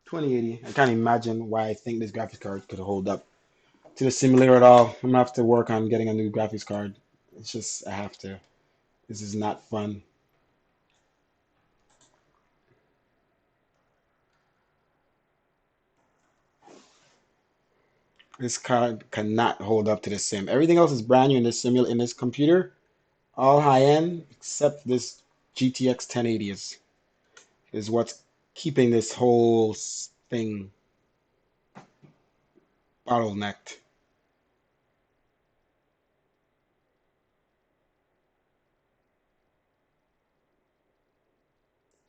2080. I can't imagine why I think this graphics card could hold up to the simulator at all. I'm gonna have to work on getting a new graphics card. It's just I have to. This is not fun. This card cannot hold up to the sim. Everything else is brand new in this in this computer, all high end, except this GTX 1080 is what's keeping this whole thing bottlenecked.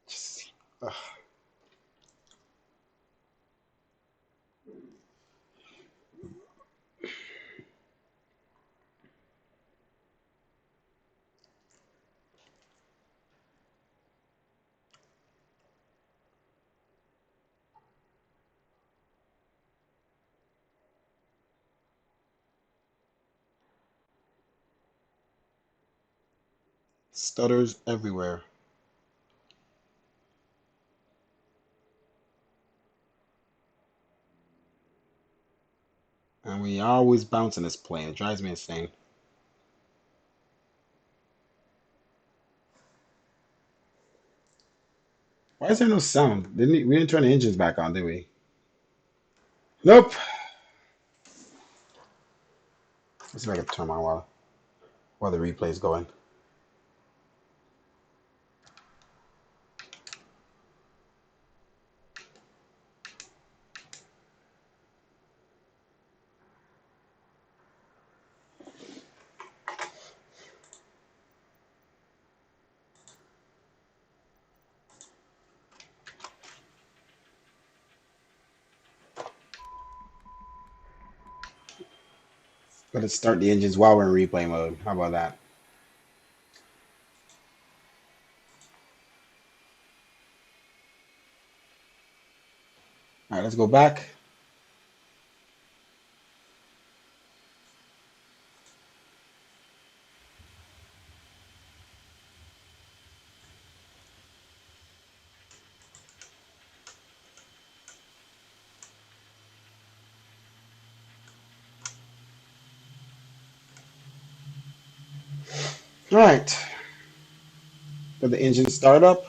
Just, ugh. Stutters everywhere. And we always bounce in this plane. It drives me insane. Why is there no sound? We didn't turn the engines back on, did we? Nope. Let's see if I can turn on while the replay is going. Let us start the engines while we're in replay mode. How about that? All right, let's go back. All right. Let the engine start up.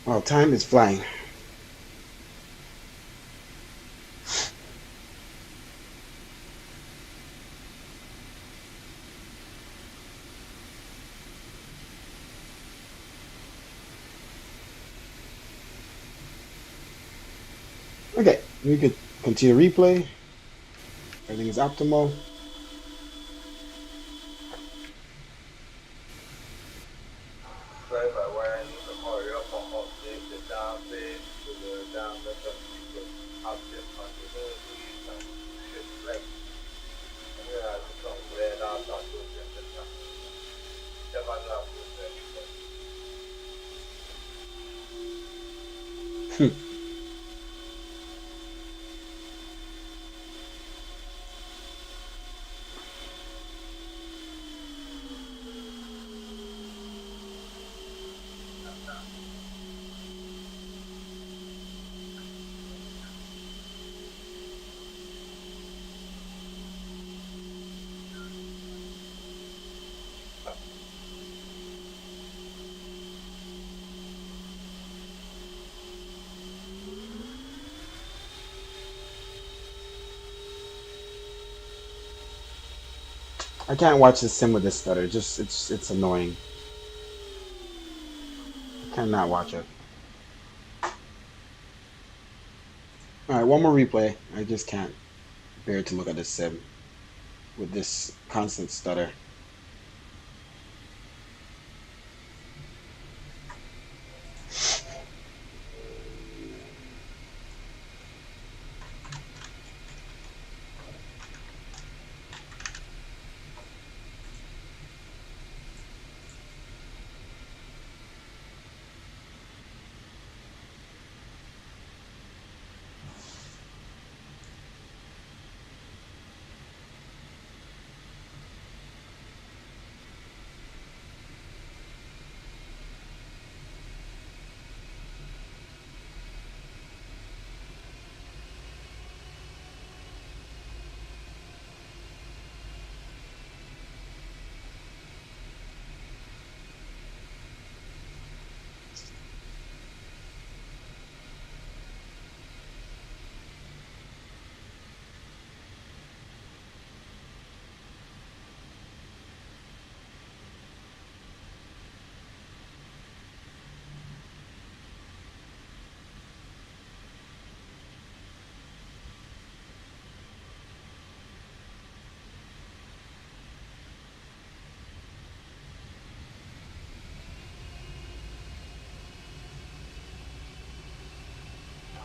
Oh, time is flying. Okay, we could continue replay. Everything is optimal. Sorry about why I need to hurry up and update the damn thing to the damn method because update continuity and shit like I'm gonna have to some weird out on those things that never know how to do anything. I can't watch the sim with this stutter. Just it's annoying. I cannot watch it. All right, one more replay. I just can't bear to look at this sim with this constant stutter.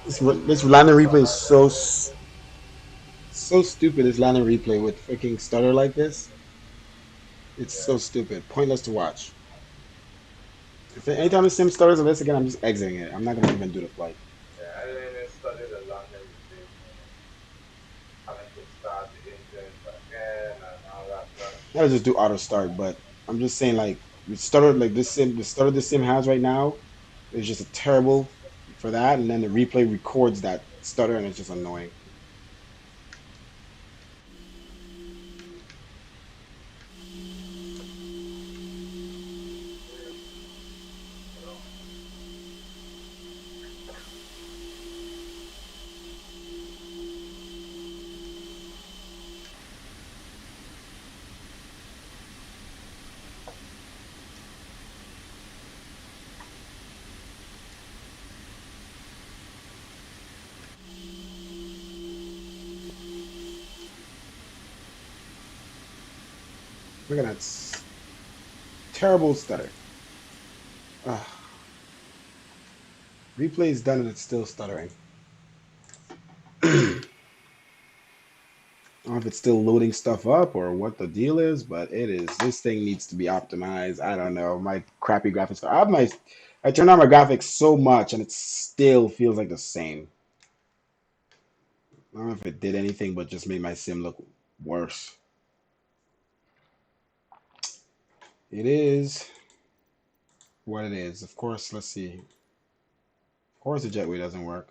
This landing replay is so stupid. This landing replay with freaking stutter like this. It's so stupid. Pointless to watch. If anytime the sim stutters on this again, I'm just exiting it. I'm not gonna even do the flight. Yeah, I didn't even study the London replacement. Having to start the engine again and all that stuff. I would just do auto start, but I'm just saying like the stutter like this sim, the stutter this sim has right now is just a terrible for that, and then the replay records that stutter, and it's just annoying. Look at that terrible stutter. Ugh. Replay is done and it's still stuttering. I don't know if it's still loading stuff up or what the deal is, but it is. This thing needs to be optimized. I don't know. My crappy graphics card. I turn on my graphics so much and it still feels like the same. I don't know if it did anything but just made my sim look worse. It is what it is. Of course, let's see. Of course the jetway doesn't work.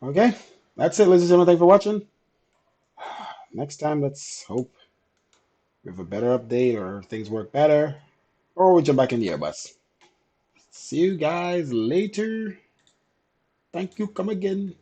Okay, that's it, ladies and gentlemen. Thanks for watching. Next time, let's hope we have a better update or things work better, or we jump back in the Airbus. See you guys later. Thank you. Come again.